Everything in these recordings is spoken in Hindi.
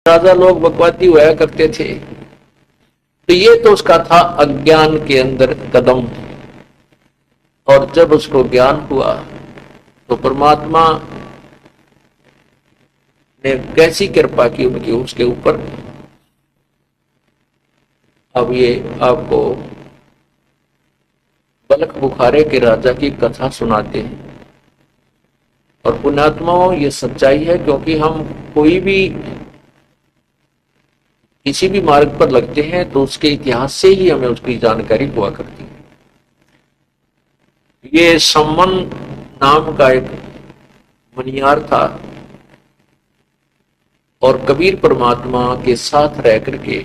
राजा लोग बकवादी हुआ करते थे। तो ये तो उसका था अज्ञान के अंदर कदम। और जब उसको ज्ञान हुआ तो परमात्मा ने कैसी कृपा की उनकी उसके ऊपर। अब ये आपको बलख बुखारे के राजा की कथा सुनाते हैं। और पुण्यात्माओं, ये सच्चाई है, क्योंकि हम कोई भी किसी भी मार्ग पर लगते हैं तो उसके इतिहास से ही हमें उसकी जानकारी हुआ करती है। ये सम्मन नाम का एक मनियार था और कबीर परमात्मा के साथ रह करके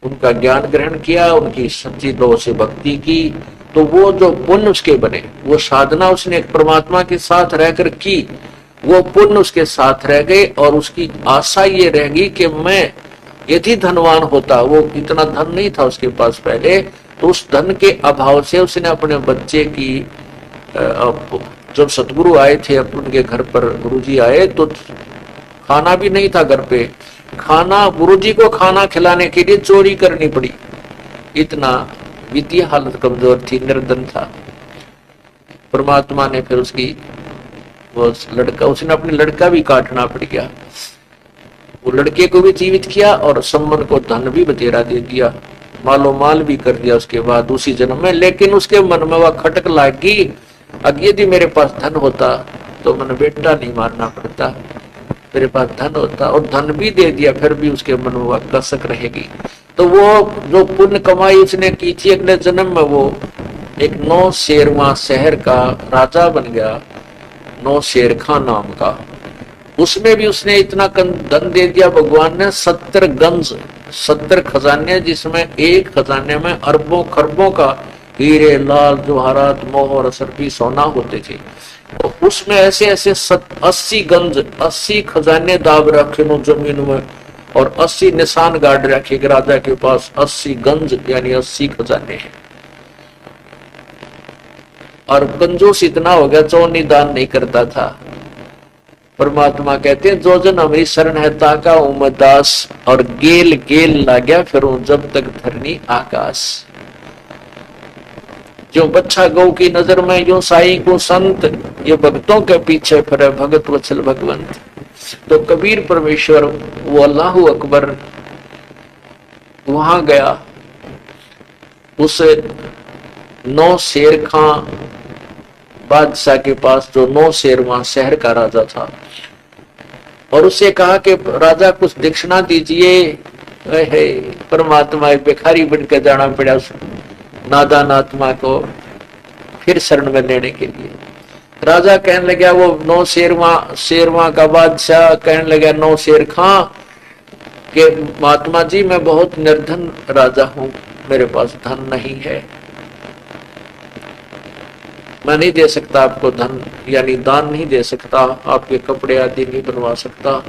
उनका ज्ञान ग्रहण किया, उनकी सच्ची लोगों से भक्ति की। तो वो जो पुण्य उसके बने, वो साधना उसने परमात्मा के साथ रहकर की, वो पुण्य उसके साथ रह गए। और उसकी आशा ये रहेगी कि मैं यदि धनवान होता, वो इतना धन नहीं था उसके पास पहले, तो उस धन के अभाव से उसने अपने बच्चे की, जब सतगुरु आए थे उनके घर पर, गुरुजी आए तो खाना भी नहीं था घर पे, खाना गुरुजी को खाना खिलाने के लिए चोरी करनी पड़ी, इतना वित्तीय हालत कमजोर थी, निर्धन था। परमात्मा ने फिर उसकी वो लड़का, उसने अपने लड़का भी काटना पड़ गया, वो लड़के को भी जीवित किया और सम्मन को धन भी बतेरा दे दिया, मालो माल भी कर दिया उसके बाद उसी जन्म में। लेकिन उसके मन में वह खटक लागी, अब यदि मेरे पास धन होता तो मैंने बेटा नहीं मारना पड़ता, मेरे पास धन होता, और धन भी दे दिया, फिर भी उसके मन में वह कसक रहेगी। तो वो जो पुण्य कमाई उसने की थी अगले जन्म में, वो एक 9 शेरवा शहर का राजा बन गया, 9 शेर खां नाम का। उसमें भी उसने इतना धन दे दिया भगवान ने, 70 गंज, 70 खजाने, जिसमें एक खजाने में अरबों खरबों का हीरे लाल जवाहरात मोहर सरफी सोना होते थे। तो उसमें ऐसे ऐसे 80 गंज, 80 खजाने दाब रखे नो जमीन में, और 80 निशान गाड़ रखे कि राजा के पास 80 गंज यानी 80 खजाने हैं। और कंजूस इतना हो गया, चौनी दान नहीं करता था। परमात्मा कहते हैं जो जन हमारी शरण है ताका उमदास, और गेल गेल ला गया फिर जब तक धरनी आकाश। जो बच्चा गौ की नजर में यूं साई को संत, ये भक्तों के पीछे फिरे भगत वत्सल भगवंत। तो कबीर परमेश्वर वो अल्लाहु अकबर वहां गया, उस 9 शेर खां बादशाह के पास, जो 9 शेरवा शहर का राजा था, और उससे कहा कि राजा कुछ दक्षिणा दीजिए। परमात्मा भिखारी बनकर जाना पड़ा उस नादान आत्मा को फिर शरण में लेने के लिए। राजा कहने लगा, वो 9 शेरवा का बादशाह कहने लगा 9 शेर खां के महात्मा जी मैं बहुत निर्धन राजा हूं, मेरे पास धन नहीं है, मैं नहीं दे सकता आपको धन, यानी दान नहीं दे सकता, आपके कपड़े आदि नहीं बनवा सकता।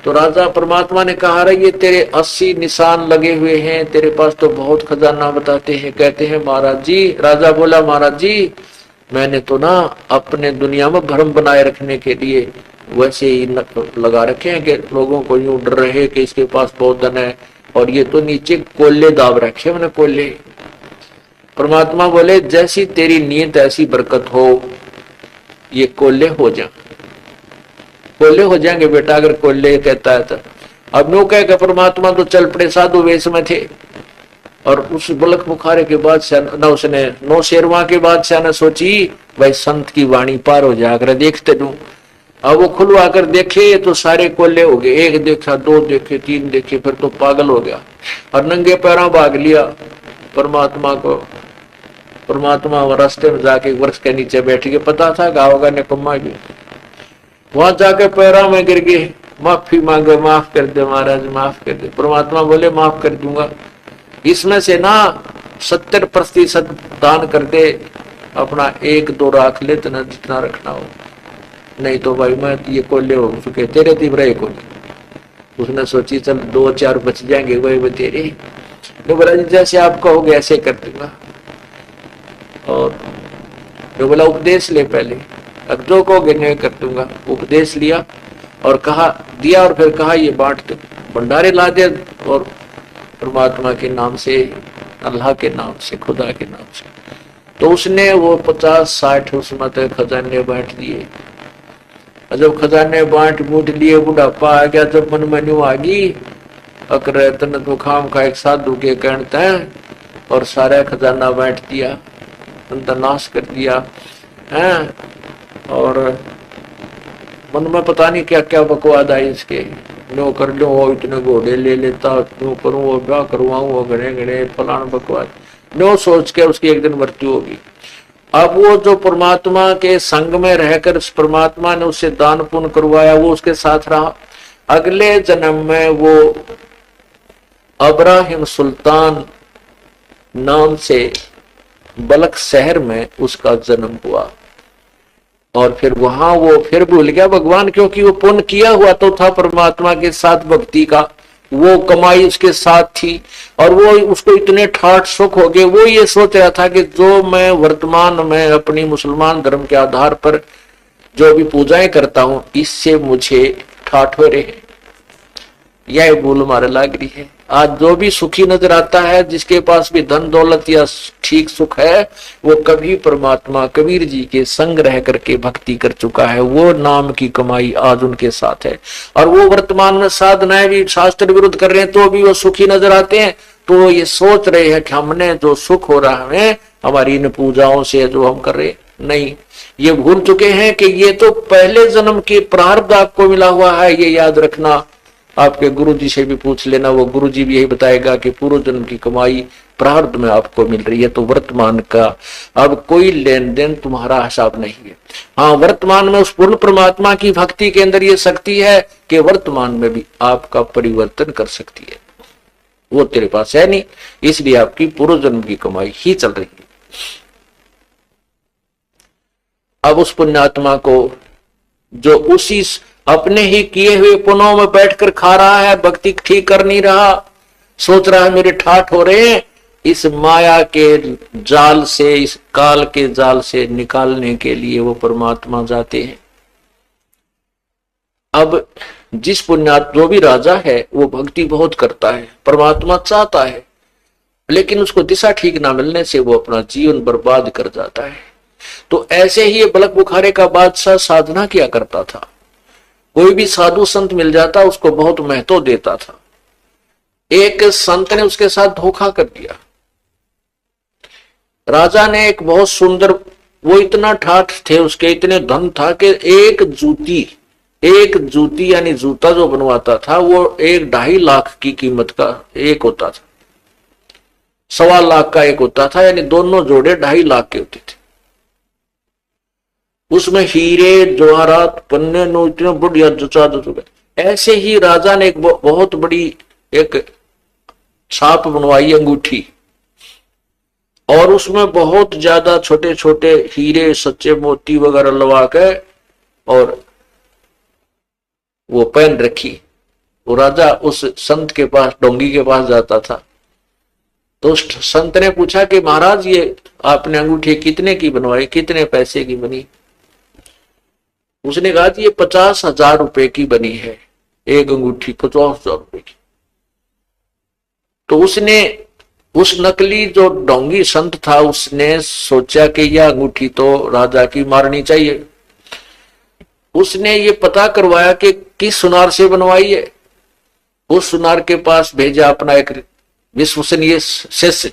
तो राजा परमात्मा ने कहा, रही ये तेरे 80 निशान लगे हुए हैं, तेरे पास तो बहुत खजाना बताते हैं। कहते हैं महाराज जी, राजा बोला महाराज जी मैंने तो ना अपने दुनिया में भ्रम बनाए रखने के लिए वैसे ही लगा रखे हैं कि लोगों को यूं डर रहे कि इसके पास बहुत धन है, और ये तो नीचे कोल्ले दाब रखे मैंने, कोल्ले। परमात्मा बोले जैसी तेरी नीयत ऐसी बरकत हो, ये कोल्ले हो जा, कोल्ले हो जाएंगे बेटा, अगर कोल्ले कहता है तो। अब नो कह परमात्मा तो चल पड़े, साधु वेश में थे, और उस बलख बुखारे के बाद न उसने 9 शेरवा के बादशाह ने सोची भाई संत की वाणी पार हो जाकर देखते दूं। अब वो खुलवा कर देखे तो सारे कोल्ले हो गए, 1 देखा, 2 देखे, 3 देखे, फिर तो पागल हो गया और नंगे पैरों भाग लिया परमात्मा को। परमात्मा रास्ते में जाके वृक्ष के नीचे बैठ के, पता था गाँव का निकम्मा भी, वहां जाके पैरों में गिर गए, माफी मांगे, माफ कर दे महाराज, माफ कर दे। परमात्मा बोले माफ कर दूंगा, इसमें से ना 70% दान कर दे, अपना 1-2 राख ले, तना जितना रखना हो, नहीं तो भाई मैं ये कोल्ले हो चुके तेरे तीव्र को। उसने सोची चल 2-4 बच जाएंगे वही तेरे, तो बोला जैसे आप कहोगे ऐसे कर दूंगा। और जो बोला उपदेश ले पहले, अब जो कहोगे नहीं कर दूंगा। उपदेश लिया और कहा दिया, और फिर कहा ये बांट दो, भंडारे ला दे, और परमात्मा के नाम से, अल्लाह के नाम से, खुदा के नाम से। तो उसने वो 50-60 उसमें तक खजाने बांट दिए। जब खजाने बांट बूट लिए, बुढ़ापा आ गया, जब मन मनु आ गई, अकर तन तो खाम का एक साधु के कहते हैं, और सारा खजाना बांट दिया, उनका नाश कर दिया है। और मन में पता नहीं क्या क्या बकवाद आई इसके, नो कर लो, वो इतने घोड़े ले लेता, नो करूं, वो ब्याह करवाऊं, वो घड़े घड़े फलान बकवाद, नो सोच के उसकी एक दिन मृत्यु होगी। अब वो जो परमात्मा के संग में रहकर परमात्मा ने उससे दान पुण्य करवाया, वो उसके साथ रहा। अगले जन्म में वो अब्राहिम सुल्तान नाम से बलख शहर में उसका जन्म हुआ। और फिर वहां वो फिर भूल गया भगवान, क्योंकि वो पुण्य किया हुआ तो था परमात्मा के साथ भक्ति का, वो कमाई उसके साथ थी, और वो उसको इतने ठाठ सुख हो गए। वो ये सोच रहा था कि जो मैं वर्तमान में अपनी मुसलमान धर्म के आधार पर जो भी पूजाएं करता हूं, इससे मुझे ठाठ हो रहे हैं, यह भूल मारे लग रही है। आज जो भी सुखी नजर आता है, जिसके पास भी धन दौलत या ठीक सुख है, वो कभी परमात्मा कबीर जी के संग रह करके भक्ति कर चुका है। वो नाम की कमाई आज उनके साथ है, और वो वर्तमान में साधनाएं भी शास्त्र विरुद्ध कर रहे हैं तो भी वो सुखी नजर आते हैं। तो ये सोच रहे हैं कि हमने जो सुख हो रहा है हमारी इन पूजाओं से जो हम कर रहे, नहीं, ये भूल चुके हैं कि ये तो पहले जन्म के प्रारब्ध आपको मिला हुआ है। ये याद रखना, आपके गुरु जी से भी पूछ लेना, वो गुरु जी भी यही बताएगा कि पूर्व जन्म की कमाई प्रारब्ध में आपको मिल रही है। तो वर्तमान का अब कोई लेन देन तुम्हारा हिसाब नहीं है। हाँ, वर्तमान में उस पूर्ण परमात्मा की भक्ति के अंदर ये शक्ति है कि वर्तमान में भी आपका परिवर्तन कर सकती है। वो तेरे पास है नहीं, इसलिए आपकी पूर्व जन्म की कमाई ही चल रही है। अब उस पुण्यात्मा को जो उसी अपने ही किए हुए पुण्यों में बैठकर खा रहा है, भक्ति ठीक कर नहीं रहा, सोच रहा है मेरे ठाठ हो रहे हैं, इस माया के जाल से, इस काल के जाल से निकालने के लिए वो परमात्मा जाते हैं। अब जिस पुण्यात्मा जो भी राजा है वो भक्ति बहुत करता है, परमात्मा चाहता है, लेकिन उसको दिशा ठीक ना मिलने से वो अपना जीवन बर्बाद कर जाता है। तो ऐसे ही ये बलक बुखारे का बादशाह साधना किया करता था। कोई भी साधु संत मिल जाता उसको बहुत महत्व देता था। एक संत ने उसके साथ धोखा कर दिया। राजा ने एक बहुत सुंदर, वो इतना ठाठ थे उसके, इतने धन था कि एक जूती यानी जूता जो बनवाता था वो 1-2.5 लाख की कीमत का एक होता था, 1.25 लाख का एक होता था, यानी दोनों जोड़े 2.5 लाख के होते थे। उसमें हीरे जवाहरात पन्ने नो इतने बढ़िया जचा। ऐसे ही राजा ने एक बहुत बड़ी एक छाप बनवाई अंगूठी, और उसमें बहुत ज्यादा छोटे छोटे हीरे सच्चे मोती वगैरह लगा के और वो पहन रखी। वो राजा उस संत के पास, डोंगी के पास जाता था, तो उस संत ने पूछा कि महाराज ये आपने अंगूठी कितने की बनवाई, कितने पैसे की बनी? उसने कहा ये 50,000 रुपए की बनी है, एक अंगूठी 50,000 रुपए की। तो उसने, उस नकली जो डोंगी संत था, उसने सोचा कि यह अंगूठी तो राजा की मारनी चाहिए। उसने ये पता करवाया कि किस सुनार से बनवाई है। उस सुनार के पास भेजा अपना एक विश्वसनीय शिष्य,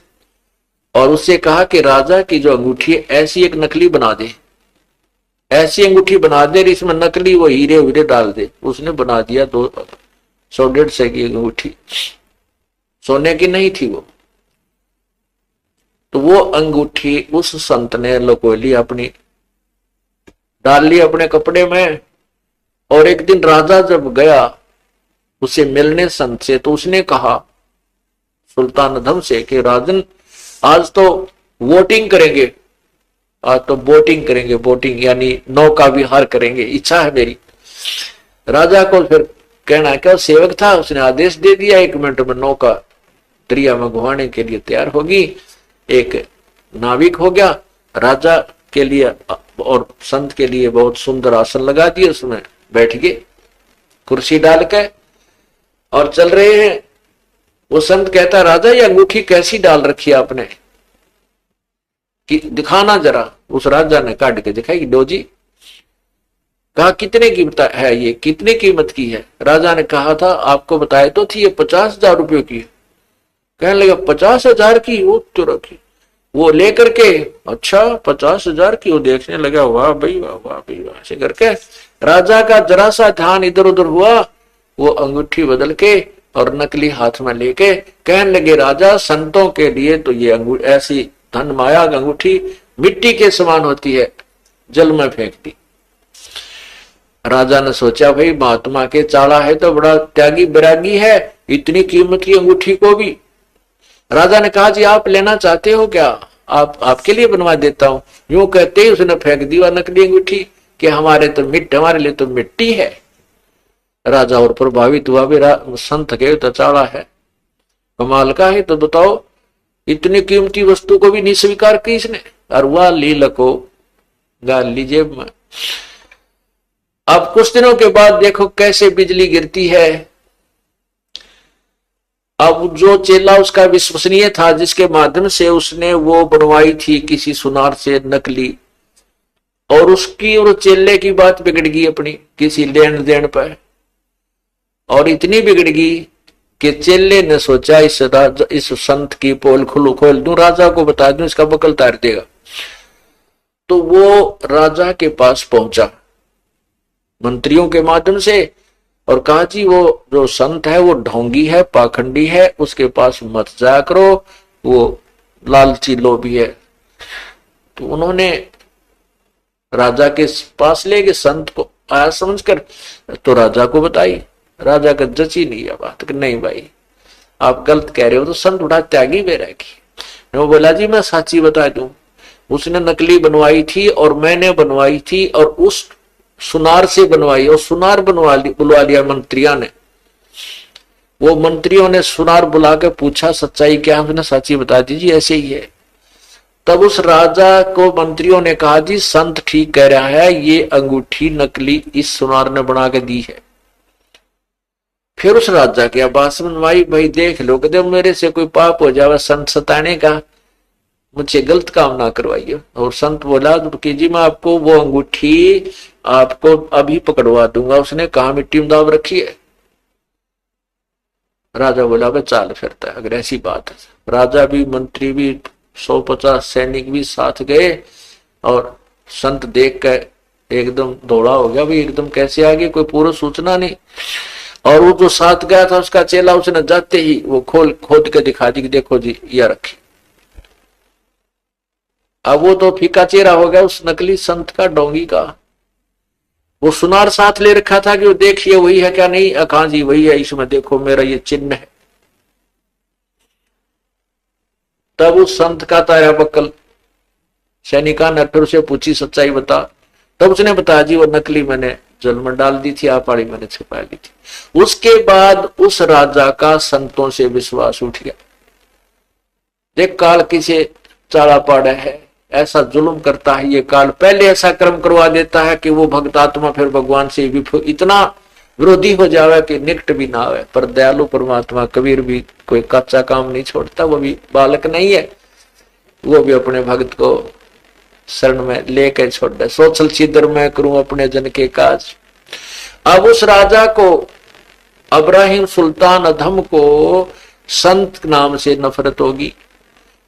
और उससे कहा कि राजा की जो अंगूठी है ऐसी एक नकली बना दे, ऐसी अंगूठी बना दे, इसमें नकली वो हीरे वीरे डाल दे। उसने बना दिया 200-150 की अंगूठी, सोने की नहीं थी वो। तो वो अंगूठी उस संत ने लुको ली, अपनी डाल ली अपने कपड़े में। और एक दिन राजा जब गया उसे मिलने संत से, तो उसने कहा सुल्तान अधम से कि राजन आज तो वोटिंग करेंगे, आज तो बोटिंग करेंगे, बोटिंग यानी नौका विहार करेंगे, इच्छा है मेरी। राजा को फिर कहना क्या, सेवक था, उसने आदेश दे दिया 1 मिनट में नौका दरिया में घुमाने के लिए तैयार होगी। एक नाविक हो गया, राजा के लिए और संत के लिए बहुत सुंदर आसन लगा दिए, उसमें बैठ गए। कुर्सी डाल के और चल रहे हैं। वो संत कहता, राजा ये अंगूठी कैसी डाल रखी है आपने, कि दिखाना जरा। उस राजा ने काट के दिखाई, लो जी। कहा कितने की है ये, कितने कीमत की है? राजा ने कहा था आपको बताया तो थी, ये 50,000 रुपयों की है। कहने लगा 50,000 की? वो तो रखी। वो लेकर के, अच्छा 50,000 की? वो देखने लगा, वाह भाई वाह, वाह भाई वाह। ऐसे करके राजा का जरा सा ध्यान इधर उधर हुआ, वो अंगूठी बदल के और नकली हाथ में लेके कहने लगे, राजा संतों के लिए तो ये ऐसी धन माया अंगूठी मिट्टी के समान होती है, जल में फेंक दी। राजा ने सोचा भाई महात्मा के चाड़ा है तो बड़ा त्यागी बैरागी है, इतनी कीमत की अंगूठी को भी। राजा ने कहा, जी आप लेना चाहते हो क्या? आपके लिए बनवा देता हूं। यूं कहते ही उसने फेंक दी वह नकली अंगूठी कि हमारे लिए तो मिट्टी है। राजा और प्रभावित हुआ, भी संत के तो चाड़ा है, कमाल का है। तो बताओ इतनी कीमती वस्तु को भी नहीं स्वीकार की इसने, और वह लीला को गाल ली जेब में। अब कुछ दिनों के बाद देखो कैसे बिजली गिरती है। अब जो चेला उसका विश्वसनीय था, जिसके माध्यम से उसने वो बनवाई थी किसी सुनार से नकली, और उसकी और चेले की बात बिगड़ गई अपनी किसी लेन देन पर, और इतनी बिगड़ गई कि चेले ने सोचा इस संत की पोल खोल दूं, राजा को बता दूं, इसका बकल तार देगा। तो वो राजा के पास पहुंचा मंत्रियों के माध्यम से और कहा, जी वो जो संत है वो ढोंगी है, पाखंडी है, उसके पास मत जाया करो, वो लालची लोभी है। तो उन्होंने राजा के पास ले गए संत को आया समझकर, तो राजा को बताई। राजा का जची नहीं है बात कि नहीं भाई आप गलत कह रहे हो। तो संत बड़ा त्यागी बैरागी। वो बोला, जी मैं साची बता दूं, उसने नकली बनवाई थी और मैंने बनवाई थी, और उस सुनार से बनवाई, और सुनार बुलवा लिया मंत्रियों ने। वो मंत्रियों ने सुनार बुला के पूछा सच्चाई क्या, उसने सच्ची बता दी, जी ऐसे ही है। तब उस राजा को मंत्रियों ने कहा, जी संत ठीक कह रहा है, ये अंगूठी नकली इस सुनार ने बना के दी है। फिर उस राजा की आवाज बनवाई, भाई देख लो कदम मेरे से कोई पाप हो जावे संत सताने का, मुझे गलत काम ना करवाइए। और संत बोला कि जी मैं आपको वो अंगूठी आपको अभी पकड़वा दूंगा। उसने कहा मिट्टी में दाब रखी है। राजा बोला भाई चाल फिरता है अगर ऐसी बात है। राजा भी मंत्री भी 150 सैनिक भी साथ गए, और संत देख कर एकदम दौड़ा हो गया, भाई एकदम कैसे आ गए, कोई पूर्व सूचना नहीं। और वो जो साथ गया था उसका चेला, उसने जाते ही वो खोद के दिखा दी कि देखो जी यह रखी। अब वो तो फीका चेहरा हो गया उस नकली संत का, डोंगी का। वो सुनार साथ ले रखा था कि वो देखिए वही है क्या, नहीं कहा जी वही है, इसमें देखो मेरा ये चिन्ह है। तब उस संत का ताया बकल सैनिका ने फिर उसे पूछी सच्चाई बता। तब उसने बताया, जी वो नकली मैंने जल में डाल दी थी, आपाड़ी मैंने छिपा ली थी। उसके बाद उस राजा का संतों से विश्वास उठ गया। देख काल किसे चाड़ा पाड़ा है, ऐसा जुल्म करता है ये काल। पहले ऐसा कर्म करवा देता है कि वो भक्त आत्मा फिर भगवान से इतना विरोधी हो जावे कि निकट भी ना आवे। पर दयालु परमात्मा कबीर भी कोई कच्चा काम नहीं छोड़ता, वो भी बालक नहीं है, वो भी अपने भक्त को शरण में लेकर छोड़ दे। सोचल छिद्र में करूं अपने जन के काज। अब उस राजा को, अब्राहिम सुल्तान अधम को संत नाम से नफरत होगी।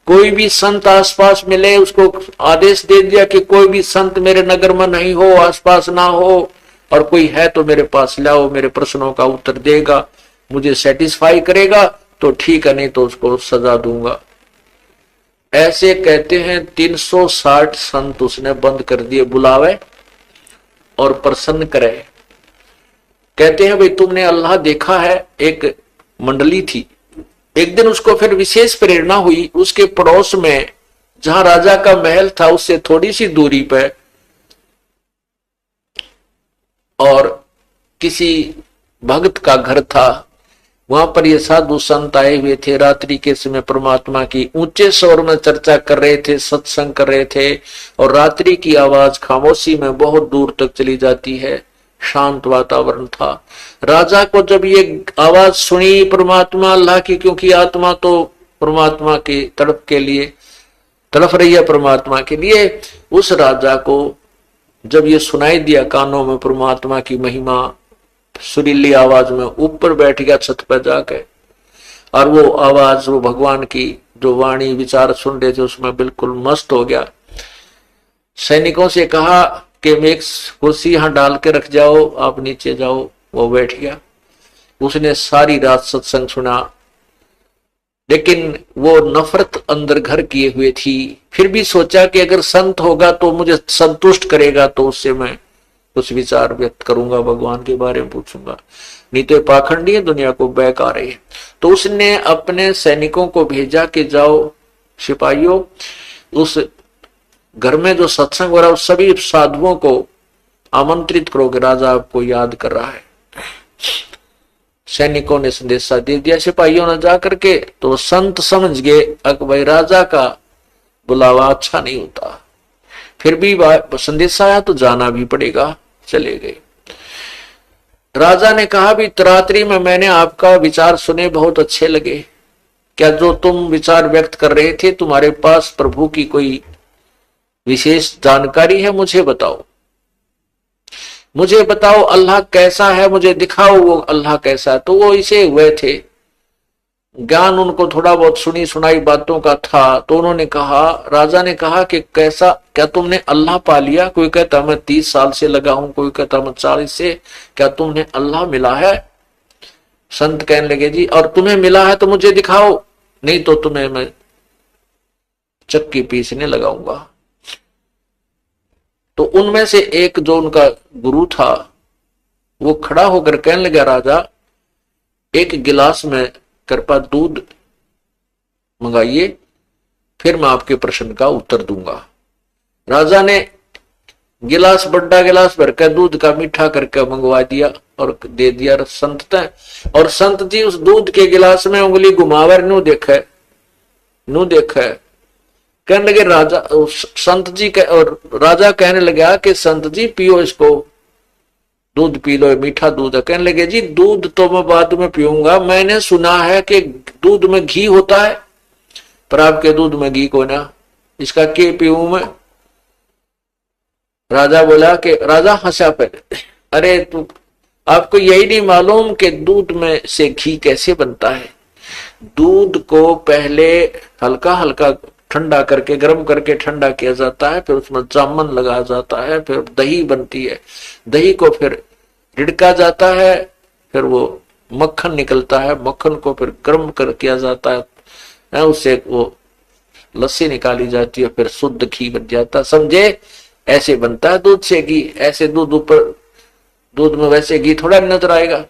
कोई भी संत आसपास मिले उसको आदेश दे दिया कि कोई भी संत मेरे नगर में नहीं हो, आसपास ना हो, और कोई है तो मेरे पास लाओ, मेरे प्रश्नों का उत्तर देगा, मुझे सेटिस्फाई करेगा तो ठीक है, नहीं तो उसको सजा दूंगा। ऐसे कहते हैं 360 संत उसने बंद कर दिए बुलावे और प्रसन्न करे। कहते हैं भाई तुमने अल्लाह देखा है। एक मंडली थी, एक दिन उसको फिर विशेष प्रेरणा हुई। उसके पड़ोस में जहां राजा का महल था उससे थोड़ी सी दूरी पर और किसी भक्त का घर था। वहां पर ये साधु संत आए हुए थे। रात्रि के समय परमात्मा की ऊंचे स्वर में चर्चा कर रहे थे, सत्संग कर रहे थे। और रात्रि की आवाज खामोशी में बहुत दूर तक चली जाती है। शांत वातावरण था। राजा को जब ये आवाज सुनी परमात्मा अल्लाह की, क्योंकि आत्मा तो परमात्मा की तड़प के लिए तड़प रही है परमात्मा के लिए, उस राजा को जब ये सुनाई दिया कानों में परमात्मा की महिमा सुरीली आवाज में, ऊपर बैठ गया छत पर जाकर, और वो आवाज, वो भगवान की जो वाणी विचार सुन रहे थे उसमें बिल्कुल मस्त हो गया। सैनिकों से कहा कि एक कुर्सी यहां डाल के रख जाओ, आप नीचे जाओ। वो बैठ गया। उसने सारी रात सत्संग सुना, लेकिन वो नफरत अंदर घर किए हुए थी। फिर भी सोचा कि अगर संत होगा तो मुझे संतुष्ट करेगा, तो उससे मैं कुछ विचार व्यक्त करूंगा, भगवान के बारे में पूछूंगा, नहीं तो पाखंडी है, दुनिया को बहका रही है। तो उसने अपने सैनिकों को भेजा कि जाओ सिपाहियों, उस घर में जो सत्संग हो रहा है उस सभी साधुओं को आमंत्रित करो कि राजा आपको याद कर रहा है। सैनिकों ने संदेशा दे दिया सिपाहियों ने जाकर के, तो संत समझ गए कि भाई राजा का बुलावा अच्छा नहीं होता। फिर भी संदेशा आया तो जाना भी पड़ेगा, चले गए। राजा ने कहा भी रात्रि में मैंने आपका विचार सुने, बहुत अच्छे लगे। क्या जो तुम विचार व्यक्त कर रहे थे, तुम्हारे पास प्रभु की कोई विशेष जानकारी है? मुझे बताओ, मुझे बताओ अल्लाह कैसा है, मुझे दिखाओ वो अल्लाह कैसा है। तो वो इसे हुए थे, ज्ञान उनको थोड़ा बहुत सुनी सुनाई बातों का था। तो उन्होंने कहा, राजा ने कहा कि कैसा, क्या तुमने अल्लाह पा लिया? कोई कहता मैं 30 साल से लगा हूं, कोई कहता मैं 40 से। क्या तुमने अल्लाह मिला है? संत कहने लगे जी, और तुम्हें मिला है तो मुझे दिखाओ, नहीं तो तुम्हें मैं चक्की पीसने लगाऊंगा। तो उनमें से एक जो उनका गुरु था वो खड़ा होकर कहने लगा, राजा एक गिलास में कृपा दूध मंगाइए, फिर मैं आपके प्रश्न का उत्तर दूंगा। राजा ने गिलास, बड़ा गिलास भरकर दूध का मीठा करके मंगवा दिया और दे दिया संत ने। और संत जी उस दूध के गिलास में उंगली घुमावर नू देखा, कहने लगे राजा, संत जी और राजा कहने लगा कि संत जी पियो इसको, दूध पी लो, मीठा दूध है। कहने लगे जी दूध तो मैं बाद में पीऊंगा, मैंने सुना है कि दूध में घी होता है, पर आपके दूध में घी को ना, इसका क्या पीऊं मैं? राजा बोला कि राजा हंसा पहले, अरे तू, आपको यही नहीं मालूम कि दूध में से घी कैसे बनता है? दूध को पहले हल्का हल्का ठंडा करके, गर्म करके ठंडा किया जाता है, फिर उसमें जामन लगाया जाता है, फिर दही बनती है, दही को फिर रिड़का जाता है, फिर वो मक्खन निकलता है, मक्खन को फिर गर्म कर किया जाता है, उससे वो लस्सी निकाली जाती है, फिर शुद्ध घी बन जाता है। समझे? ऐसे बनता है दूध से घी। ऐसे दूध ऊपर, दूध में वैसे घी थोड़ा नजर आएगा।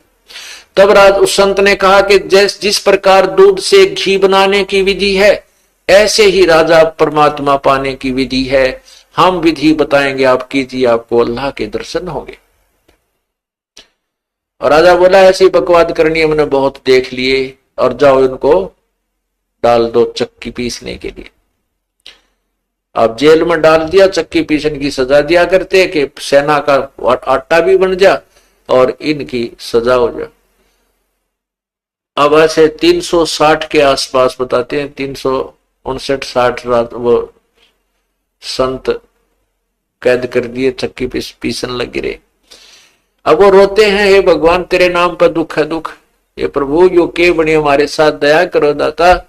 तब उस संत ने कहा कि जिस प्रकार दूध से घी बनाने की विधि है, ऐसे ही राजा परमात्मा पाने की विधि है। हम विधि बताएंगे, आप कीजिए, आपको अल्लाह के दर्शन होंगे। और राजा बोला ऐसी बकवाद करनी हमने बहुत देख लिए, और जाओ इनको डाल दो चक्की पीसने के लिए। अब जेल में डाल दिया, चक्की पीसने की सजा दिया करते कि सेना का आटा भी बन जा और इनकी सजा हो जा। अब ऐसे 360 के आसपास बताते हैं, 359-60 रात वो संत कैद कर दिए, चक्की पीसन लग गिरे। अब वो रोते हैं, हे भगवान तेरे नाम पर दुख है दुख, ये प्रभु यो के बने हमारे साथ दया करो दाता,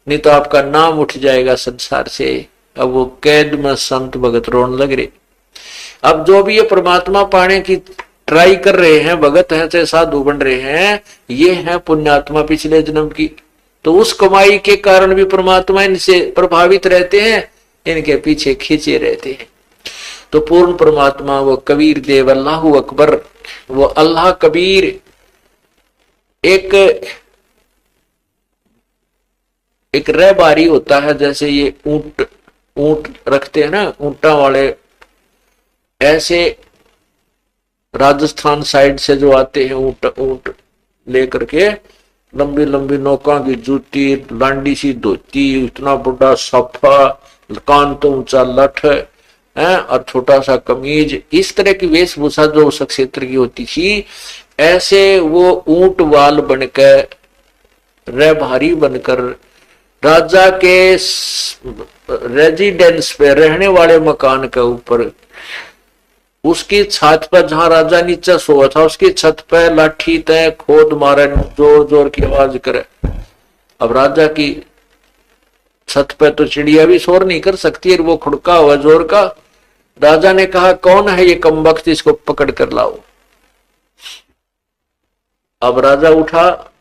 नहीं तो आपका नाम उठ जाएगा संसार से। अब वो कैद में संत भगत रोने लग रहे। अब जो भी ये परमात्मा पाने की ट्राई कर रहे हैं, भगत हैं चाहे साधु बन रहे हैं, ये है पुण्यात्मा पिछले जन्म की, तो उस कमाई के कारण भी परमात्मा इनसे प्रभावित रहते हैं, इनके पीछे खींचे रहते हैं। तो पूर्ण परमात्मा वो कबीर देव अल्लाह अकबर, वो अल्लाह कबीर एक रहबारी होता है। जैसे ये ऊंट रखते हैं ना, ऊंटा वाले, ऐसे राजस्थान साइड से जो आते हैं ऊंट लेकर के, लंबी लंबी नौका की जूती, लांडी सी धोती, इतना बड़ा सफा, कान तो ऊंचा लठ, है, और छोटा सा कमीज, इस तरह की वेशभूषा जो उस क्षेत्र की होती थी। ऐसे वो ऊंट वाल बनकर, रहभारी बनकर, राजा के रेजिडेंस पे, रहने वाले मकान के ऊपर, उसकी छत पर, जहां राजा नीचे सोया था उसकी छत पर लाठी तय खोद मारे, जोर जोर की आवाज करे। अब राजा की छत पर तो चिड़िया भी शोर नहीं कर सकती, वो खुड़का हुआ जोर का। राजा ने कहा कौन है ये कमबख्त, इसको पकड़ कर लाओ। अब राजा उठा,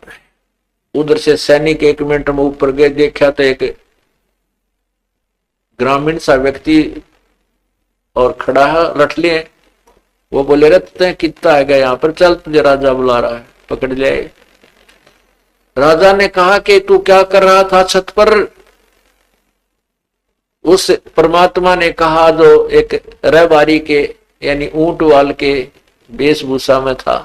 उधर से सैनिक 1 मिनट में ऊपर गए, देखा तो एक ग्रामीण सा व्यक्ति और खड़ा है, लठले। वो बोले रखते कितना है यहाँ पर, चल तुझे राजा बुला रहा है, पकड़ ले। राजा ने कहा कि तू क्या कर रहा था छत पर? उस परमात्मा ने कहा जो एक रहबारी के यानी ऊंट वाल के वेशभूषा में था,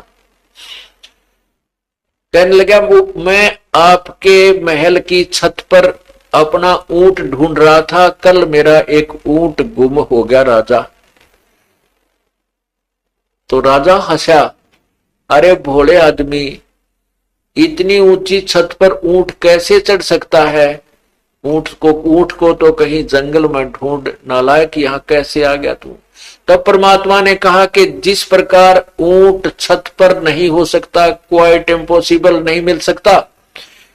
कहने लगा मैं आपके महल की छत पर अपना ऊंट ढूंढ रहा था, कल मेरा एक ऊंट गुम हो गया राजा। तो राजा हंसा, अरे भोले आदमी, इतनी ऊंची छत पर ऊंट कैसे चढ़ सकता है? ऊंट को तो कहीं जंगल में ढूंढ, नालायक यहाँ कैसे आ गया तू? तब परमात्मा ने कहा कि जिस प्रकार ऊंट छत पर नहीं हो सकता, क्वाइट इम्पॉसिबल, नहीं मिल सकता,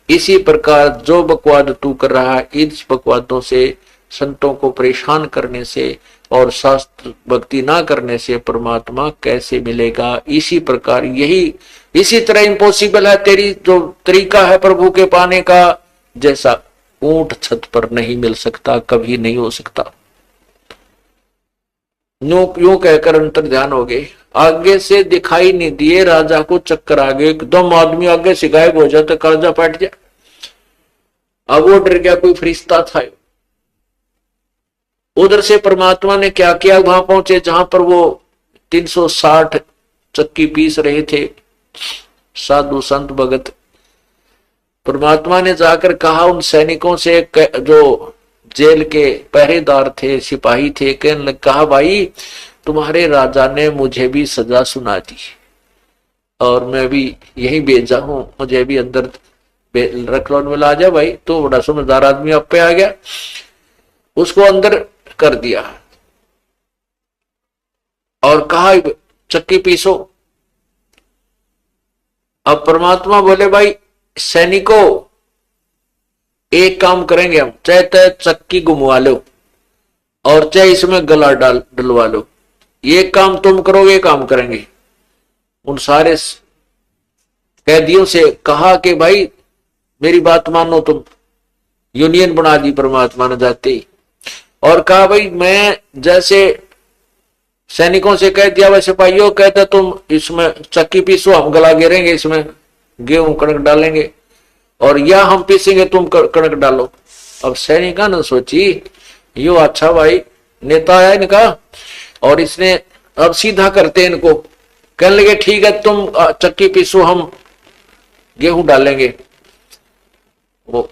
इसी प्रकार जो बकवाद तू कर रहा है, इस बकवादों से, संतों को परेशान करने से और शास्त्र भक्ति ना करने से परमात्मा कैसे मिलेगा? इसी प्रकार यही, इसी तरह इम्पॉसिबल है तेरी जो तरीका है प्रभु के पाने का, जैसा ऊंट छत पर नहीं मिल सकता, कभी नहीं हो सकता। यूं कहकर अंतर ध्यान हो गए, आगे से दिखाई नहीं दिए, राजा को चक्कर आ गए, एकदम आदमी आगे से गायब हो जाता, कर्जा फट जाए। अब वो डर गया, कोई फरिश्ता था। उधर से परमात्मा ने क्या किया, वहां पहुंचे जहां पर वो 360 चक्की पीस रहे थे साधु संत भगत। परमात्मा ने जाकर कहा उन सैनिकों से जो जेल के पहरेदार थे, सिपाही थे, कहने कहा भाई तुम्हारे राजा ने मुझे भी सजा सुना दी और मैं भी यही भेजा हूं, मुझे भी अंदर रख लो, मिला जा भाई। तो बड़ा समझदार आदमी अब पे आ गया, उसको अंदर कर दिया और कहा चक्की पीसो। अब परमात्मा बोले भाई सैनिकों, एक काम करेंगे हम, चाहे चक्की घुमवा लो और चाहे इसमें गला डलवा लो, ये काम तुम करोगे, काम करेंगे। उन सारे कैदियों से कहा कि भाई मेरी बात मानो, तुम यूनियन बना दी परमात्मा ने जाते ही, और कहा भाई मैं जैसे सैनिकों से कह दिया वैसे सिपाहियों कहते तुम इसमें चक्की पीसो, हम गला गिरेंगे, इसमें गेहूं कणक डालेंगे, और या हम पीसेंगे तुम कणक डालो। अब सैनिका ने सोची यो अच्छा भाई नेता है इनका, और इसने अब सीधा करते इनको, कहने लगे ठीक है तुम चक्की पीसो, हम गेहूं डालेंगे, वो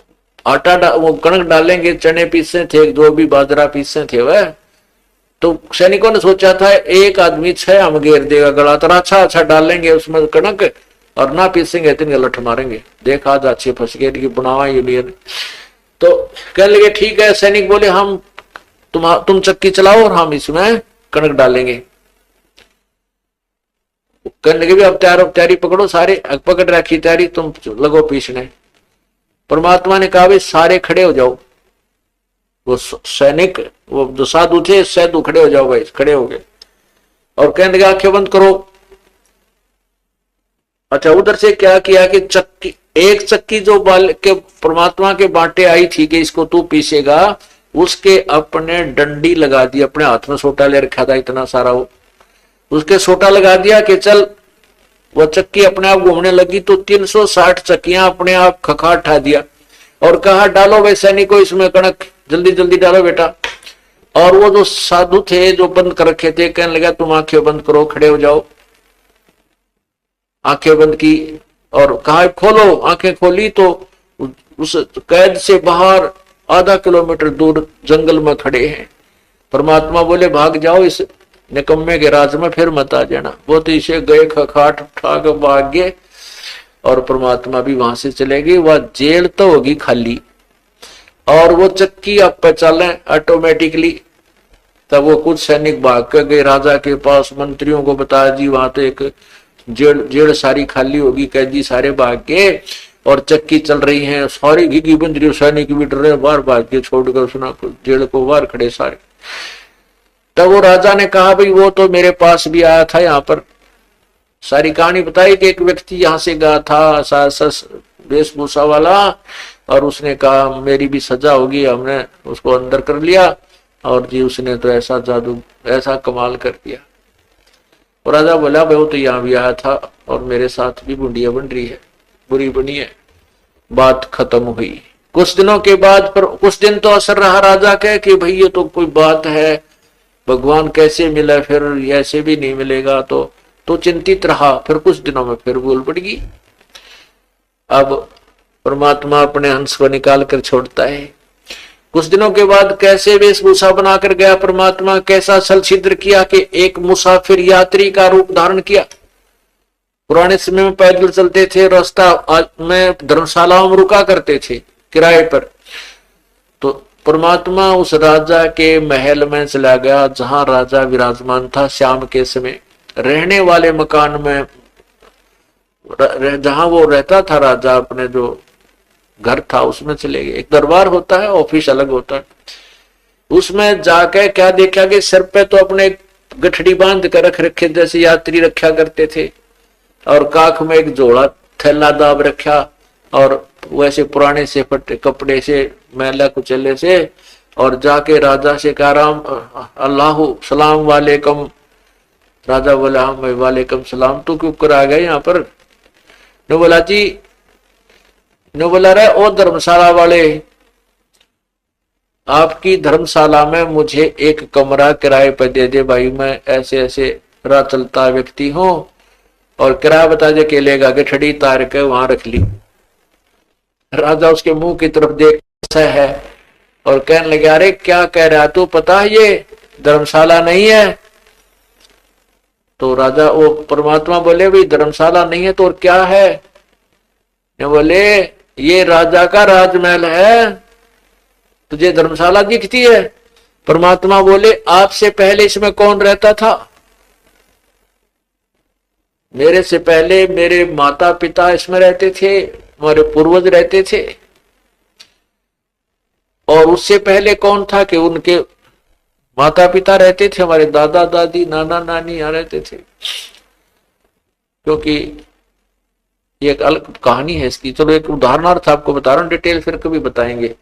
आटा वो कणक डालेंगे, चने पीसे थे, जो भी बाजरा पीसे थे वह। तो सैनिकों ने सोचा था एक आदमी 6 हम घेर देगा गला, तो अच्छा डालेंगे उसमें कणक और ना पीसेंगे तो लठ मारेंगे, देखा आज अच्छे फंस गए कि बनावा यूनियन। तो कहने लगे ठीक है, सैनिक बोले हम तुम चक्की चलाओ और हम इसमें कणक डालेंगे। कहने लगे भी अब तैयारी पकड़ो, सारे पकड़ रखी तैयारी, तुम लगो पीसने। परमात्मा ने कहा भाई सारे खड़े हो जाओ, वो सैनिक वो जो साधु थे साधु खड़े हो जाओ भाई, खड़े हो गए और कहने लगे आंखें बंद करो। अच्छा उधर से क्या किया कि चक्की, एक चक्की जो बाल के परमात्मा के बांटे आई थी कि इसको तू पीसेगा, उसके अपने डंडी लगा दी, अपने हाथ में सोटा ले रखा था इतना सारा, वो उसके सोटा लगा दिया कि चल, वो चक्की अपने आप घूमने लगी। तो 360 चक्कियां अपने आप खखाट उठा दिया और कहा डालो भाई सैनिकों इसमें कणक, जल्दी जल्दी डालो बेटा। और वो जो साधु थे जो बंद कर रखे थे, कहने लगा तुम आंखें बंद करो, खड़े हो जाओ। आंखें बंद की और कहा खोलो, आंखें खोली तो उस कैद से बाहर आधा किलोमीटर दूर जंगल में खड़े हैं परमात्मा बोले भाग जाओ, इस निकम्मे के राज में फिर मत आ जाना। वो तो इसे गए, खखाट उठा के भाग गए और परमात्मा भी वहां से चले गए। वह जेल तो होगी खाली और वो चक्की अब पे चले ऑटोमेटिकली। तब वो कुछ सैनिक भाग कर गए राजा के पास, मंत्रियों को बताया जी वहां तो एक जेल सारी खाली होगी, कैदी सारे भाग गए और चक्की चल रही है, सारी घिघी बंदरी सैनिक भी डर रहे, बाहर भाग के छोड़कर सुना जेल को बाहर खड़े सारे। तब वो राजा ने कहा भाई वो तो मेरे पास भी आया था, यहाँ पर सारी कहानी बताई कि एक व्यक्ति यहाँ से गया था वेशभूषा वाला, और उसने कहा मेरी भी सजा होगी, हमने उसको अंदर कर लिया और जी उसने तो ऐसा जादू ऐसा कमाल कर दिया। और राजा बोला भाई वो तो यहाँ भी आया था और मेरे साथ भी बुंडिया बन रही है, बुरी बनी है। बात खत्म हुई। कुछ दिनों के बाद पर कुछ दिन तो असर रहा राजा के कि भाई ये तो कोई बात है, भगवान कैसे मिला, फिर ऐसे भी नहीं मिलेगा, तो चिंतित रहा। फिर कुछ दिनों में फिर भूल पड़ गई। अब परमात्मा अपने हंस को निकाल कर छोड़ता है। कुछ दिनों के बाद कैसे वेशभूषा बनाकर गया परमात्मा, कैसा छल छिद्र किया कि एक मुसाफिर यात्री का रूप धारण किया। पुराने समय में पैदल चलते थे, रास्ता में धर्मशालाओं में रुका करते थे किराए पर। तो परमात्मा उस राजा के महल में चला गया जहां राजा विराजमान था। शाम के समय रहने वाले मकान में जहां वो रहता था राजा, अपने जो घर था उसमें चले गए। एक दरबार होता है, ऑफिस अलग होता है। उसमें जाके क्या देखा कि सिर पे तो अपने गठड़ी बांध कर रख रखे जैसे यात्री रखा करते थे, और काख में एक जोड़ा थैला दाब रखा, और वैसे पुराने से फटे कपड़े से मैला कुचले से, और जाके राजा से कहा राम अल्लाह सलाम वालेकुम। राजा बोला हम वालेकुम सलाम, तू क्यों कर आ गया यहाँ पर? ने बोला जी, ने बोला रहे ओ धर्मशाला वाले, आपकी धर्मशाला में मुझे एक कमरा किराए पर दे दे भाई, मैं ऐसे ऐसे राह चलता व्यक्ति हूं, और किराया बता दे केलेगा कि ठड़ी तार के वहां रख ली। राजा उसके मुंह की तरफ देख है और कहने लगे अरे क्या कह रहा तू, पता है ये धर्मशाला नहीं है। तो राजा वो परमात्मा बोले भाई धर्मशाला नहीं है तो और क्या है? ये बोले ये राजा का राजमहल है, तुझे धर्मशाला दिखती है? परमात्मा बोले आपसे पहले इसमें कौन रहता था? मेरे से पहले मेरे माता पिता इसमें रहते थे, हमारे पूर्वज रहते थे। और उससे पहले कौन था कि उनके माता पिता रहते थे, हमारे दादा दादी नाना नानी यहाँ रहते थे। क्योंकि ये एक अलग कहानी है इसकी, चलो एक उदाहरणार्थ आपको बता रहा हूं, डिटेल फिर कभी बताएंगे।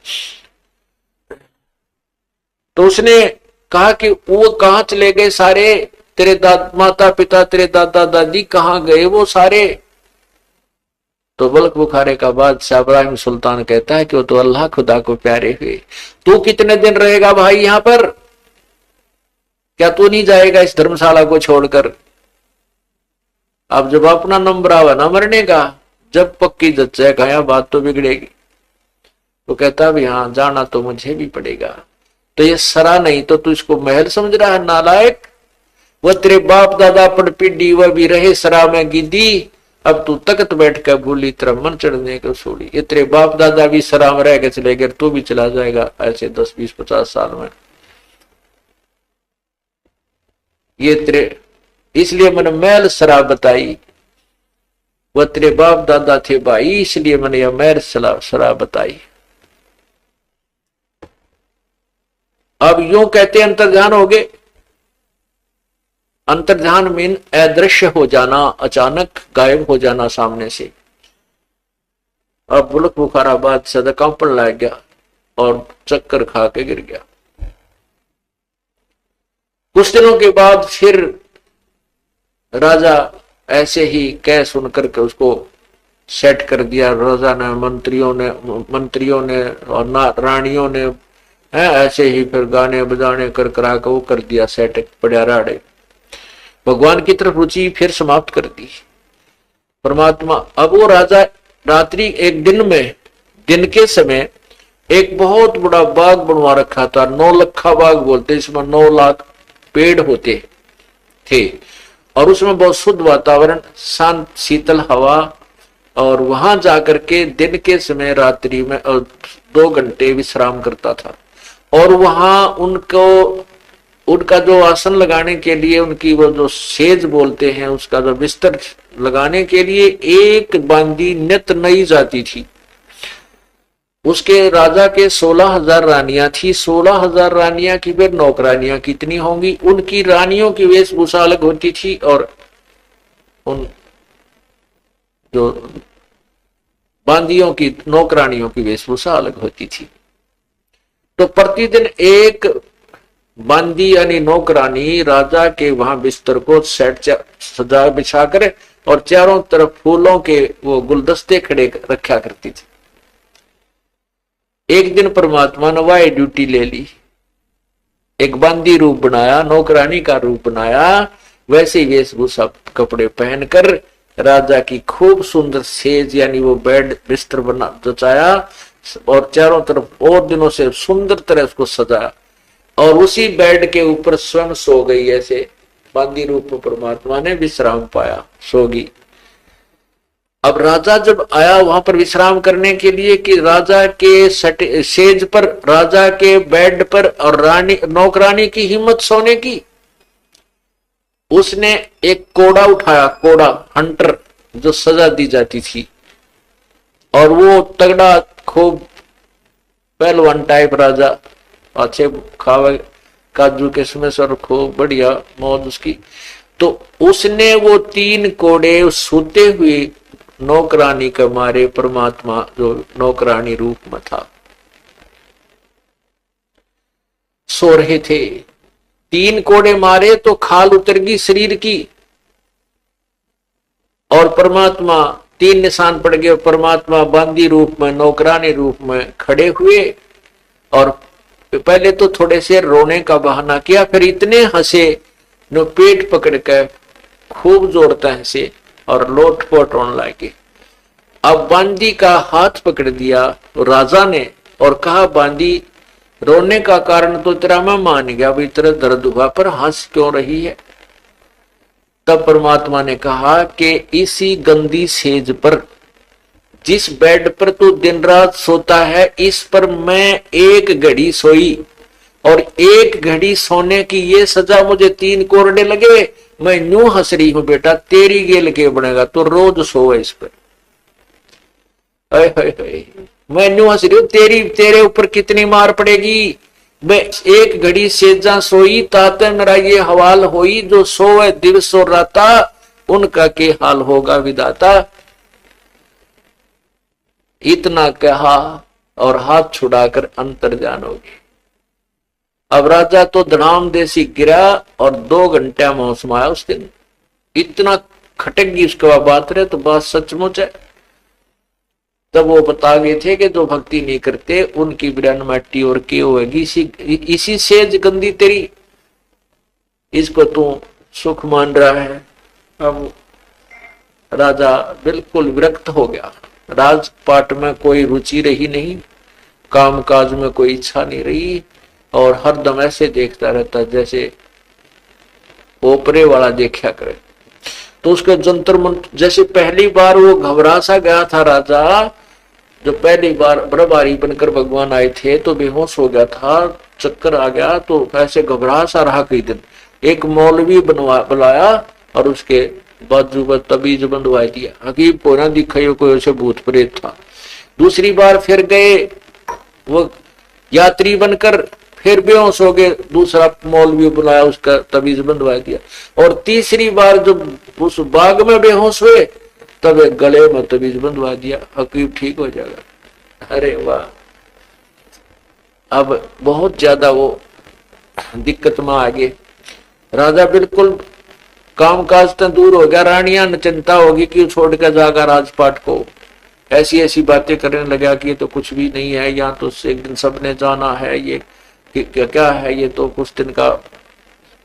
तो उसने कहा कि वो कहाँ चले गए सारे, तेरे माता पिता तेरे दादा दादी कहाँ गए वो सारे? तो बल्क बुखारे का बादशाह इब्राहिम सुल्तान कहता है कि वो तो अल्लाह खुदा को प्यारे हुए। तू कितने दिन रहेगा भाई यहाँ पर? क्या तू नहीं जाएगा इस धर्मशाला को छोड़कर? अब जब अपना नंबर आवा ना मरने का, जब पक्की जच्चा खाया बात तो बिगड़ेगी। तो कहता भी हाँ जाना तो मुझे भी पड़ेगा। तो ये सरा नहीं तो तू इसको महल समझ रहा है नालायक? वह तेरे बाप दादा पड़पीडी वह भी रहे सरा में गिद्दी, अब तू तख्त बैठ कर भूली तरह मन चढ़ने को छोड़ी। ये तेरे बाप दादा भी सरा में रह के चले गए, तू भी चला जाएगा ऐसे 10 20 50 साल में। ये तेरे इसलिए मैंने महल सरा बताई, वह तेरे बाप दादा थे भाई, इसलिए मैंने यह महल सरा बताई। अब यूं कहते अंतर्ध्यान हो गए। अंतर्ध्यान मीन अदृश्य हो जाना, अचानक गायब हो जाना सामने से। अब बुलक बुखारा बादशाह कंपन लग गया और चक्कर खा के गिर गया। कुछ दिनों के बाद फिर राजा ऐसे ही कह सुनकर के उसको सेट कर दिया। राजा ने मंत्रियों ने और रानियों ने ऐसे ही फिर गाने बजाने कर करा के वो कर दिया सेट, बढ़िया राड़े। भगवान की तरफ रुचि फिर समाप्त कर दी परमात्मा। अब वो राजा रात्रि एक दिन के समय एक बहुत बड़ा बाग बनवा रखा था, 9 लखा बाग बोलते, इसमें 9 लाख पेड़ होते थे और उसमें बहुत शुद्ध वातावरण, शांत शीतल हवा। और वहां जाकर के दिन के समय रात्रि में 2 घंटे विश्राम करता था। और वहां उनको उनका जो आसन लगाने के लिए, उनकी वो जो सेज बोलते हैं, उसका जो बिस्तर लगाने के लिए एक बांदी नित्य नई जाती थी। उसके राजा के 16,000 रानियां थी। 16,000 रानियां की फिर नौकरानियां कितनी होंगी? उनकी रानियों की वेशभूषा अलग होती थी और उन जो बांदियों की, नौकरानियों की वेशभूषा अलग होती थी। तो प्रतिदिन एक बांदी यानी नौकरानी राजा के वहां बिस्तर को सेट सजा बिछा कर और चारों तरफ फूलों के वो गुलदस्ते खड़े रखा करती थी। एक दिन परमात्मा ने वह ड्यूटी ले ली, एक बांदी रूप बनाया, नौकरानी का रूप बनाया, वैसे ही वेशभूषा कपड़े पहनकर राजा की खूब सुंदर सेज यानी वो बेड बिस्तर बना जचाया और चारों तरफ और दिनों से सुंदर तरह उसको सजाया और उसी बेड के ऊपर स्वयं सो गई। ऐसे बांदी रूप में परमात्मा ने विश्राम पाया, सोगी। अब राजा जब आया वहां पर विश्राम करने के लिए कि राजा के सेज पर, राजा के बेड पर और रानी नौकरानी की हिम्मत सोने की, उसने एक कोड़ा उठाया, कोड़ा हंटर जो सजा दी जाती थी, और वो तगड़ा खूब पहलवान टाइप राजा, अच्छे खावे काजू के समय सर खूब बढ़िया मौज उसकी। तो उसने वो 3 कोड़े सोते हुए नौकरानी के मारे परमात्मा जो नौकरानी रूप में था सो रहे थे। 3 कोड़े मारे तो खाल उतर गई शरीर की और परमात्मा 3 निशान पड़ गए। परमात्मा बांदी रूप में, नौकरानी रूप में खड़े हुए और पहले तो थोड़े से रोने का बहाना किया, फिर इतने हंसे नो पेट पकड़ कर खूब जोरता हंसे और लोटपोट रोने लगे। अब बांदी का हाथ पकड़ दिया राजा ने और कहा, बांदी रोने का कारण तो तेरा मैं मान गया, अभी तेरा दर्द हुआ, पर हंस क्यों रही है? तब परमात्मा ने कहा कि इसी गंदी सेज पर, जिस बेड पर तू दिन रात सोता है, इस पर मैं एक घड़ी सोई और एक घड़ी सोने की ये सजा मुझे 3 कोरडे लगे। मैं यूं हंस रही हूं बेटा, तेरी गेल के बनेगा, तो रोज सो इस पर। मैं यूं हंस रही हूं, तेरे ऊपर कितनी मार पड़ेगी। मैं एक घड़ी सेजा सोई ताते मेरा ये हवाल होई, जो सोए दिवस और राता उनका के हाल होगा विदाता। इतना कहा और हाथ छुड़ाकर अंतर जान हो गई। अब राजा तो धड़ाम देसी गिरा और 2 घंटे मौसम आया उस दिन। इतना खटक गई उसके बात रहे तो बात सचमुच है। तब वो बता गए थे कि जो भक्ति नहीं करते उनकी बिरन मट्टी और की होगी, इसी सेज गंदी तेरी, इसको तू सुख मान रहा है। अब राजा बिल्कुल विरक्त हो गया। राजपाट में कोई रुचि रही नहीं, कामकाज में कोई इच्छा नहीं रही और हरदम ऐसे देखता रहता जैसे ओपरे वाला देखा करे। तो उसके जंतर मंत्र, जैसे पहली बार वो घबरा सा गया था राजा, जो पहली बार बरबारी बनकर भगवान आए थे तो बेहोश हो गया था, चक्कर आ गया, तो ऐसे घबरा सा रहा कई दिन। एक मौलवी बुलाया और उसके बाजू पर तबीज बंधवा दिया। हकीम को ना दिखाई कोई ऐसे भूत प्रेत था। दूसरी बार फिर गए वो यात्री बनकर, फिर बेहोश हो गए, दूसरा मौलवी बुलाया, उसका तबीज बंधवा दिया। और तीसरी बार जब उस बाग में बेहोश हुए तब एक गले में तबीज बंधवा दिया, हकीम ठीक हो जाएगा। अरे वाह! अब बहुत ज्यादा वो दिक्कत में आ गए। राजा बिल्कुल कामकाज तो दूर हो गया, रानियां न चिंता होगी कि छोड़ कर जाएगा राजपाट को। ऐसी ऐसी बातें करने लगा कि ये तो कुछ भी नहीं है, यहाँ तो एक दिन सबने जाना है, ये क्या है, ये तो कुछ दिन का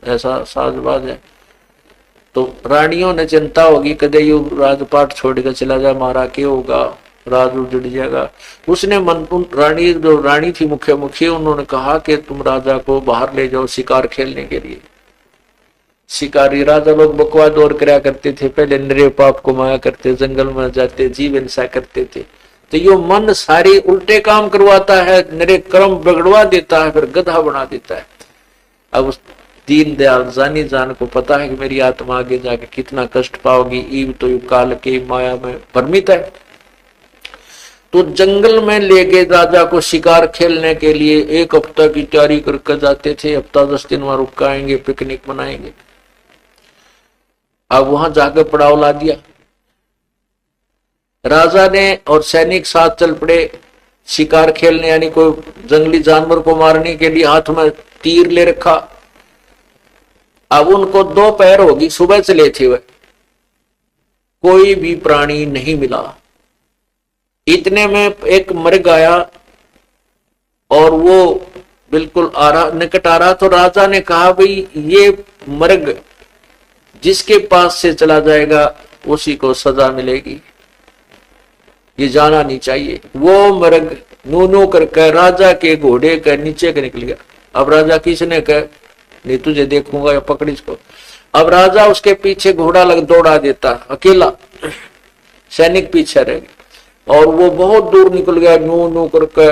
ऐसा साजबाज है। तो रानियों ने चिंता होगी कदे यू राजपाट छोड़कर चला जाए, मारा क्या होगा, राज उजड़ जाएगा। उसने रानी, जो रानी थी मुखी, उन्होंने कहा कि तुम राजा को बाहर ले जाओ शिकार खेलने के लिए। शिकारी राजा लोग बकवाद और कराया करते थे, पहले निरे पाप को माया करते, जंगल में जाते, जीव हिंसा करते थे। तो यो मन सारी उल्टे काम करवाता है, निरे कर्म बिगड़वा देता है, फिर गधा बना देता है। अब उस दीन दयाल जानी जान को पता है कि मेरी आत्मा आगे जाके कितना कष्ट पाओगी, ईव तो यु काल के माया में भ्रमित है। तो जंगल में ले गए राजा को शिकार खेलने के लिए, 1 हफ्ता की तैयारी करके जाते थे, हफ्ता 10 दिन वहां रुकाएंगे, पिकनिक मनाएंगे। अब वहां जाकर पड़ाव ला दिया। राजा ने और सैनिक साथ चल पड़े शिकार खेलने, यानी कोई जंगली जानवर को मारने के लिए हाथ में तीर ले रखा। अब उनको दोपहर होगी, सुबह चले थे वह, कोई भी प्राणी नहीं मिला। इतने में एक मृग आया और वो बिल्कुल निकट आ रहा। तो राजा ने कहा भाई ये मृग जिसके पास से चला जाएगा उसी को सजा मिलेगी, ये जाना नहीं चाहिए। वो मृग नू नू करके राजा के घोड़े के नीचे के निकल गया। अब राजा किसने कहा नहीं तुझे देखूंगा या पकड़ी इसको। अब राजा उसके पीछे घोड़ा लग दौड़ा देता, अकेला, सैनिक पीछे रह गए और वो बहुत दूर निकल गया। नू नू करके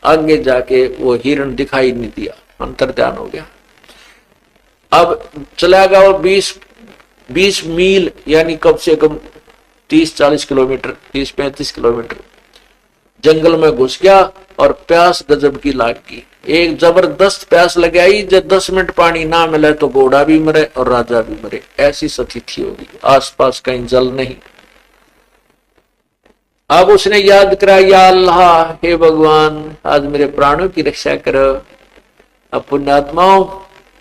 आगे जाके वो हिरण दिखाई नहीं दिया, अंतर्ध्यान हो गया। अब चला गया वो 20 मील, यानी कम से कम 30-40 किलोमीटर, 30-35 किलोमीटर जंगल में घुस गया और प्यास गजब की लाग गई। एक जबरदस्त प्यास लग आई, जब 10 मिनट पानी ना मिले तो घोड़ा भी मरे और राजा भी मरे, ऐसी स्थिति होगी, आसपास कहीं जल नहीं। अब उसने याद करा, या अल्लाह, हे भगवान, आज मेरे प्राणों की रक्षा करो। अब पुण्यात्माओं,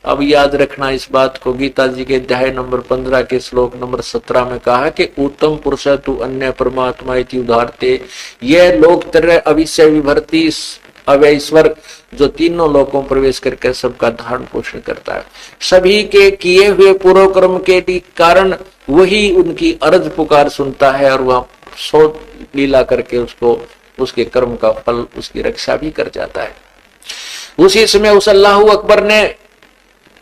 अब याद रखना इस बात को, गीता जी के अध्याय नंबर 15 के श्लोक नंबर 17 में कहा कि उत्तम पुरुष तु अन्य परमात्मा इति उदाहरते, यह लोक तरह अविषय विभर्ति अवैश्वर, जो तीनों लोकों प्रवेश करके सबका धारण पोषण करता है। सभी के किए हुए पूर्व कर्म के कारण वही उनकी अर्ज पुकार सुनता है और वह सो लीला करके उसको, उसके कर्म का फल, उसकी रक्षा भी कर जाता है। उसी समय उस अल्लाह अकबर ने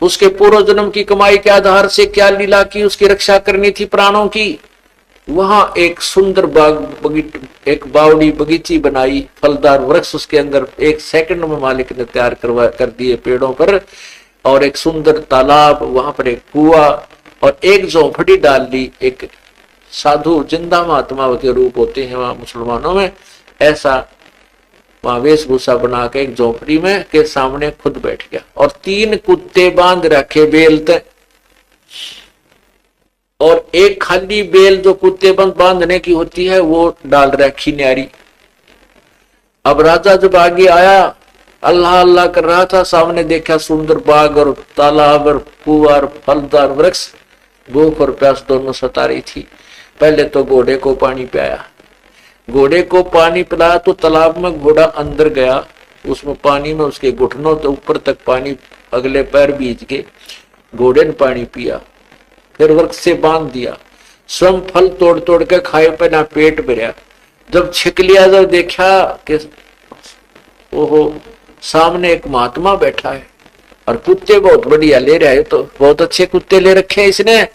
उसके पूर्व जन्म की कमाई के आधार से क्या लीला की, उसकी रक्षा करनी थी प्राणों की। वहां एक सुंदर एक बावड़ी बगीची बनाई, फलदार वृक्ष उसके अंदर 1 सेकंड में मालिक ने तैयार कर दिए पेड़ों पर, और एक सुंदर तालाब, वहां पर एक कुआं और एक झोंपड़ी डाल ली। एक साधु जिंदा महात्मा के रूप होते हैं वहां मुसलमानों में, ऐसा वहां वेशभूषा बना के एक झोपड़ी में के सामने खुद बैठ गया और 3 कुत्ते बांध रखे बेलते, और एक खाली बेल जो कुत्ते बांधने की होती है वो डाल रखी न्यारी। अब राजा जब आगे आया, अल्लाह अल्लाह कर रहा था, सामने देखा सुंदर बाग और तालाब और कुआं और फलदार वृक्ष। भूख और प्यास दोनों सता रही थी। पहले तो घोड़े को पानी पिलाया, घोड़े को पानी पिलाया तो तालाब में घोड़ा अंदर गया, उसमें पानी में उसके घुटनों तो ऊपर तक पानी, अगले पैर बीच के घोड़े ने पानी पिया, फिर वृक्ष से बांध दिया, स्वयं फल तोड़ तोड़ के खाए पे ना पेट भरा। जब छिक लिया, जब देखा कि ओहो सामने एक महात्मा बैठा है और कुत्ते बहुत बढ़िया ले रहा है, तो बहुत अच्छे कुत्ते ले रखे हैं इसने।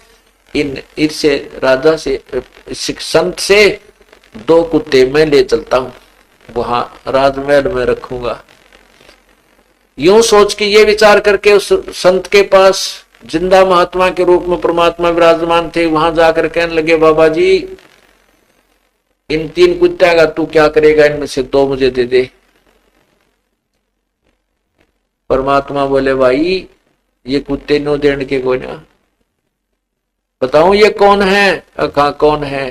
इससे राजा से, संत से 2 कुत्ते मैं ले चलता हूं, वहां राजमहल में रखूंगा। यूं सोच के ये विचार करके उस संत के पास जिंदा महात्मा के रूप में परमात्मा विराजमान थे, वहां जाकर कहने लगे, बाबा जी इन 3 कुत्ते का तू क्या करेगा, इनमें से 2 मुझे दे दे। परमात्मा बोले, भाई ये कुत्ते नो देने के कोई ना, बताऊं ये कौन है? कहा कौन है?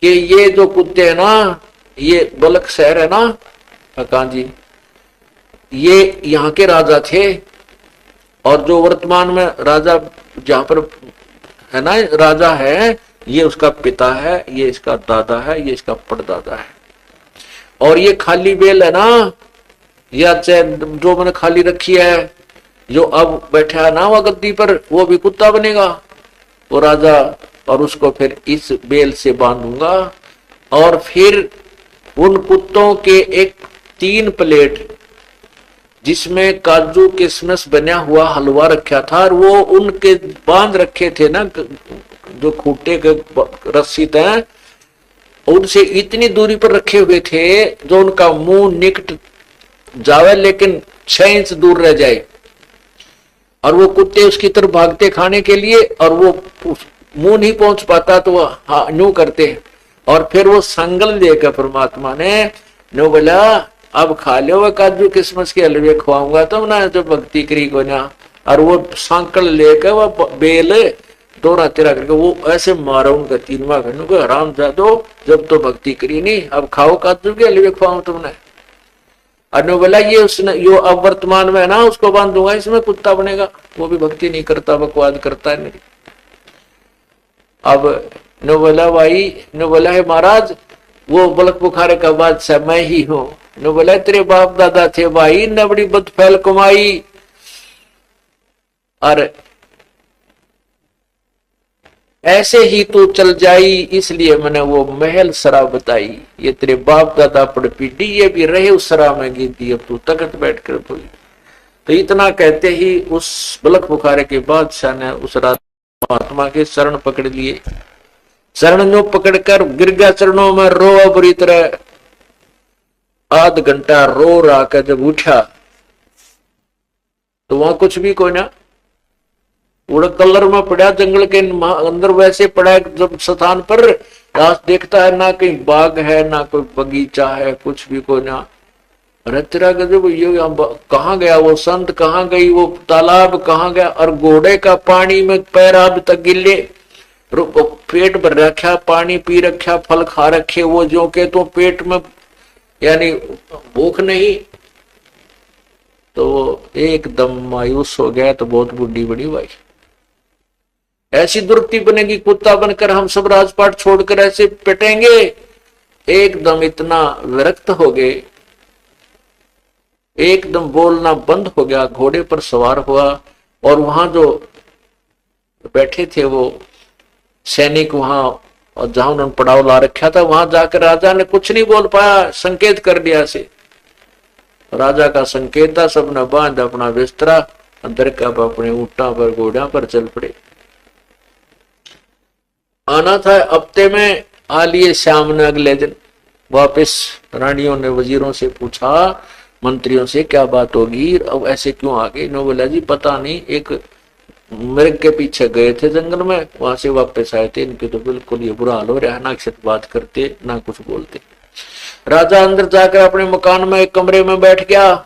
कि ये जो कुत्ते है ना, ये बलक शहर है ना, कहा जी, ये यहाँ के राजा थे, और जो वर्तमान में राजा जहां पर है ना राजा है, ये उसका पिता है, ये इसका दादा है, ये इसका परदादा है। और ये खाली बेल है ना, या चाहे जो मैंने खाली रखी है, जो अब बैठा है ना वह गद्दी पर, वो भी कुत्ता बनेगा वो राजा, और उसको फिर इस बेल से बांधूंगा और फिर उन कुत्तों के एक 3 प्लेट जिसमें काजू किशमिश बना हुआ हलवा रखा था, और वो उनके बांध रखे थे ना जो खूंटे के रस्सी थे, उनसे इतनी दूरी पर रखे हुए थे जो उनका मुंह निकट जावे लेकिन 6 इंच दूर रह जाए, और वो कुत्ते उसकी तरफ भागते खाने के लिए, और वो मुंह नहीं पहुंच पाता तो वो न्यू करते। और फिर वो संगल देकर परमात्मा ने नो बोला अब खा लो वो काजू किस्मस के हलवे खुआऊंगा तुम ना जो भक्ति करी को ना, और वो सांकल लेकर वो बेल दोरा तेरा करके वो ऐसे मारा उनका 3 घंटों को, हराम जादो जब तो भक्ति करी नहीं, अब खाओ काजू के हलवे खुआऊं तुमने। अनु बोला ये उसने यो अब वर्तमान में ना उसको बांधूंगा, इसमें कुत्ता बनेगा, वो भी भक्ति नहीं करता, बकवाद करता है मेरी। अब नो बोला भाई, नो बोला है महाराज वो बलक बुखारे का बादशाह मैं ही हूं। नो बोला तेरे बाप दादा थे भाई, न बड़ी बद फैल कमाई, और ऐसे ही तू चल जाई, इसलिए मैंने वो महल सरा बताई, ये तेरे बाप दादा पड़ पीटी, ये भी रहे उस सरा में गिनती, अब तू तकत बैठ कर बोली। तो इतना कहते ही उस बलक बुखारे के बादशाह ने उस महात्मा के चरण पकड़ लिए, चरणों पकड़कर गिर गया चरणों में, रो बुरी तरह, आध घंटा रो रहा कर जब उठा तो वहां कुछ भी कोई ना, उड़ कलर में पड़ा जंगल के अंदर वैसे पड़ा जब स्थान पर रात देखता है ना कहीं बाग है ना कोई बगीचा है, कुछ भी कोई ना। अरे तेरा गजब, ये कहाँ गया वो संत, कहाँ गई वो तालाब, कहाँ गया, और घोड़े का पानी में पैर अब तक गिले, पेट भर रखा, पानी पी रखा, फल खा रखे, वो जो के तो पेट में यानी भूख नहीं, तो एकदम मायूस हो गया। तो बहुत बुढ़ी बड़ी भाई, ऐसी दुर्गति बनेगी, कुत्ता बनकर हम सब राजपाट छोड़कर ऐसे पिटेंगे। एकदम इतना विरक्त हो गए, एकदम बोलना बंद हो गया, घोड़े पर सवार हुआ, और वहां जो बैठे थे वो सैनिक वहां, और जहां उन्होंने पड़ाव ला रखा था वहां जाकर राजा ने कुछ नहीं बोल पाया, संकेत कर दिया से, राजा का संकेत था, सबने बांध अपना बिस्तरा अंदर का अपने ऊँटा पर घोड़ा पर चल पड़े। आना था हफ्ते में, आ लिए शाम ने अगले दिन वापस। रानियों ने वजीरों से पूछा, मंत्रियों से क्या बात होगी, अब ऐसे क्यों आ गए। नो बोला जी पता नहीं, एक मृग के पीछे गए थे जंगल में, वहां से वापस आए थे, इनके तो बिल्कुल ये बुरा हाल हो रहा है, ना किसी बात करते ना कुछ बोलते। राजा अंदर जाकर अपने मकान में एक कमरे में बैठ गया,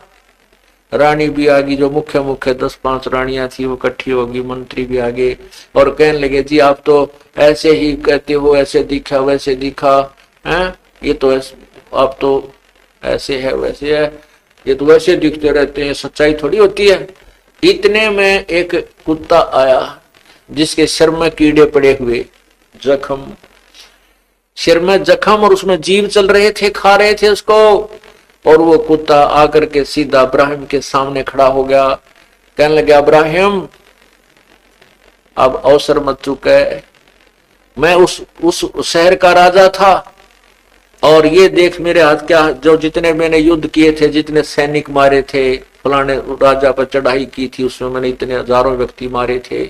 रानी भी आ गई, जो मुख्य 10-5 रानियां थी वो इकट्ठी होगी, मंत्री भी आ गए, और कहने लगे जी आप तो ऐसे ही कहते हो, ऐसे दिखा वैसे दिखा है, ये तो आप तो ऐसे है वैसे है, ये तो वैसे दिखते रहते हैं, सच्चाई थोड़ी होती है। इतने में एक कुत्ता आया जिसके सिर में कीड़े पड़े हुए, जख्म, सिर में जख्म, और उसमें जीव चल रहे थे, खा रहे थे उसको। और वो कुत्ता आकर के सीधा इब्राहिम के सामने खड़ा हो गया, कहने लगा इब्राहिम अब अवसर मत चुका है, मैं उस शहर का राजा था, और ये देख मेरे हाथ क्या, जो जितने मैंने युद्ध किए थे, जितने सैनिक मारे थे, फलाने राजा पर चढ़ाई की थी उसमें मैंने इतने हजारों व्यक्ति मारे थे,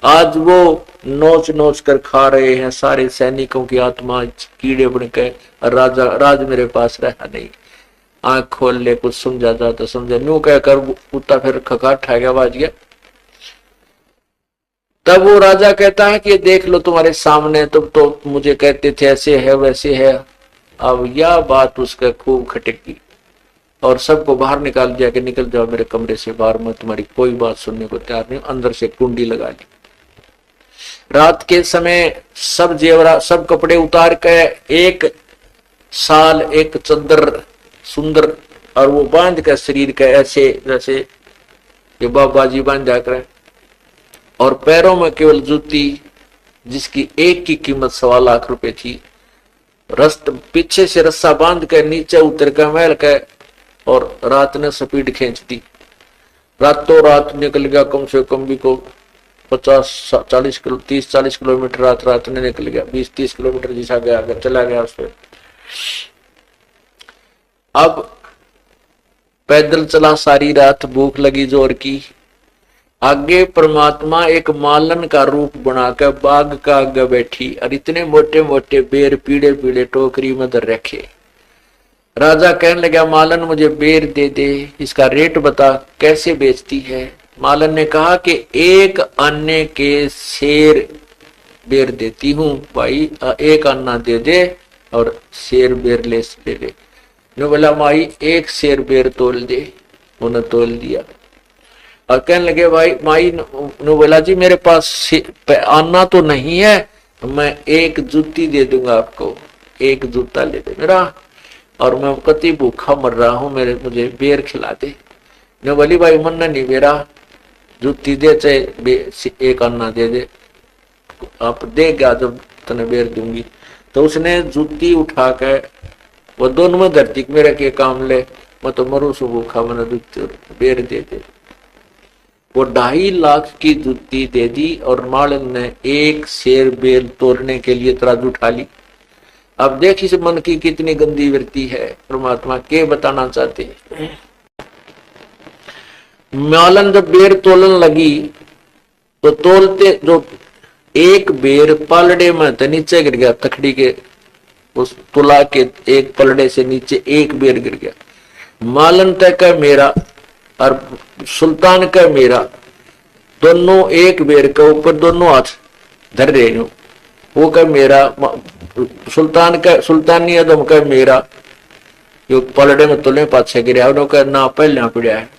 आज वो नोच नोच कर खा रहे हैं सारे सैनिकों की आत्मा कीड़े बनकर, राजा राज मेरे पास रहा नहीं, आंख खोल ले, कुछ समझा जाता समझा, न्यू कहकर कुत्ता फिर खकाट गया, बाज गया। तब वो राजा कहता है कि देख लो तुम्हारे सामने, तुम तो मुझे कहते थे ऐसे है वैसे है। अब यह बात उसका खूब खटकी, और सबको बाहर निकाल दिया कि निकल जाओ मेरे कमरे से बाहर, मैं तुम्हारी कोई बात सुनने को तैयार नहीं। अंदर से कुंडी लगा ली। रात के समय सब जेवरा, सब कपड़े उतार के एक साल एक चद्दर सुंदर, और वो बांध कर शरीर के ऐसे जैसे ये बाबाजी बांध जाकर, और पैरों में केवल जूती जिसकी एक की कीमत 1.25 लाख रुपए थी, रस्त पीछे से रस्सा बांध कर नीचे उतर कर महल के, और रात ने स्पीड खींच दी। रातों रात निकल गया, कम से कम भी को 50-40 किलो 30-40 किलोमीटर रात ने निकल गया, 20-30 किलोमीटर जैसा गया चला गया उस पर। अब पैदल चला सारी रात, भूख लगी जोर की। आगे परमात्मा एक मालन का रूप बनाकर बाग का आगे बैठी और इतने मोटे मोटे बेर पीड़े पीड़े टोकरी में धर रखे। राजा कहने लगा, मालन मुझे बेर दे दे, इसका रेट बता, कैसे बेचती है। मालन ने कहा कि एक अन्ने के शेर बेर देती हूं भाई, एक अन्ना दे दे और शेर बेर ले ले। ने बोला, माई एक शेर बेर तोल दे। उन्हें तोल दिया और कहने लगे, भाई माई ने बोला, जी मेरे पास अन्ना तो नहीं है, मैं एक जूती दे दूंगा आपको, एक जूता ले दे मेरा, और मैं कति भूखा मर रहा हूं, मुझे बेर खिला दे। ने बोली, भाई मन नहीं मेरा, जूती दे चाहे एक अन्ना दे दे, आप देगा जब तने बेर दूंगी। तो उसने जूती उठा के वो दोनों में धरती मेरे के काम ले, मैं तो मरू सु भूखा, मैंने जूती बेर दे दे। वो 2.5 लाख की जूती दे दी और मालन ने एक शेर बेर तोड़ने के लिए तराजू उठा ली। अब देख इस मन की कितनी गंदी वृत्ति है, परमात्मा के बताना चाहते हैं। मालन जब बेर तोलन लगी तो तोलते जो एक बेर पलड़े में तो नीचे गिर गया, तखड़ी के उस तुला के एक पलड़े से नीचे एक बेर गिर गया। मालन तक का मेरा और सुल्तान का मेरा, दोनों एक बेर के ऊपर दोनों हाथ धर रहे हो। वो का मेरा, सुल्तान का सुल्तानी अदम का मेरा, जो पलड़े में तुले पाछे गिरा, उन्होंने ना पहले पड़ा है।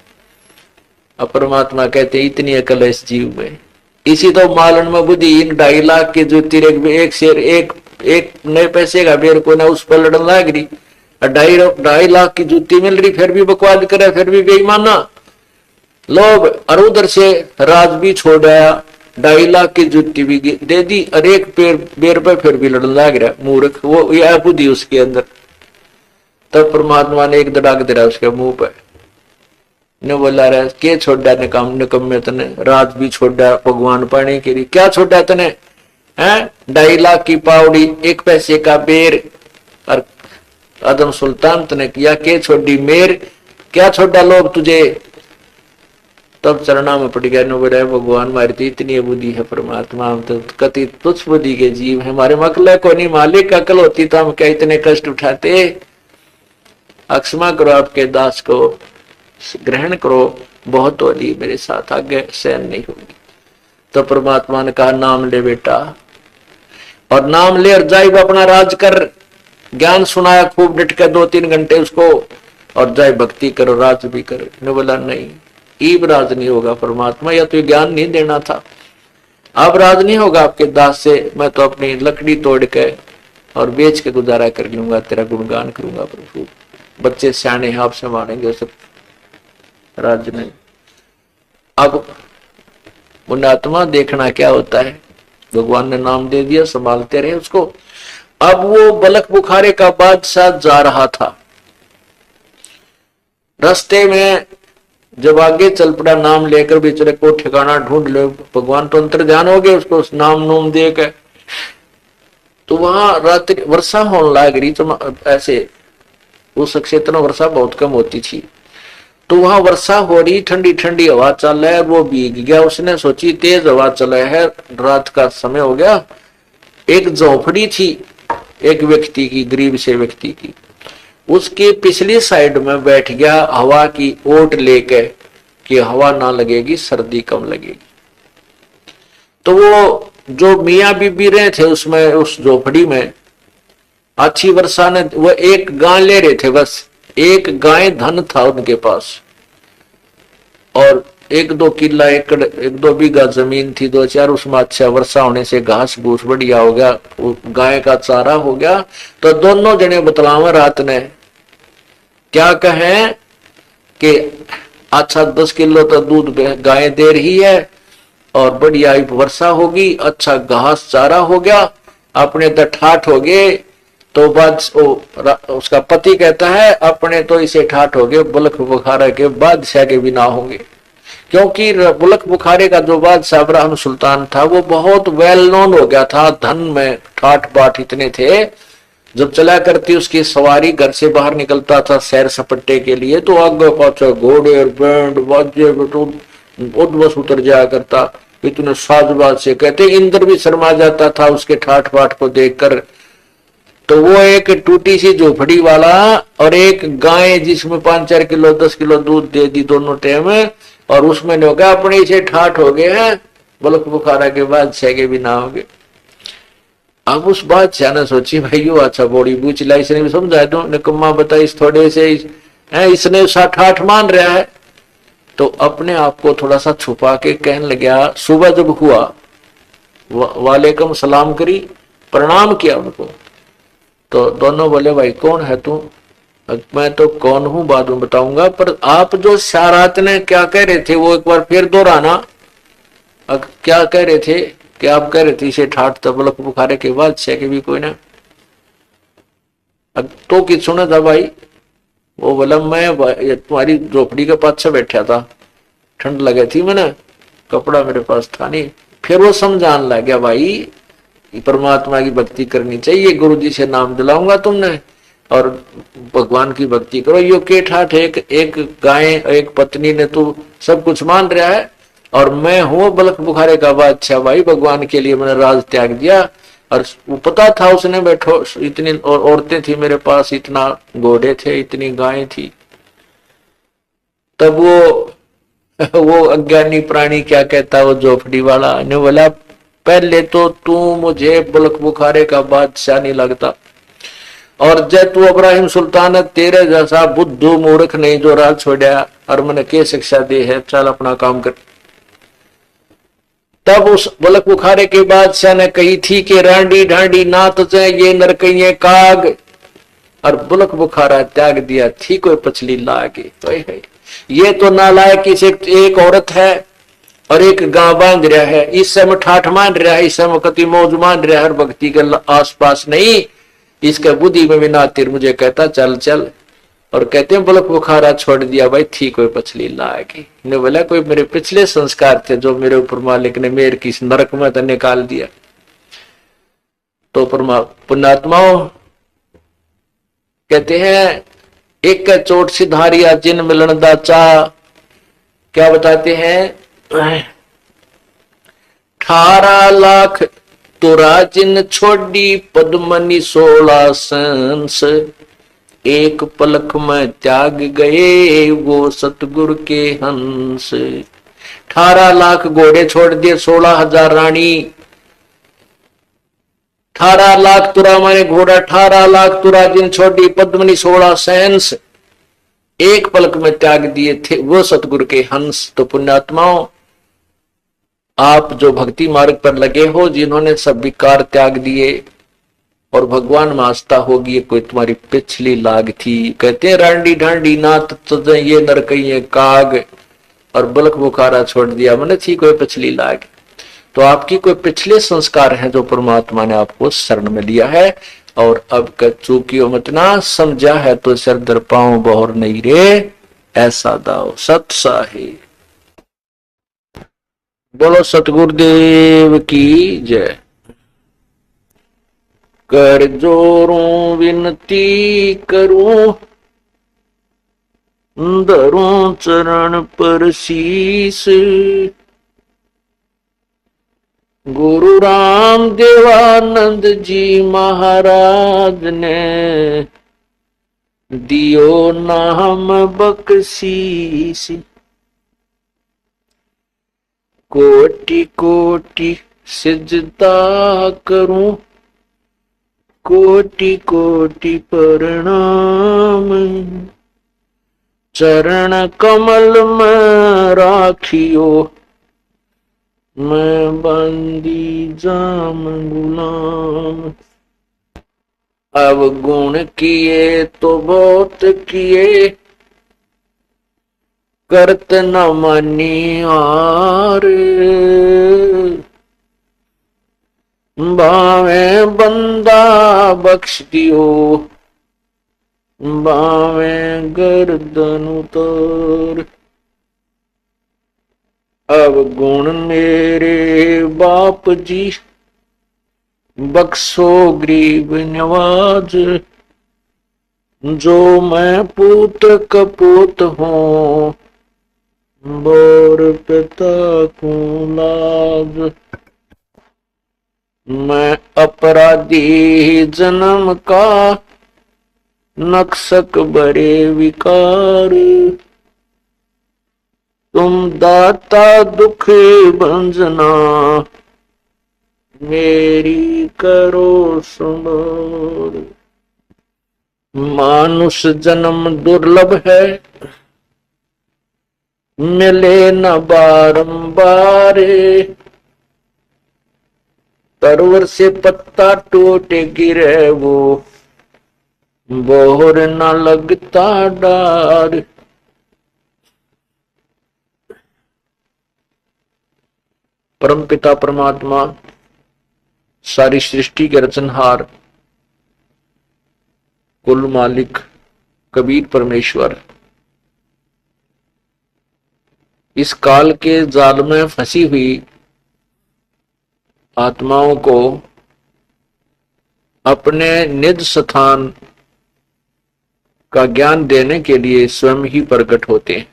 अब परमात्मा कहते इतनी अकल है इस जीव में। इसी तो मालन में बुद्धि, 2.5 लाख की जूती एक शेर एक नए पैसे का बेर को ना उस पर लड़न लाग रही, 2.5 लाख की जूती मिल रही, फिर भी बकवाद करे, फिर भी बेईमाना लोग। और उधर से राज भी छोड़ाया, 2.5 लाख की जूती भी दे दी और एक बेर पे फिर भी लड़न लाग रहा मूर्ख। वो यह बुद्धि उसके अंदर। तब परमात्मा ने एक दड़ाक दे रहा उसके मुंह पे, ने बोला रहा के छोड़ा ने काम निकम्मे तने, राज भी छोड़ा भगवान पाने के लिए, क्या छोड़ा तने है? 2.5 लाख की पावड़ी, 1 पैसे का बेर और आदम सुल्तान तने किया, के छोड़ी मेर, क्या छोड़ा लोग तुझे। तब चरणा में पड़ गया, ने बोला भगवान मारी तो इतनी बुद्धि है परमात्मा, हम तो कति तुच्छ बुद्धि के जीव है, हमारे मकल को नहीं मालिक, अकल होती तो हम क्या इतने कष्ट उठाते। अक्षमा करो आपके दास को, ग्रहण करो, बहुत होली मेरे साथ आगे सहन नहीं होगी। तो परमात्मा ने कहा, नाम ले बेटा, और नाम ले और जाए अपना राज कर। ज्ञान सुनाया खूब डट कर 2-3 घंटे उसको, और जाए भक्ति करो, राज भी करो। ने बोला नहीं, ईब राज नहीं होगा परमात्मा, या तो ज्ञान नहीं देना था, अब राज नहीं होगा आपके दास से, मैं तो अपनी लकड़ी तोड़ के और बेच के गुजारा कर लूंगा, तेरा गुणगान करूंगा प्रभु। बच्चे सियाने हैं, आप संभालेंगे सब राज्य में। अब पुण्यात्मा देखना क्या होता है, भगवान ने नाम दे दिया, संभालते रहे उसको। अब वो बलक बुखारे का बादशाह जा रहा था, रास्ते में जब आगे चल पड़ा, नाम लेकर बेचारे को ठिकाना ढूंढ लो, भगवान तो अंतर ध्यान हो गए उसको नाम नूम दे के। तो वहां रात्रि वर्षा होने लग रही, तो ऐसे उस क्षेत्र में वर्षा बहुत कम होती थी, तो वहां वर्षा हो रही, ठंडी ठंडी हवा चल रहा है, वो भीग गया। उसने सोची तेज हवा चला है, रात का समय हो गया। एक झोपड़ी थी एक व्यक्ति की, गरीब से व्यक्ति की, उसके पिछली साइड में बैठ गया हवा की ओट लेके कि हवा ना लगेगी, सर्दी कम लगेगी। तो वो जो मियाँ बीबी रहे थे उसमें, उस झोपड़ी में अच्छी वर्षा ने, वो एक गाय ले रहे थे, बस एक गाय धन था उनके पास, और 1-2 किला एकड़ 1-2 बीघा जमीन थी, 2-4, उसमें अच्छा वर्षा होने से घास घूस बढ़िया हो गया, गाय का चारा हो गया। तो दोनों जने बतलावे रात ने क्या कहें कि अच्छा 10 किलो तो दूध गाय दे रही है और बढ़िया वर्षा होगी, अच्छा घास चारा हो गया, अपने तो ठाठ हो गए। तो बाद उसका पति कहता है, अपने तो इसे ठाठ हो गए, बुलक बुखारा के बादशाह के बिना होंगे। क्योंकि बुलक बुखारे का जो बादशाह इब्राहिम सुल्तान था वो बहुत वेल नोन हो गया था, धन में ठाठ बाट इतने थे, जब चला करती उसकी सवारी घर से बाहर निकलता था सैर सपट्टे के लिए, तो आगे पाछे घोड़े और बैंड बाजे उद्वस उतर जाया करता इतने साजबाज से। कहते इंद्र भी शर्मा जाता था उसके ठाठ बाट को देखकर। तो वो एक टूटी सी झोपड़ी वाला और एक गाय जिसमें 5-4 किलो 10 किलो दूध दे दी दोनों टाइम, और उसमें हो गया अपने से ठाठ हो गए हैं, बलक बुखारा के बाद के भी ना हो गए। अब उस बादशाह ने सोची भाई यो अच्छा बड़ी बूझ लाई, इसने भी समझा दो निकम्मा बता इस थोड़े से इसने 60-8 मान रहा है। तो अपने आप को थोड़ा सा छुपा के कहने लगा, सुबह जब हुआ वालेकुम सलाम करी, प्रणाम किया उनको। तो दोनों बोले भाई कौन है तू? मैं तो कौन हूं बाद में बताऊंगा, पर आप जो शारात ने क्या कह रहे थे वो एक बार फिर दोहराना। क्या कह रहे थे कि आप कह रहे थे इसे ठाठ तबलक बुखारे के बाद से के भी कोई ना तो कि सुना था भाई। वो बोला मैं तुम्हारी झोपड़ी के पास से बैठा था, ठंड लगी थी, मैंने कपड़ा मेरे पास था नहीं। फिर वो समझाने लग गया भाई परमात्मा की भक्ति करनी चाहिए, गुरु जी से नाम दिलाऊंगा तुमने और भगवान की भक्ति करो। यो के ठाठ एक गाय एक पत्नी ने तू सब कुछ मान रहा है, और मैं हूं बलक बुखारे का बादशाह भाई, भगवान के लिए मैंने राज त्याग दिया। और वो पता था उसने बैठो इतनी औरतें थी मेरे पास, इतना घोड़े थे, इतनी गायें थी। तब वो अज्ञानी प्राणी क्या कहता, वो झोपड़ी वाला ने बोला पहले तो तू मुझे बलक बुखारे का बादशाह नहीं लगता, और जब तू इब्राहिम सुल्तान तेरे जैसा बुद्धू मूर्ख नहीं जो राज छोड़ा और मैंने के शिक्षा दी है, चल अपना काम कर। तब उस बलक बुखारे के बादशाह ने कही थी कि रांडी ढांडी नात ये नरकइये काग, और बुलक बुखारा त्याग दिया थी कोई पछली लागे। ये तो नालायक किसी एक औरत है और एक गांव बांध रहा है, इस समय ठाठ मान रहा है, इस समय कति मौज मान रहा है, भक्ति के आसपास नहीं। इसके बुद्धि में भी ना तिर मुझे कहता चल चल, और कहते हैं बुलक बुखारा छोड़ दिया भाई थी कोई पछली लागी। ने बोला कोई मेरे पिछले संस्कार थे जो मेरे ऊपर मालिक ने मेरे किस नरक में तो निकाल दिया। तो पुण्यात्माओं कहते हैं एक चोट सिधारिया जिन मिलन दा चा, क्या बताते हैं 18 लाख तुरा जिन छोड़ी पद्मनी 16 संस, एक पलक में त्याग गए वो सतगुरु के हंस। 18 लाख घोड़े छोड़ दिए, 16,000 रानी, 18 लाख तुरा माने घोड़ा, 18 लाख तुरा जिन छोड़ी पद्मनी 16 सहंस, एक पलक में त्याग दिए थे वो सतगुरु के हंस। तो पुण्यात्माओं आप जो भक्ति मार्ग पर लगे हो, जिन्होंने सब विकार त्याग दिए और भगवान में आस्था होगी, कोई तुम्हारी पिछली लाग थी। कहते हैं रांडी ढांडी नात ये नरकइये काग, और बलक बुखारा छोड़ दिया मैंने थी कोई पिछली लाग। तो आपकी कोई पिछले संस्कार हैं जो परमात्मा ने आपको शरण में लिया है, और अब चूकियो मत ना, समझा है तो सर दर पांव बहुर नहीं रे, ऐसा दाओ सत साहे। बोलो सतगुरुदेव की जय। कर जोरूं विनती करूं, धरूं चरण पर शीस, गुरु राम देवानंद जी महाराज ने दियो नाम बख्शीस। कोटि कोटि सिजदा करूं, कोटि कोटि प्रणाम, चरण कमल में राखियो मैं बंदी जाम गुलाम। अब गुण किए तो बहुत किए, करत न मानी हार, बावे बंदा बख्श दियो, बावे गर्दन उतार। अब गुण मेरे बाप जी बख्शो गरीब नवाज, जो मैं पूत कपूत हूँ, बोर पिता को लाज। मैं अपराधी जन्म का, नक्सक बड़े विकार। तुम दाता दुख भंजना, मेरी करो सुमर। मानुष जन्म दुर्लभ है, मिले न बारंबार। तरवर से पत्ता टूटे गिरे वो, बोहर न लगता डार। परमपिता परमात्मा, सारी सृष्टि के रचनहार, कुल मालिक कबीर परमेश्वर, इस काल के जाल में फंसी हुई आत्माओं को अपने निज स्थान का ज्ञान देने के लिए स्वयं ही प्रकट होते हैं।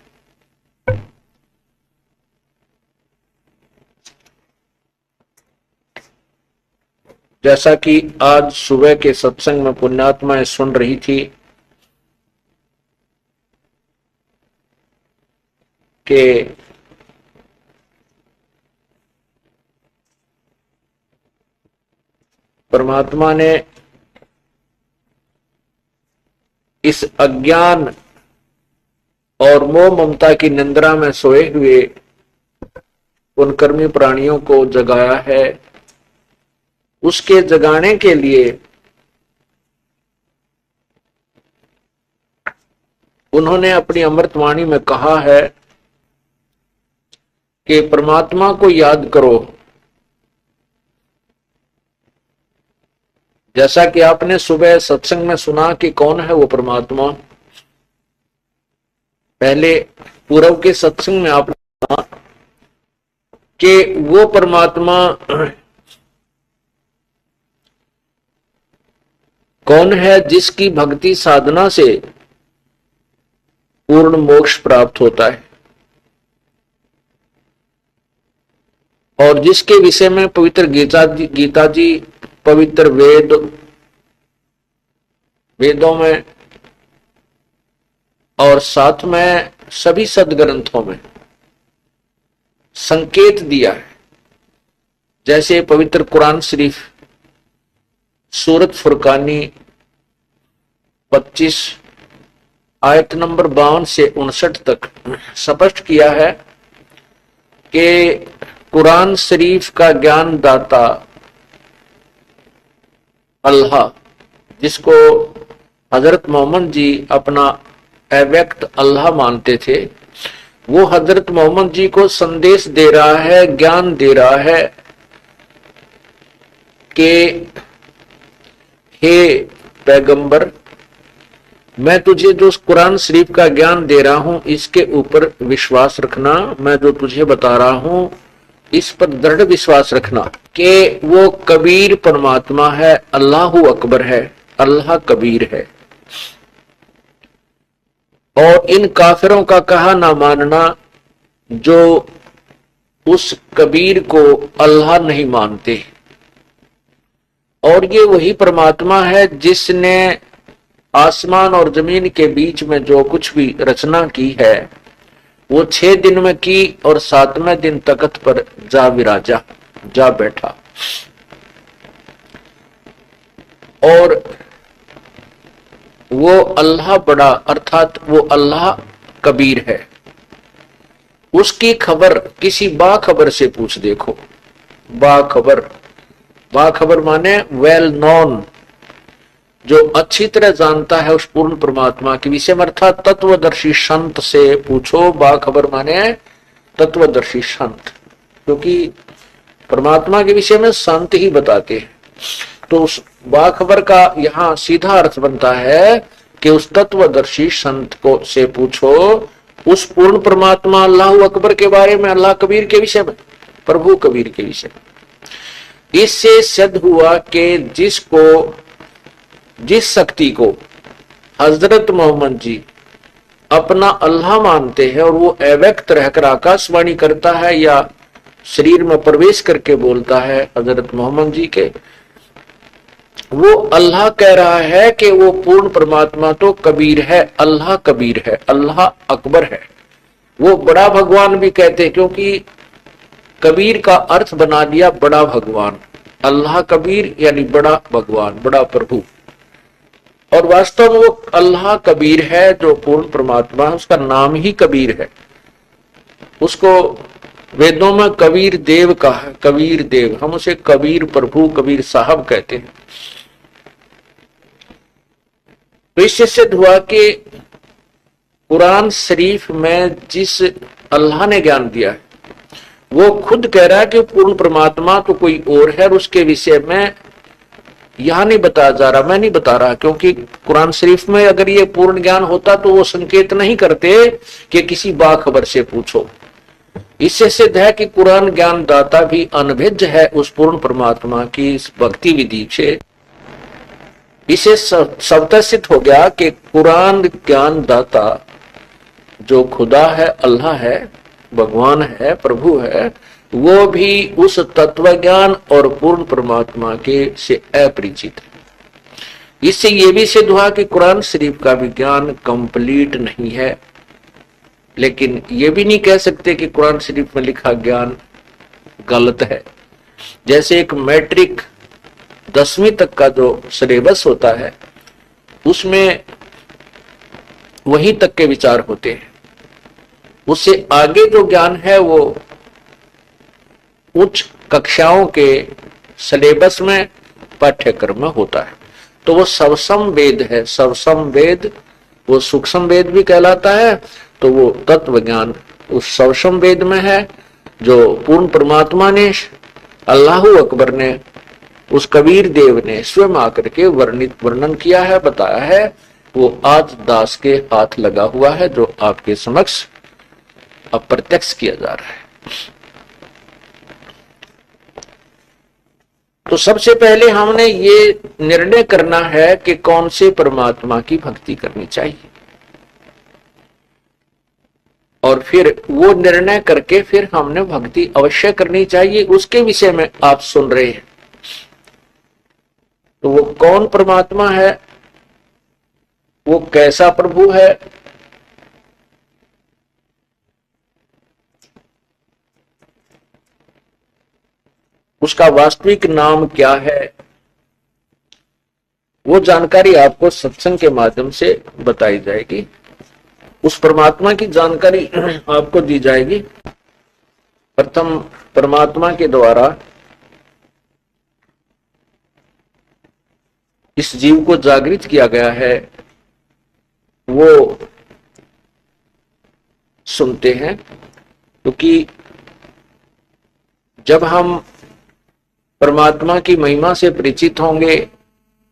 जैसा कि आज सुबह के सत्संग में पुण्यात्माएं सुन रही थी कि परमात्मा ने इस अज्ञान और मोह ममता की निंद्रा में सोए हुए उन कर्मी प्राणियों को जगाया है। उसके जगाने के लिए उन्होंने अपनी अमृतवाणी में कहा है कि परमात्मा को याद करो। जैसा कि आपने सुबह सत्संग में सुना कि कौन है वो परमात्मा। पहले पूर्व के सत्संग में आपने सुना कि वो परमात्मा कौन है जिसकी भक्ति साधना से पूर्ण मोक्ष प्राप्त होता है, और जिसके विषय में पवित्र गीता जी पवित्र वेदों में और साथ में सभी सदग्रंथों में संकेत दिया है। जैसे पवित्र कुरान शरीफ सूरत फुरकानी 25 आयत नंबर 52 से 59 तक स्पष्ट किया है कि कुरान शरीफ का ज्ञान दाता अल्लाह, जिसको हजरत मोहम्मद जी अपना अव्यक्त अल्लाह मानते थे, वो हजरत मोहम्मद जी को संदेश दे रहा है, ज्ञान दे रहा है कि हे पैगंबर, मैं तुझे जो कुरान शरीफ का ज्ञान दे रहा हूं इसके ऊपर विश्वास रखना। मैं जो तुझे बता रहा हूं इस पर दृढ़ विश्वास रखना कि वो कबीर परमात्मा है, अल्लाह अकबर है, अल्लाह कबीर है। और इन काफिरों का कहा ना मानना जो उस कबीर को अल्लाह नहीं मानते। और ये वही परमात्मा है जिसने आसमान और जमीन के बीच में जो कुछ भी रचना की है वो 6 दिन में की और 7वें दिन तख्त पर जा विराजा, जा बैठा। और वो अल्लाह बड़ा अर्थात वो अल्लाह कबीर है। उसकी खबर किसी बाखबर से पूछ देखो। बाखबर, बाखबर माने वेल नोन, जो अच्छी तरह जानता है उस पूर्ण परमात्मा के विषय में, अर्थात तत्वदर्शी संत से पूछो। बाखबर माने तत्वदर्शी संत, क्योंकि परमात्मा के विषय में संत ही बताते हैं। तो उस बाखबर का यहाँ सीधा अर्थ बनता है कि उस तत्वदर्शी संत को से पूछो उस पूर्ण परमात्मा अल्लाह अकबर के बारे में, अल्लाह कबीर के विषय में, प्रभु कबीर के विषय में। इससे सिद्ध हुआ कि जिस शक्ति को हजरत मोहम्मद जी अपना अल्लाह मानते हैं और वो अव्यक्त रहकर आकाशवाणी करता है या शरीर में प्रवेश करके बोलता है हजरत मोहम्मद जी के, वो अल्लाह कह रहा है कि वो पूर्ण परमात्मा तो कबीर है, अल्लाह कबीर है, अल्लाह अकबर है। वो बड़ा भगवान भी कहते हैं, क्योंकि कबीर का अर्थ बना दिया बड़ा भगवान। अल्लाह कबीर यानी बड़ा भगवान, बड़ा प्रभु। और वास्तव में वो अल्लाह कबीर है जो पूर्ण परमात्मा है, उसका नाम ही कबीर है। उसको वेदों में कबीर देव कहा है, कबीर देव। हम उसे कबीर प्रभु, कबीर साहब कहते हैं। तो इससे सिद्ध हुआ कि कुरान शरीफ में जिस अल्लाह ने ज्ञान दिया है वो खुद कह रहा है कि पूर्ण परमात्मा तो कोई और है, और उसके विषय में यहां नहीं बताया जा रहा, मैं नहीं बता रहा, क्योंकि कुरान शरीफ में अगर ये पूर्ण ज्ञान होता तो वो संकेत नहीं करते कि किसी बाखबर से पूछो। इससे सिद्ध है कि कुरान ज्ञान दाता भी अनभिज्ञ है उस पूर्ण परमात्मा की इस भक्ति विधि से। इसे सबतः सिद्ध हो गया कि कुरान ज्ञान दाता जो खुदा है, अल्लाह है, भगवान है, प्रभु है, वो भी उस तत्व ज्ञान और पूर्ण परमात्मा के से अपरिचित है। इससे ये भी सिद्ध हुआ कि कुरान शरीफ का विज्ञान कंप्लीट नहीं है, लेकिन ये भी नहीं कह सकते कि कुरान शरीफ में लिखा ज्ञान गलत है। जैसे एक मैट्रिक 10वीं तक का जो सिलेबस होता है उसमें वहीं तक के विचार होते हैं, उससे आगे जो ज्ञान है वो उच्च कक्षाओं के सिलेबस में पाठ्यक्रम में होता है। तो वो सवसम वेद है, सवसम वेद, वो सूक्ष्म वेद भी कहलाता है। तो वो तत्व ज्ञान उस सवसम वेद में है जो पूर्ण परमात्मा ने, अल्लाहु अकबर ने, उस कबीर देव ने स्वयं आकर के वर्णन किया है, बताया है। वो आज दास के हाथ लगा हुआ है जो आपके समक्ष अप्रत्यक्ष किया जा रहा है। तो सबसे पहले हमने ये निर्णय करना है कि कौन से परमात्मा की भक्ति करनी चाहिए, और फिर वो निर्णय करके फिर हमने भक्ति अवश्य करनी चाहिए। उसके विषय में आप सुन रहे हैं। तो वो कौन परमात्मा है, वो कैसा प्रभु है, उसका वास्तविक नाम क्या है, वो जानकारी आपको सत्संग के माध्यम से बताई जाएगी। उस परमात्मा की जानकारी आपको दी जाएगी। प्रथम परमात्मा के द्वारा इस जीव को जागृत किया गया है, वो सुनते हैं। क्योंकि जब हम परमात्मा की महिमा से परिचित होंगे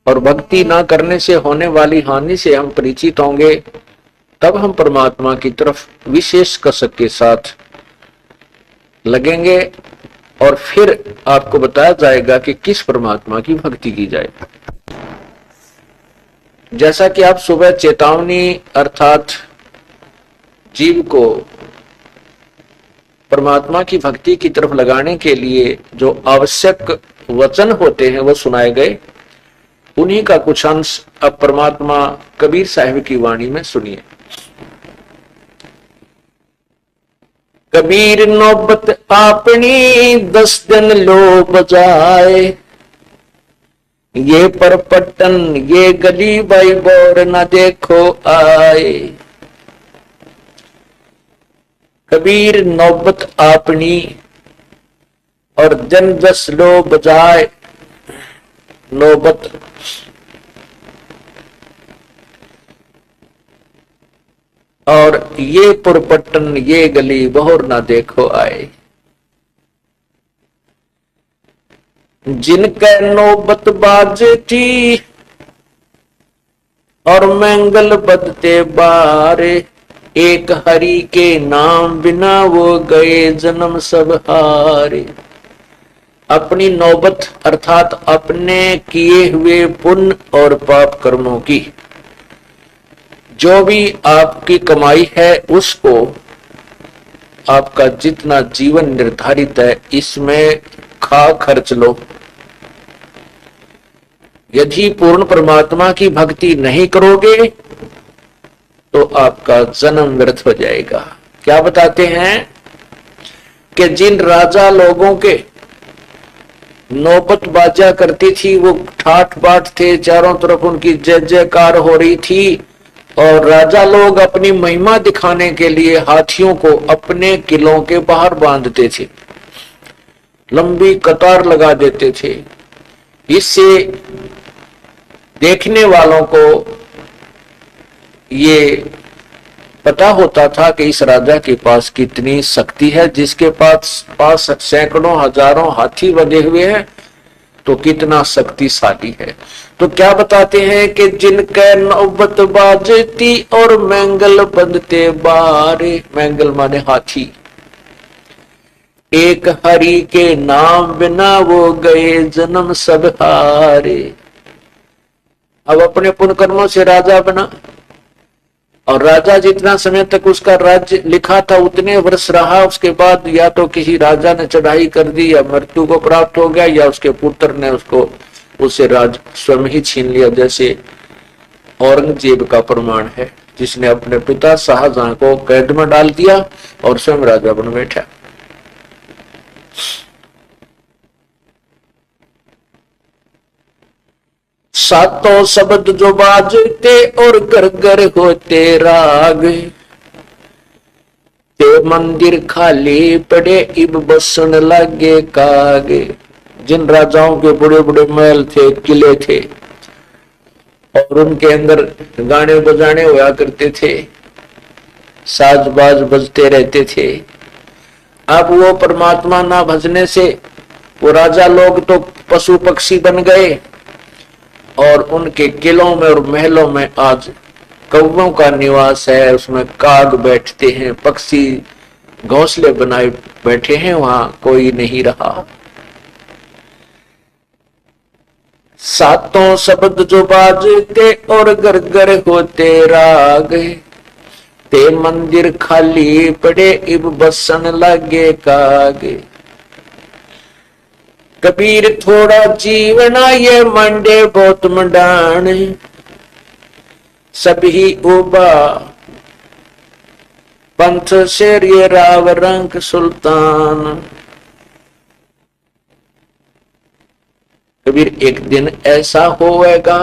और भक्ति ना करने से होने वाली हानि से हम परिचित होंगे, तब हम परमात्मा की तरफ विशेष कसक के साथ लगेंगे, और फिर आपको बताया जाएगा कि किस परमात्मा की भक्ति की जाए। जैसा कि आप सुबह चेतावनी अर्थात जीव को परमात्मा की भक्ति की तरफ लगाने के लिए जो आवश्यक वचन होते हैं वो सुनाए गए, उन्हीं का कुछ अंश अब परमात्मा कबीर साहिब की वाणी में सुनिए। कबीर नौबत अपनी 10 दिन लो बजाए, ये परपटन ये गली बाई बोर न देखो आए। कबीर नौबत अपनी और जन 10 लो बजाए। नौबत और ये पुरपट्टन ये गली बहोर ना देखो आए। जिनके नौबत बाजे थी और मंगल बदते बारे, एक हरि के नाम बिना वो गए जन्म सब हारे। अपनी नौबत अर्थात अपने किए हुए पुण्य और पाप कर्मों की जो भी आपकी कमाई है उसको आपका जितना जीवन निर्धारित है इसमें खा खर्च लो। यदि पूर्ण परमात्मा की भक्ति नहीं करोगे तो आपका जन्म व्यर्थ हो जाएगा। क्या बताते हैं कि जिन राजा लोगों के नौबत बाजा करती थी वो ठाठ बाट थे, चारों तरफ उनकी जय जयकार हो रही थी और राजा लोग अपनी महिमा दिखाने के लिए हाथियों को अपने किलों के बाहर बांधते थे, लंबी कतार लगा देते थे। इससे देखने वालों को ये पता होता था कि इस राजा के पास कितनी शक्ति है, जिसके पास सैकड़ों हजारों हाथी बंधे हुए हैं तो कितना शक्तिशाली है। तो क्या बताते हैं कि जिनके नौबत बाजती और मैंगल बंधते बारे, मैंगल माने हाथी, एक हरि के नाम बिना वो गए जन्म सब हारे। अब अपने पुण्य कर्मों से राजा बना और राजा जितना समय तक उसका राज्य लिखा था उतने वर्ष रहा, उसके बाद या तो किसी राजा ने चढ़ाई कर दी या मृत्यु को प्राप्त हो गया या उसके पुत्र ने उससे राज स्वयं ही छीन लिया, जैसे औरंगजेब का प्रमाण है जिसने अपने पिता शाहजहां को कैद में डाल दिया और स्वयं राजा बन बैठा। सातों शब्द जो बाजते और घर घर होते राग, ते मंदिर खाली पड़े इब बसन लगे कागे। जिन राजाओं के बड़े बड़े महल थे, किले थे और उनके अंदर गाने बजाने हुआ करते थे, साज बाज बजते रहते थे, अब वो परमात्मा ना भजने से वो राजा लोग तो पशु पक्षी बन गए और उनके किलों में और महलों में आज कौवों का निवास है, उसमें काग बैठते हैं, पक्षी घोंसले बनाए बैठे हैं, वहां कोई नहीं रहा। सातों शब्द जो बाजते और घर घर होते राग, ते मंदिर खाली पड़े इब बसन लगे कागे। कबीर थोड़ा जीवना ये मंडे बहुत मंडान, सभी उबा पंथ शेर ये राव रंग सुल्तान। कबीर एक दिन ऐसा होएगा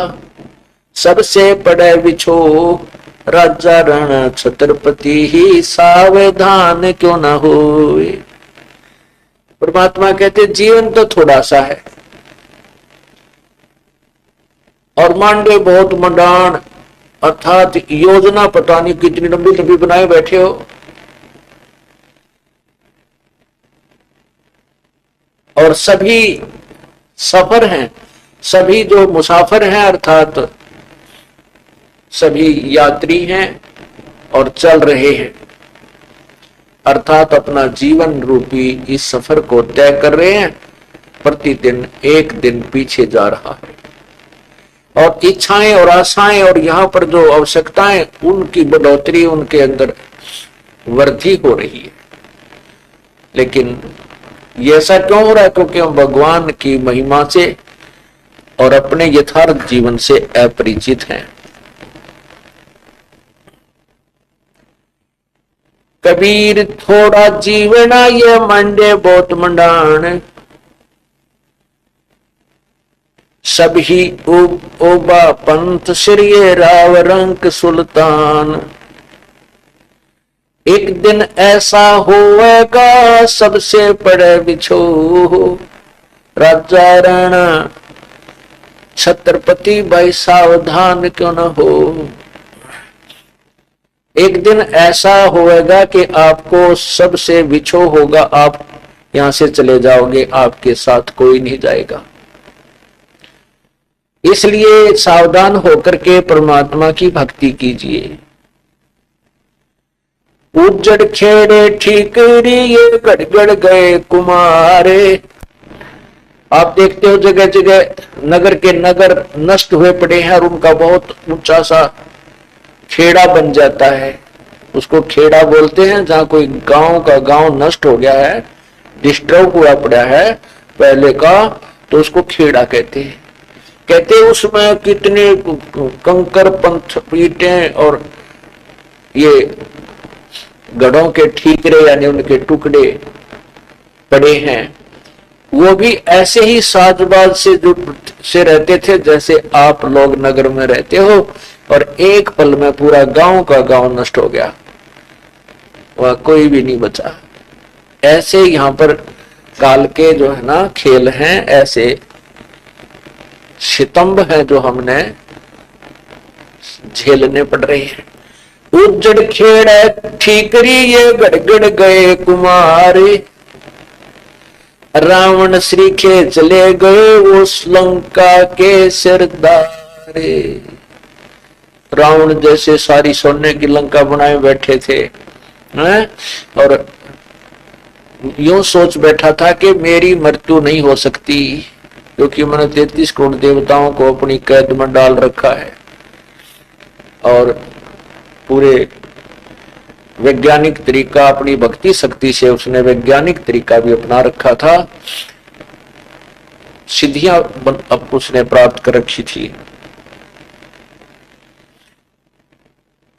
सबसे पड़े बिछो, राजा रण छत्रपति ही सावधान क्यों ना होए। परमात्मा कहते जीवन तो थोड़ा सा है और मांडे बहुत मंडान, अर्थात योजना पता नहीं कितनी लंबी लंबी बनाए बैठे हो। और सभी सफर हैं, सभी जो मुसाफिर हैं अर्थात सभी यात्री हैं और चल रहे हैं, अर्थात अपना जीवन रूपी इस सफर को तय कर रहे हैं, प्रतिदिन एक दिन पीछे जा रहा है और इच्छाएं और आशाएं और यहाँ पर जो आवश्यकताएं उनकी बढ़ोतरी, उनके अंदर वृद्धि हो रही है। लेकिन ये ऐसा क्यों हो रहा है? क्योंकि हम भगवान की महिमा से और अपने यथार्थ जीवन से अपरिचित हैं। कबीर थोड़ा जीवना ये मंडे बहुत मंडान, सभी ओबा पंथ श्री राव रंक सुल्तान। एक दिन ऐसा होएगा सबसे पड़े बिछो, राजा राणा छत्रपति भाई सावधान क्यों न हो। एक दिन ऐसा होएगा कि आपको सबसे बिछो होगा, आप यहां से चले जाओगे, आपके साथ कोई नहीं जाएगा। इसलिए सावधान होकर के परमात्मा की भक्ति कीजिए। उज्जड़ खेड़े ठीकरी ये गड़गड़ गए कुमारे, आप देखते हो जगह जगह नगर के नगर नष्ट हुए पड़े हैं और उनका बहुत ऊंचा सा खेड़ा बन जाता है। उसको खेड़ा बोलते हैं, जहां कोई गांव का गांव नष्ट हो गया है, डिस्टर्ब हुआ पड़ा है पहले का, तो उसको खेड़ा कहते हैं। कहते उसमें कितने कंकर पंथ ईंटें और ये गढ़ों के ठीकरे यानी उनके टुकड़े पड़े हैं। वो भी ऐसे ही साजबाज से रहते थे जैसे आप लोग नगर में रहते हो, और एक पल में पूरा गांव का गांव नष्ट हो गया, वह कोई भी नहीं बचा। ऐसे यहां पर काल के जो है ना खेल हैं, ऐसे शितंब हैं जो हमने झेलने पड़ रहे हैं। उज्जड़ खेड़ ठीकरी ये गड़गड़ गए कुमारे, रावण श्री के चले गए उस लंका के सरदारे। रावण जैसे सारी सोने की लंका बनाए बैठे थे हैं? और यूं सोच बैठा था कि मेरी मृत्यु नहीं हो सकती, क्योंकि मैंने 33 करोड़ देवताओं को अपनी कैद में डाल रखा है और पूरे वैज्ञानिक तरीका, अपनी भक्ति शक्ति से उसने वैज्ञानिक तरीका भी अपना रखा था, सिद्धियां अब उसने प्राप्त कर रखी थी।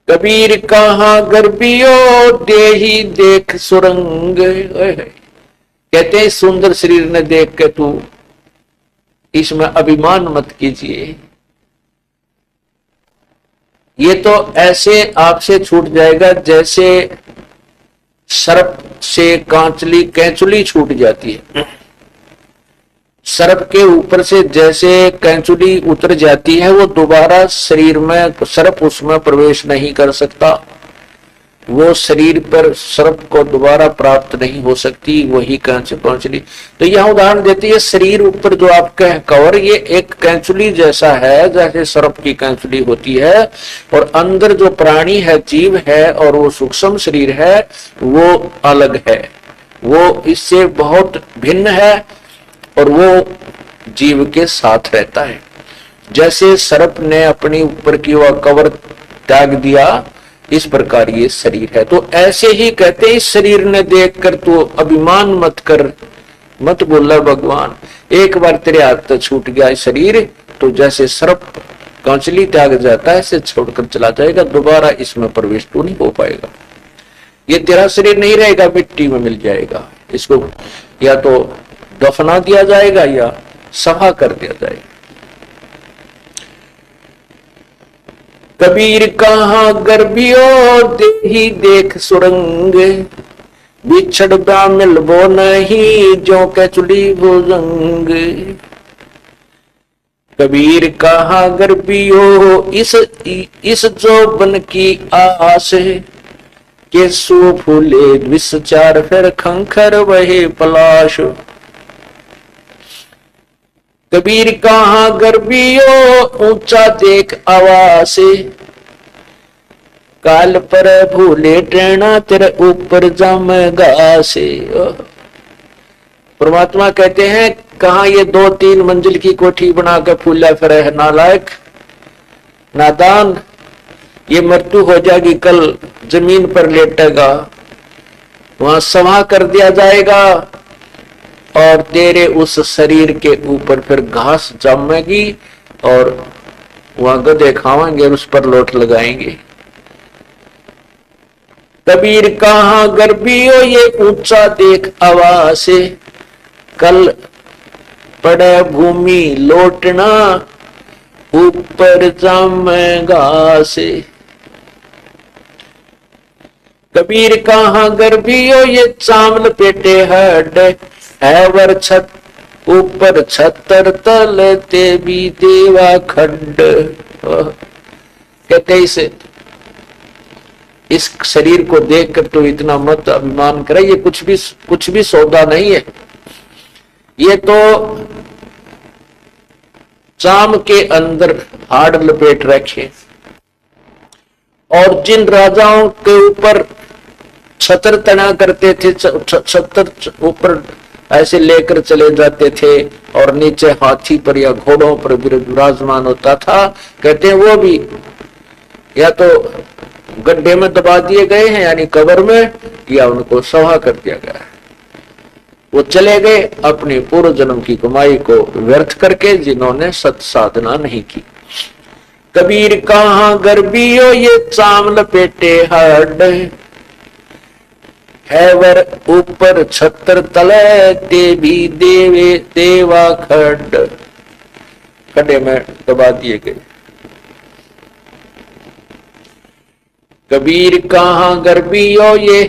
कबीर कहाँ गर्बियो देही देख सुरंग, कहते हैं सुंदर शरीर ने देख के तू इसमें अभिमान मत कीजिए, ये तो ऐसे आपसे छूट जाएगा जैसे सर्प से कैंचुली छूट जाती है। सर्प के ऊपर से जैसे कैंचुली उतर जाती है, वो दोबारा शरीर में सर्प उसमें प्रवेश नहीं कर सकता, वो शरीर पर सर्प को दोबारा प्राप्त नहीं हो सकती, वही कैंचुली। तो यह उदाहरण देती है, शरीर ऊपर जो आपका कवर ये एक कैंचुली जैसा है, जैसे सर्प की कैंचुली होती है, और अंदर जो प्राणी है, जीव है, और वो सूक्ष्म शरीर है, वो अलग है, वो इससे बहुत भिन्न है, और वो जीव के साथ रहता है। जैसे सर्प ने अपनी ऊपर की वह कवर त्याग दिया, इस प्रकार ये शरीर है। तो ऐसे ही कहते इस शरीर ने देखकर तो अभिमान मत कर, मत बोला भगवान, एक बार तेरे हाथ से छूट गया शरीर तो जैसे सर्प कांचली त्याग जाता है, इसे छोड़कर चला जाएगा, दोबारा इसमें प्रवेश तो नहीं हो पाएगा। ये तेरा शरीर नहीं रहेगा, मिट्टी में मिल जाएगा, इसको या तो दफना दिया जाएगा या सफा कर दिया जाएगा। कबीर कहाँ गर्भियो देही देख सुरंग, बिछड़ बा मिलबो नहीं जो कैचुली भुजंग। कबीर कहाँ गर्भियो इस जोबन की आस, के सो फूले विचार फिर खंखर वहे पलाश। कबीर कहाँ गर्भियो ऊंचा देख आवासे, काल पर भूले टेना तेरे ऊपर जम गासे। परमात्मा कहते हैं कहाँ ये 2-3 मंजिल की कोठी बनाकर फूला फिरे है नालायक नादान, ये मृत्यु हो जाएगी, कल जमीन पर लेटेगा, वहां समा कर दिया जाएगा और तेरे उस शरीर के ऊपर फिर घास जमेगी और वहां गधे खाएंगे और उस पर लोट लगाएंगे। कबीर कहाँ गर्भियो ये ऊंचा देख आवासे, कल पड़े भूमि लोटना ऊपर जमेगा से। कबीर कहाँ गर्भियो ये चावल पेटे हड, है वर छत ऊपर छतर तल ते भी देवा खंड। कहते इस शरीर को देखकर तो इतना मत अभिमान करे, ये कुछ भी सौदा नहीं है, ये तो चाम के अंदर हाड़ लपेट रखे। और जिन राजाओं के ऊपर छतर तना करते थे, छतर ऊपर ऐसे लेकर चले जाते थे और नीचे हाथी पर या घोड़ों पर विराजमान होता था। कहते हैं वो भी या तो गड्ढे में दबा दिए गए हैं यानी कब्र में, या उनको सवा कर दिया गया है। वो चले गए अपने पूर्व जन्म की कमाई को व्यर्थ करके, जिन्होंने सत साधना नहीं की। कबीर कहाँ गर्बियो ये चाम लपेटे हड, है वर ऊपर छत्र तले ते भी देवे देवा खड। खड्डे में दबा दिए गए। कबीर कहाँ गर्बियो ये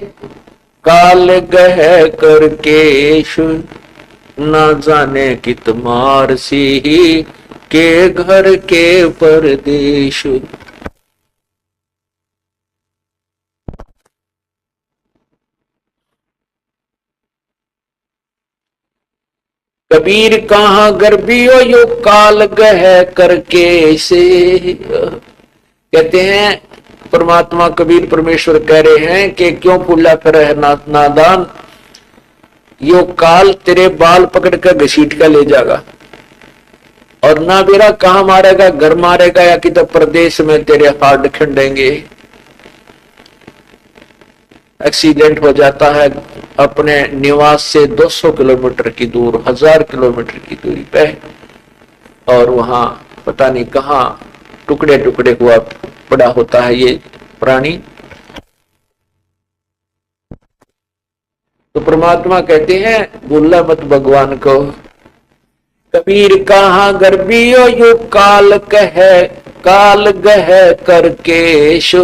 काल गह करकेश, ना जाने कित मार सी के घर के परदेश। कबीर कहाँ गर्बियो यो काल गह करके से। कहते हैं परमात्मा कबीर परमेश्वर कह रहे हैं कि क्यों पुल्ला फिर है नादान, यो काल तेरे बाल पकड़ कर घसीट कर ले जाएगा, और ना बेरा कहां मारेगा, घर मारेगा या कि तो प्रदेश में तेरे हाथ खंडेंगे। एक्सीडेंट हो जाता है अपने निवास से 200 किलोमीटर की दूर, 1000 किलोमीटर की दूरी पे, और वहां पता नहीं कहां टुकड़े टुकड़े हुआ पड़ा होता है ये प्राणी। तो परमात्मा कहते हैं भूलना मत भगवान को। कबीर कहाँ गर्बियो यू काल गह करकेश,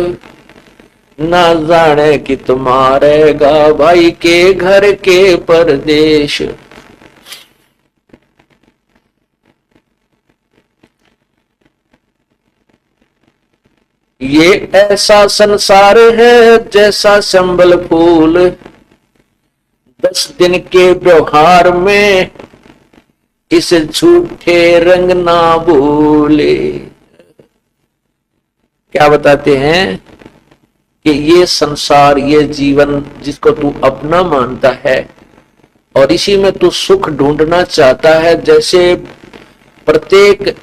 ना जाने कि तुम्हारेगा भाई के घर के परदेश। ये ऐसा संसार है जैसा संबल फूल, 10 दिन के व्यवहार में इस झूठे रंग ना भूले। क्या बताते हैं कि ये संसार, ये जीवन जिसको तू अपना मानता है और इसी में तू सुख ढूंढना चाहता है, जैसे प्रत्येक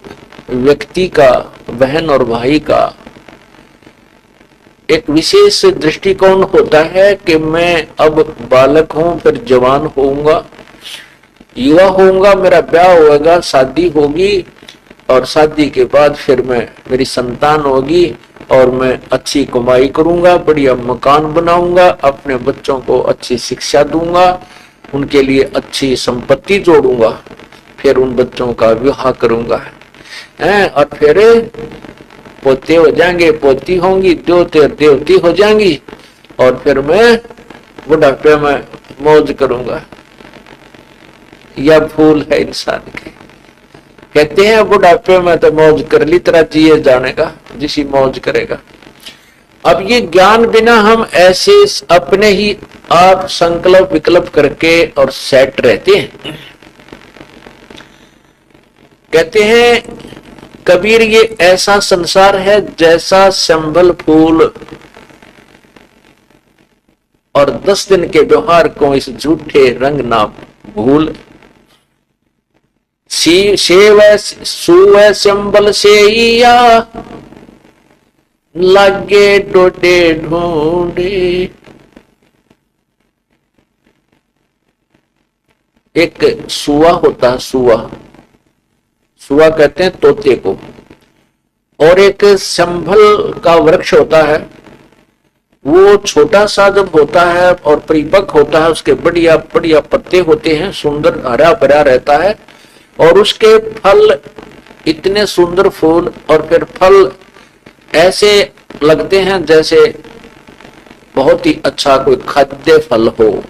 व्यक्ति का, बहन और भाई का एक विशेष दृष्टिकोण होता है कि मैं अब बालक हूं, फिर जवान होऊंगा, युवा होऊंगा, मेरा ब्याह होगा, शादी होगी, और शादी के बाद फिर मेरी संतान होगी और मैं अच्छी कमाई करूंगा, बढ़िया मकान बनाऊंगा, अपने बच्चों को अच्छी शिक्षा दूंगा, उनके लिए अच्छी संपत्ति जोड़ूंगा, फिर उन बच्चों का विवाह करूंगा, और फिर पोते हो जाएंगे, पोती होंगी, देवते देवती हो जाएंगी, और फिर मैं बुढ़ापे में मौज करूंगा। यह भूल है इंसान की। कहते हैं बुढ़ापे में तो मौज कर ली, तरह जिए जाने का जिसी मौज करेगा। अब ये ज्ञान बिना हम ऐसे अपने ही आप संकल्प विकल्प करके और सेट रहते हैं। कहते हैं कबीर ये ऐसा संसार है जैसा संभल फूल, और 10 दिन के व्यवहार को इस झूठे रंग ना भूल। संबल से लगे डोडे ढूंढे। एक सुआ होता है, सुआ कहते हैं तोते को, और एक संभल का वृक्ष होता है, वो छोटा सा जब होता है और परिपक्व होता है, उसके बढ़िया बढ़िया पत्ते होते हैं, सुंदर हरा भरा रहता है, और उसके फल इतने सुंदर फूल, और फिर फल ऐसे लगते हैं जैसे बहुत ही अच्छा कोई खाद्य फल हो।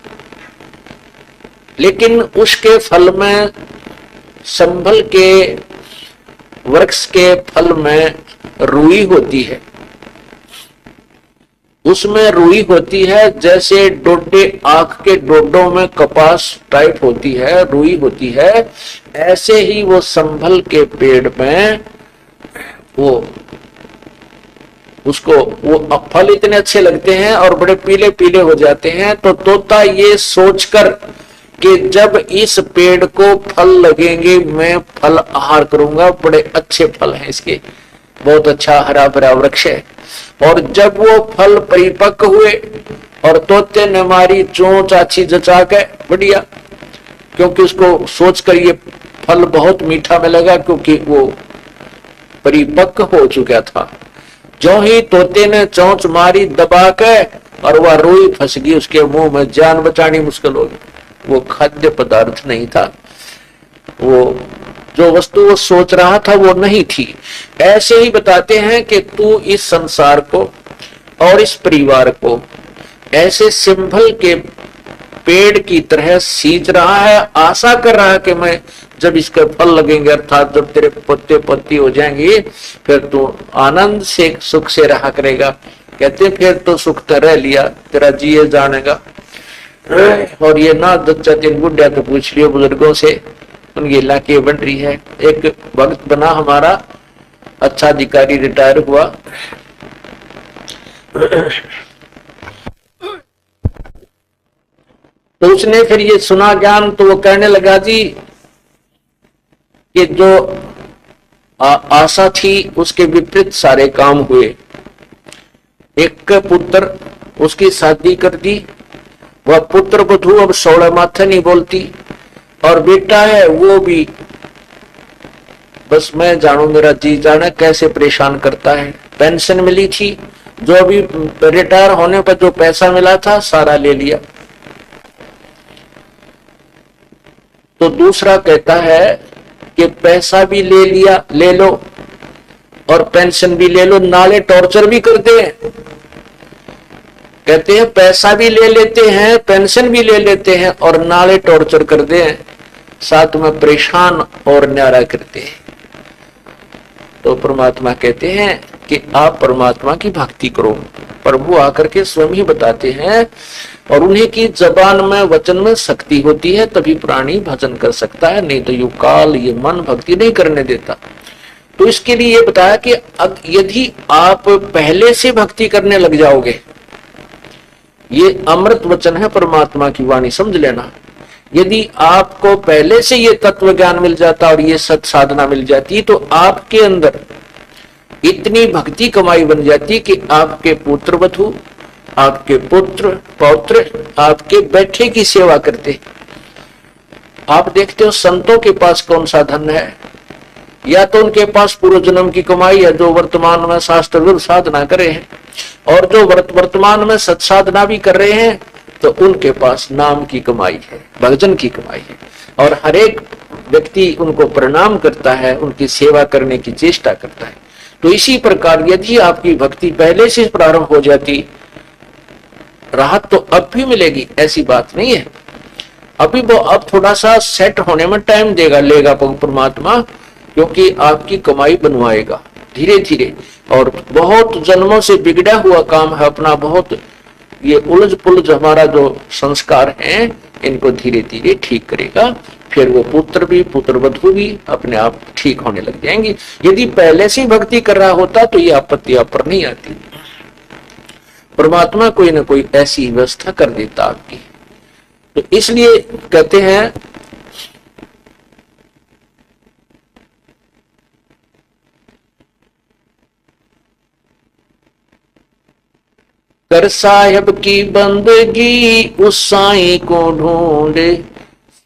लेकिन उसके फल में, संभल के वृक्ष के फल में रुई होती है, उसमें रुई होती है जैसे डोडे, आंख के डोडों में कपास टाइप होती है, रुई होती है, ऐसे ही वो संभल के पेड़ में वो उसको वो फल इतने अच्छे लगते हैं और बड़े पीले पीले हो जाते हैं। तो तोता ये सोचकर कि जब इस पेड़ को फल लगेंगे मैं फल आहार करूंगा, बड़े अच्छे फल हैं इसके, बहुत अच्छा हरा भरा वृक्ष है। और जब वो फल परिपक्व हुए और तोते ने मारी चोंच आछी जचा के बढ़िया, क्योंकि उसको सोचकर ये फल बहुत मीठा मिलेगा क्योंकि वो परिपक्व हो चुका था। जो ही तोते ने चोंच मारी दबा के और वह रुई फंस गई उसके मुंह में, जान बचानी मुश्किल हो गई। वो खाद्य पदार्थ नहीं था, वो जो वस्तु वो सोच रहा था वो नहीं थी। ऐसे ही बताते हैं कि तू इस संसार को और इस परिवार को ऐसे सिंबल के पेड़ की तरह सींच रहा है, आशा कर रहा है कि मैं जब इसके फल लगेंगे अर्थात जब तेरे पत्ते पत्ती हो जाएंगे फिर तू आनंद से सुख से रहा करेगा। कहते फिर तो सुख तो रह लिया, तेरा जिए जानेगा। और ये ना 2-3 बुढ़िया तो पूछ लियो बुजुर्गों से, उनकी इलाके बन रही है। एक भक्त बना हमारा, अच्छा अधिकारी रिटायर हुआ, तो उसने फिर ये सुना ज्ञान, तो वो कहने लगा जी कि जो आशा थी उसके विपरीत सारे काम हुए। एक पुत्र, उसकी शादी कर दी, वह पुत्र वधू अब 16 माथे नहीं बोलती, और बेटा है वो भी बस मैं जानू मेरा जी जाने कैसे परेशान करता है। पेंशन मिली थी, जो अभी रिटायर होने पर जो पैसा मिला था सारा ले लिया। तो दूसरा कहता है कि पैसा भी ले लिया, ले लो, और पेंशन भी ले लो, नाले टॉर्चर भी करते हैं। कहते हैं पैसा भी ले लेते हैं, पेंशन भी ले लेते हैं और नाले टॉर्चर करते हैं, साथ में परेशान और न्यारा करते हैं। तो परमात्मा कहते हैं कि आप परमात्मा की भक्ति करो। प्रभु आकर के स्वयं ही बताते हैं, और उन्हीं की जबान में वचन में शक्ति होती है तभी प्राणी भजन कर सकता है, नहीं तो यू काल ये मन भक्ति नहीं करने देता। तो इसके लिए ये बताया कि यदि आप पहले से भक्ति करने लग जाओगे, ये अमृत वचन है परमात्मा की वाणी, समझ लेना। यदि आपको पहले से ये तत्व ज्ञान मिल जाता और ये सत साधना मिल जाती तो आपके अंदर इतनी भक्ति कमाई बन जाती कि आपके पुत्र वधू, आपके पुत्र पौत्र आपके बैठे की सेवा करते। आप देखते हो संतों के पास कौन सा धन है, या तो उनके पास पूर्व जन्म की कमाई है जो वर्तमान में शास्त्र विरुद्ध साधना करे हैं, और जो वर्तमान में सत्साधना भी कर रहे हैं तो उनके पास नाम की कमाई है, भजन की कमाई है, और हर एक व्यक्ति उनको प्रणाम करता है, उनकी सेवा करने की चेष्टा करता है। तो इसी प्रकार यदि आपकी भक्ति पहले से प्रारंभ हो जाती, राहत तो अब भी मिलेगी, ऐसी बात नहीं है। अभी वो अब थोड़ा सा सेट होने में टाइम लेगा परमात्मा, क्योंकि आपकी कमाई बनवाएगा धीरे धीरे, और बहुत जन्मों से बिगड़ा हुआ काम है अपना, बहुत ये उलझ पुलझ हमारा जो संस्कार हैं इनको धीरे धीरे ठीक करेगा। फिर वो पुत्र भी पुत्र वधू भी अपने आप ठीक होने लग जाएंगे। यदि पहले से भक्ति कर रहा होता तो ये आपत्ति आप पर नहीं आती। परमात्मा कोई ना कोई ऐसी व्यवस्था कर देता आपकी। तो इसलिए कहते हैं कर साहेब की बंदगी उस साईं को ढूंढे,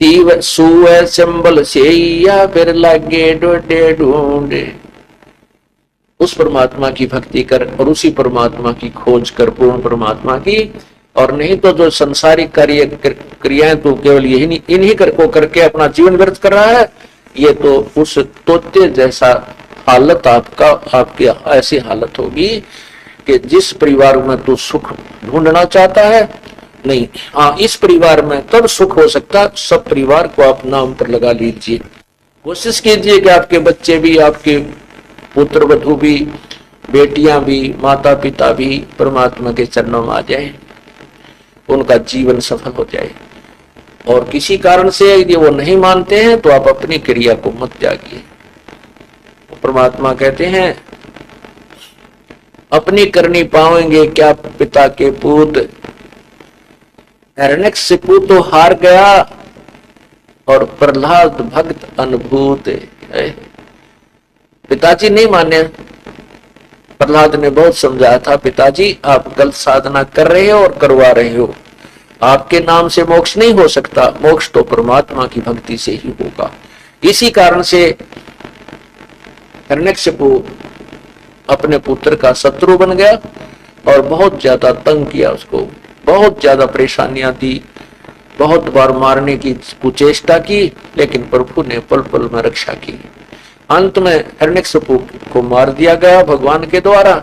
सुए सिंबल से या फिर लगे डोडे ढूंढे। उस परमात्मा की भक्ति कर और उसी परमात्मा की खोज कर, पूर्ण परमात्मा की, और नहीं तो जो संसारिक कार्य क्रियाएं तो केवल यही इन्हीं को करके अपना जीवन व्यर्थ कर रहा है, ये तो उस तोते जैसा हालत आपकी ऐसी हालत होगी कि जिस परिवार में तू सुख ढूंढना चाहता है नहीं, हाँ इस परिवार में तब सुख हो सकता। सब परिवार को आप नाम पर लगा लीजिए, कोशिश कीजिए कि आपके बच्चे भी, आपके पुत्र वधू भी, बेटियां भी, माता पिता भी परमात्मा के चरणों में आ जाए, उनका जीवन सफल हो जाए। और किसी कारण से यदि वो नहीं मानते हैं तो आप अपनी क्रिया को मत त्यागिए। परमात्मा कहते हैं अपनी करनी पाएंगे क्या पिता के पूत, हिरण्यकशिपु तो हार गया और प्रहलाद भक्त अनुभूत। पिताजी नहीं माने। प्रहलाद ने बहुत समझाया था, पिताजी आप गलत साधना कर रहे हो और करवा रहे हो, आपके नाम से मोक्ष नहीं हो सकता, मोक्ष तो परमात्मा की भक्ति से ही होगा। इसी कारण से हिरण्यकशिपु अपने पुत्र का शत्रु बन गया और बहुत ज्यादा तंग किया उसको, बहुत ज्यादा परेशानियां दी, बहुत बार मारने की कुचेष्टा की, लेकिन प्रभु ने पल पल में रक्षा की। अंत में हिरण्यकशिपु को मार दिया गया भगवान के द्वारा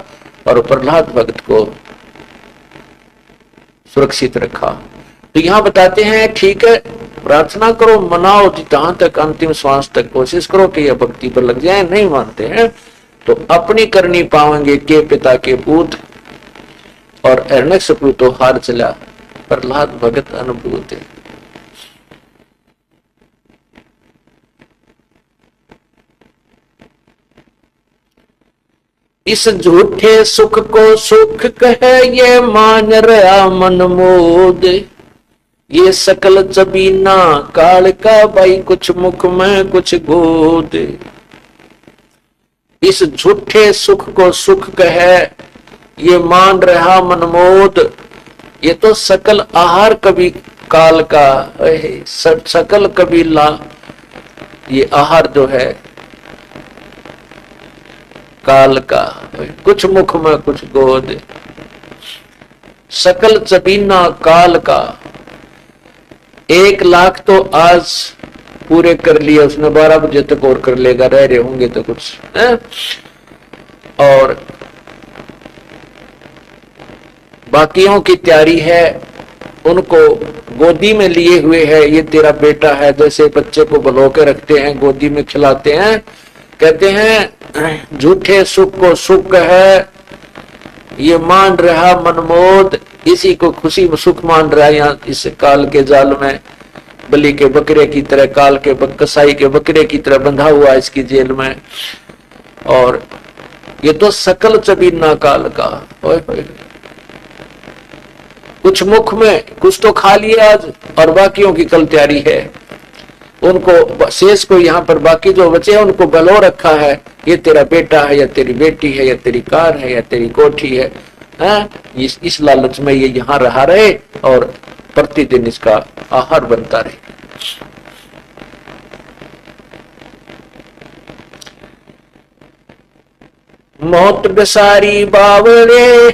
और प्रहलाद भक्त को सुरक्षित रखा। तो यहां बताते हैं ठीक है, प्रार्थना करो, मनाओ, जहां तक अंतिम श्वास तक कोशिश करो कि यह भक्ति पर लग जाए। नहीं मानते हैं तो अपनी करनी पाएंगे के पिता के पूत। और हिरण्यकशिपु तो हार चला, प्रहलाद भगत अनुभूत है। इस झूठे सुख को सुख कहे ये मान रहा मन मोद, ये सकल जबीना काल का भाई, कुछ मुख में कुछ गोद। इस झूठे सुख को सुख कहे ये मान रहा मनमोद, ये तो सकल आहार कभी काल का है, सकल कबीला ये आहार जो है काल का, कुछ मुख में कुछ गोद। सकल चबीना काल का, 1 लाख तो आज पूरे कर लिए उसने, 12 बजे तक और कर लेगा, रह रहे होंगे तो कुछ है? और बाकियों की तैयारी है, उनको गोदी में लिए हुए है, ये तेरा बेटा है, जैसे बच्चे को बलो के रखते हैं, गोदी में खिलाते हैं, कहते हैं झूठे सुख को सुख है ये मान रहा मनमोद, इसी को खुशी सुख मान रहा है यहाँ इस काल के जाल में, बलि के बकरे की तरह, काल के कसाई के बकरे की तरह बंधा हुआ है इसकी जेल में। और ये तो सकल चबीना काल का, ओए ओए, कुछ मुख में कुछ तो खा लिया आज और बाकियों की कल तैयारी है, उनको शेष को यहाँ पर बाकी जो बचे उनको बलो रखा है, ये तेरा बेटा है या तेरी बेटी है या तेरी कार है या तेरी कोठी है, इस लालच में ये यहाँ रहा रहे और प्रतिदिन इसका आहार बनता रहे। मौत बेसारी बावरे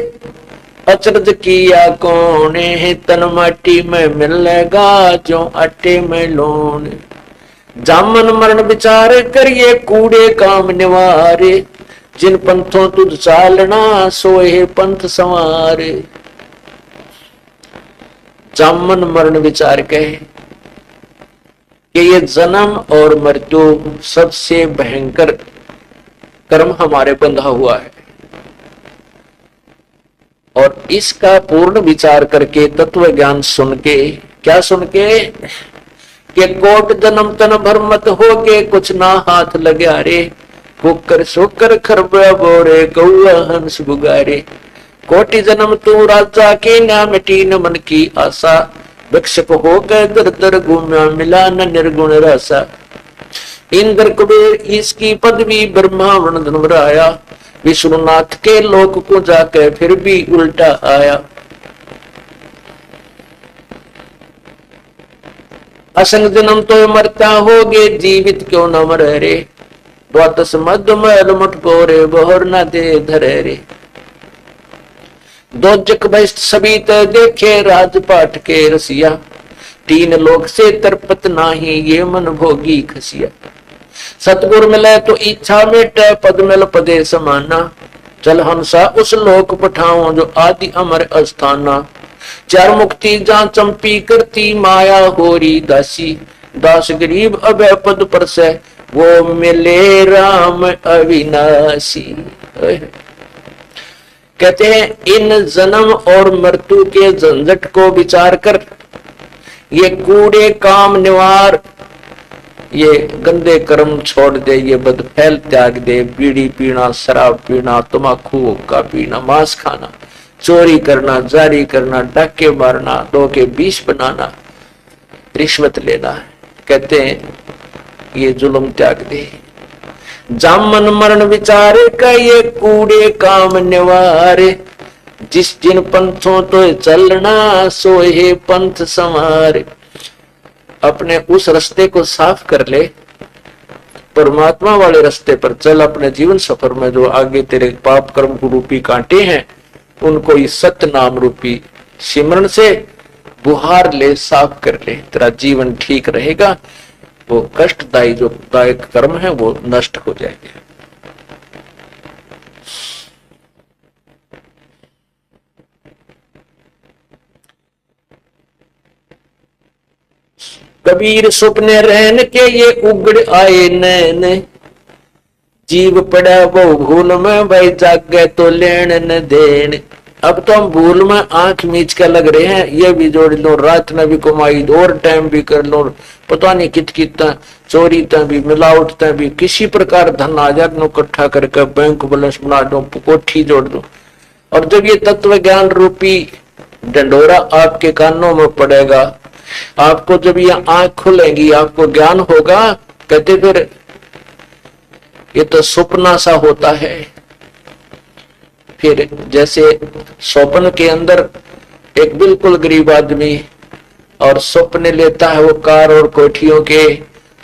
अचरज किया कौन है, तन माटी में मिलेगा जो आटे में लोन। जामन मरण विचार करिए कूड़े काम निवारे, जिन पंथों तुझ चालना सोए पंथ संवारे। जामन मरण विचार कहे कि ये जन्म और मृत्यु सबसे भयंकर कर्म हमारे बंधा हुआ है, और इसका पूर्ण विचार करके तत्व ज्ञान सुन के, क्या सुन के कि कोट जन्म तन भर मत होगे कुछ ना हाथ लगा रे, कुकर सोकर खरबा बोरे गौआ हंस बुगारे। कोटि जन्म तू राजा के ना मिटी न मन की आशा, भिक्षक होकर दर दर घूमा मिला न निर्गुण रसा। इंद्र कुबेर इसकी पदवी ब्रह्मा वर्ण धनुराया, विष्णुनाथ के लोक को जाकर फिर भी उल्टा आया। असंग जन्म तो मरता होगे जीवित क्यों न मरे रे, द्वादश मध्य मैल मुटको रे बहर न दे धरे रे। दो जक बहिष्ठ सभी तो देखे राजपाट के रसिया, 3 लोक से तरपत नाही ये मन भोगी खसिया। सतगुर मिले तो इच्छा मेटे पद मिल पदे समाना, चल हंसा उस लोक पठाओ जो आदि अमर अस्थाना। 4 मुक्ति जहाँ चंपी करती माया होरी दासी, दास गरीब अभय पद पर से वो मिले राम अविनाशी। कहते हैं इन जन्म और मृत्यु के झंझट को विचार कर, ये कूड़े काम निवार, ये गंदे कर्म छोड़ दे, ये बदफैल त्याग दे, बीड़ी पीना, शराब पीना, तम्बाकू हुक्का पीना, मांस खाना, चोरी करना, जारी करना, डाके मारना, 2 के 20 बनाना, रिश्वत लेना। कहते हैं ये जुल्म त्याग दे। जामन मरण विचारे का ये कूड़े काम निवारे, जिस जिन पंथों तो चलना सोहे पंथ संवारे। अपने उस रास्ते को साफ कर ले, परमात्मा वाले रास्ते पर चल। अपने जीवन सफर में जो आगे तेरे पाप कर्म रूपी कांटे हैं उनको इस सत्य नाम रूपी सिमरन से बुहार ले, साफ कर ले, तेरा जीवन ठीक रहेगा। वो कष्टदायी जो दायक कर्म है वो नष्ट हो जाएंगे। कबीर सुपने रहन के ये उगड़ आए नैन, जीव पड़ा वो भूल में भाई जागे तो लेन न देन। अब तो हम भूल में आंख मीच के लग रहे हैं, ये भी जोड़ लो, रात में भी कमाई और टाइम भी कर लो, पता नहीं कितना चोरी भी मिलावट भी, किसी प्रकार धन आ जाए नो इकट्ठा करके बैंक बैलेंस बना दो, कोठी जोड़ दो। और जब ये तत्व ज्ञान रूपी डंडोरा आपके कानों में पड़ेगा, आपको जब ये आंख खुलेगी, आपको ज्ञान होगा, कहते फिर ये तो सपना सा होता है। फिर जैसे स्वप्न के अंदर एक बिल्कुल गरीब आदमी और स्वप्न लेता है वो कार और कोठियों के,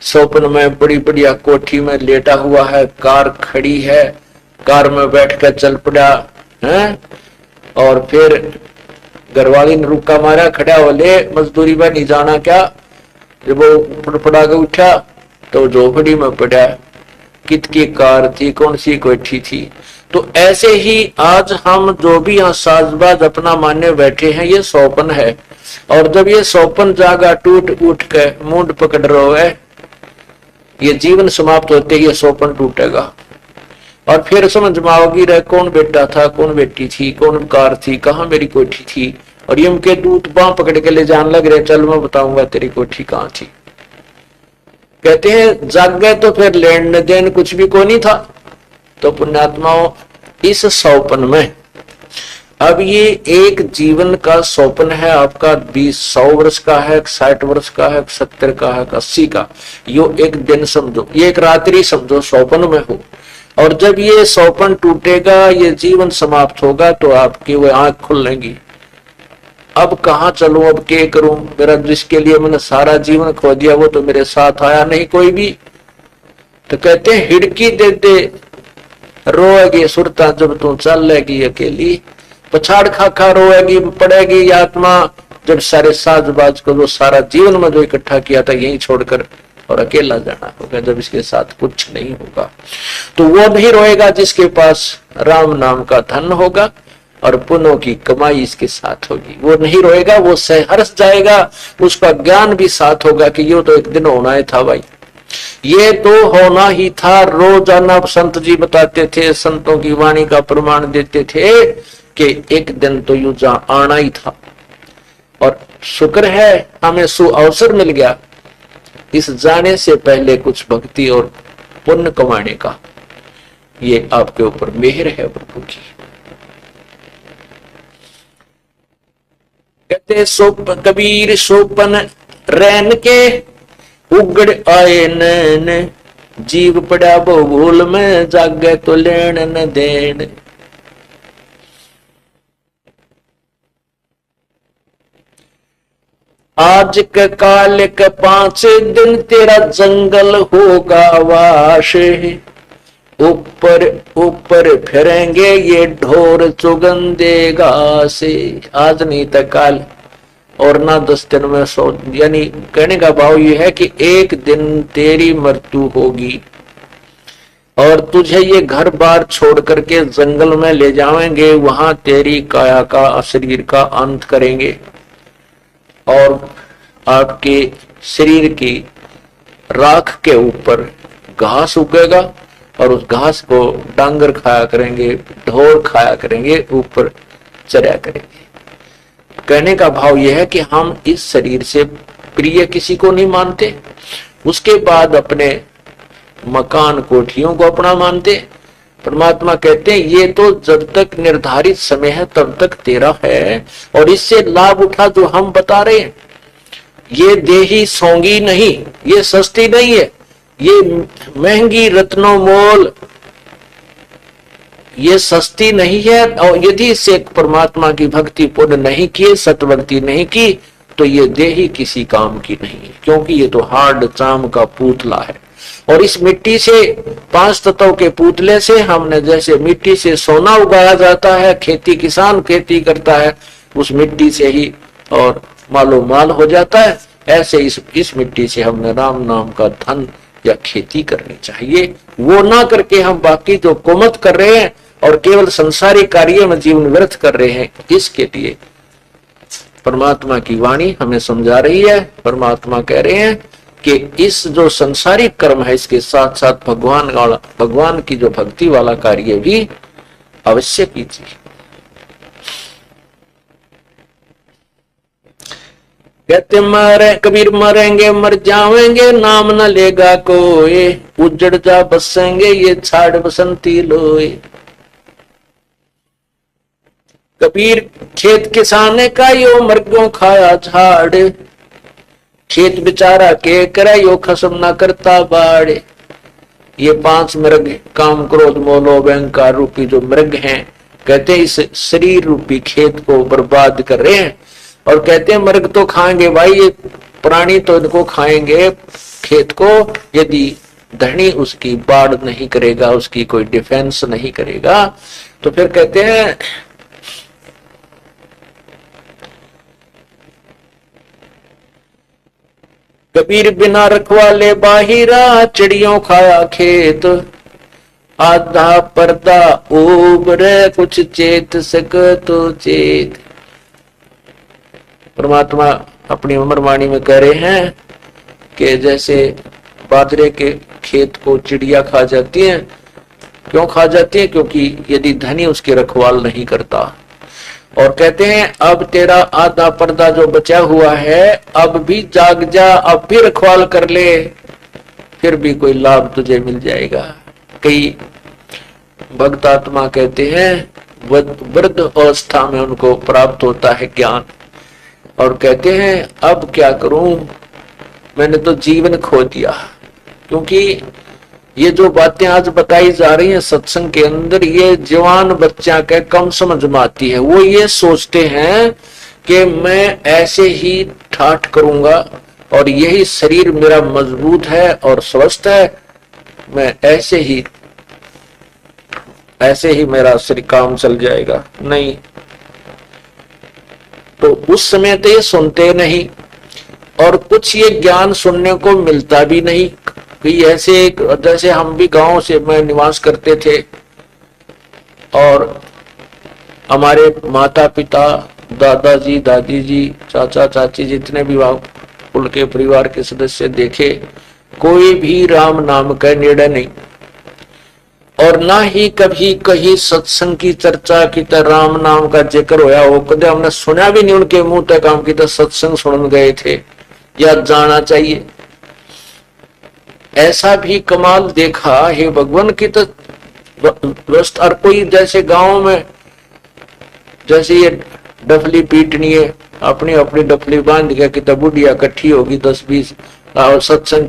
स्वप्न में बड़ी बढ़िया कोठी में लेटा हुआ है, कार खड़ी है, कार में बैठकर चल पड़ा है। और फिर घरवाली ने रुका मारा, खड़ा वाले मजदूरी में नहीं जाना क्या। जब वो फड़फड़ा के उठा तो झोपड़ी में पड़ा, कितकी कार थी, कौन सी कोठी थी। तो ऐसे ही आज हम जो भी यहाँ साजबाज अपना मानने बैठे हैं ये स्वप्न है। और जब ये स्वप्न जागा टूट उठ के मुंड पकड़ रहा है, ये जीवन समाप्त होते ये स्वप्न टूटेगा। और फिर समझ में आओगी रहे कौन बेटा था, कौन बेटी थी, कौन कार थी, कहाँ मेरी कोठी थी। और ये उनके दूत बांह पकड़ के ले जाने लग रहे, चल मैं बताऊंगा तेरी कोठी कहाँ थी। कहते हैं जाग गए तो फिर लेन देन कुछ भी को नहीं था। तो पुण्यात्माओं इस स्वप्न में अब ये एक जीवन का स्वप्न है आपका, 100 वर्ष का है, 60 वर्ष का है, 70 का है, 80 का। यो एक दिन समझो, ये एक रात्रि समझो स्वप्न में हो। और जब ये स्वप्न टूटेगा, ये जीवन समाप्त होगा, तो आपकी वो आंख खुलेंगी। अब कहाँ चलूं, अब क्या करूं, मेरा जिसके लिए मैंने सारा जीवन खो दिया वो तो मेरे साथ आया नहीं कोई भी। तो कहते हैं हिड़की दे दे रोएगी सुरता जब तू चल लेगी अकेली, पछाड़ खा खा रोएगी पड़ेगी आत्मा जब सारे साजबाज को जो सारा जीवन में जो इकट्ठा किया था यही छोड़कर और अकेला जाना होगा, जब इसके साथ कुछ नहीं होगा। तो वो नहीं रोएगा जिसके पास राम नाम का धन होगा और पुण्यों की कमाई इसके साथ होगी। वो नहीं रोएगा, वो सहर्ष जाएगा, उसका ज्ञान भी साथ होगा कि ये तो एक दिन होना ही था भाई, ये तो होना ही था। रोजाना संत जी बताते थे, संतों की वाणी का प्रमाण देते थे कि एक दिन तो यूं जा आना ही था। और शुक्र है हमें सु अवसर मिल गया इस जाने से पहले कुछ भक्ति और पुण्य कमाने का। ये आपके ऊपर मेहर है प्रभु की। कहते कबीर सोपन रैन के उगड़ आए नैन, जीव पड़ा वो भूल में जागे तो लेन न देन। आज के काल के 5 दिन तेरा जंगल होगा वाश, ऊपर ऊपर फिरेंगे ये ढोर चुगंदेगा से। आज नहीं तो काल और ना 10 दिन में 100, यानी कहने का भाव ये है कि एक दिन तेरी मृत्यु होगी और तुझे ये घर बार छोड़ करके जंगल में ले जाएंगे, वहां तेरी काया का शरीर का अंत करेंगे और आपके शरीर की राख के ऊपर घास उगेगा और उस घास को डांगर खाया करेंगे, ढोर खाया करेंगे, ऊपर चरा करेंगे। कहने का भाव यह है कि हम इस शरीर से प्रिय किसी को नहीं मानते, उसके बाद अपने मकान कोठियों को अपना मानते। परमात्मा कहते हैं ये तो जब तक निर्धारित समय है तब तक तेरा है और इससे लाभ उठा जो हम बता रहे हैं। ये देही सोंगी नहीं, ये सस्ती नहीं है, ये महंगी रत्नों मोल, ये सस्ती नहीं है। और यदि इसे परमात्मा की भक्ति पूर्ण नहीं की, सतभक्ति नहीं की, तो ये देही किसी काम की नहीं है, क्योंकि ये तो हार्ड चाम का पुतला है। और इस मिट्टी से, 5 तत्वों के पुतले से हमने जैसे मिट्टी से सोना उगाया जाता है, खेती किसान खेती करता है उस मिट्टी से ही और मालो माल हो जाता है, ऐसे इस मिट्टी से हमने राम नाम का धन या खेती करनी चाहिए। वो ना करके हम बाकी जो कुमत कर रहे हैं और केवल संसारी कार्य में जीवन व्यर्थ कर रहे हैं, इसके लिए परमात्मा की वाणी हमें समझा रही है। परमात्मा कह रहे हैं कि इस जो संसारिक कर्म है, इसके साथ साथ भगवान की जो भक्ति वाला कार्य भी अवश्य कीजिए। कहते मरे कबीर मरेंगे मर जावेंगे, नाम न लेगा कोई, उजड़ जा बसेंगे ये छाड़ बसंती लोए। कबीर खेत किसाने का यो मर्गों खाया झाड़, खेत बेचारा के करे यो खसम न करता बाड़े। ये 5 मृग, काम क्रोध मोलो अहंकार रूपी जो मृग हैं, कहते हैं इस शरीर रूपी खेत को बर्बाद कर रहे हैं। और कहते हैं मृग तो खाएंगे भाई, ये प्राणी तो इनको खाएंगे खेत को, यदि धनी उसकी बाढ़ नहीं करेगा, उसकी कोई डिफेंस नहीं करेगा। तो फिर कहते हैं कबीर बिना रखवाले बाहिरा, चिड़ियों खाया खेत, आधा पर्दा उबरे कुछ चेत सक तो चेत। परमात्मा अपनी अमर वाणी में कह रहे हैं कि जैसे बाजरे के खेत को चिड़िया खा जाती हैं। क्यों खा जाती है? क्योंकि यदि धनी उसकी रखवाल नहीं करता। और कहते हैं अब तेरा आधा पर्दा जो बचा हुआ है, अब भी जाग जा, अब भी रखवाल कर ले, फिर भी कोई लाभ तुझे मिल जाएगा। कई भक्त आत्मा कहते हैं वृद्ध अवस्था में उनको प्राप्त होता है ज्ञान, और कहते हैं अब क्या करूं, मैंने तो जीवन खो दिया। क्योंकि ये जो बातें आज बताई जा रही हैं सत्संग के अंदर, ये जवान बच्चा के कम समझ में आती है। वो ये सोचते हैं कि मैं ऐसे ही ठाठ करूंगा और यही शरीर मेरा मजबूत है और स्वस्थ है, मैं ऐसे ही मेरा शरीर काम चल जाएगा। नहीं, तो उस समय तो ये सुनते नहीं, और कुछ ये ज्ञान सुनने को मिलता भी नहीं। कि ऐसे जैसे हम भी गांव से में निवास करते थे, और हमारे माता पिता, दादाजी, दादी जी, चाचा चाची, जितने भी कुल के परिवार के सदस्य देखे, कोई भी राम नाम का निर्णय नहीं, और ना ही कभी कहीं सत्संग की चर्चा की तरह राम नाम का जिक्र होया हो। कदे हमने सुना भी नहीं उनके मुंह तक हम की तरह सत्संग सुन गए थे या जाना चाहिए। ऐसा भी कमाल देखा हे भगवान की तो व्यवस्था। और कोई जैसे गांव में जैसे ये डफली पीटनी है, अपनी अपनी डफली बांध के कि बुढ़िया इकट्ठी होगी 10-20 और सत्संग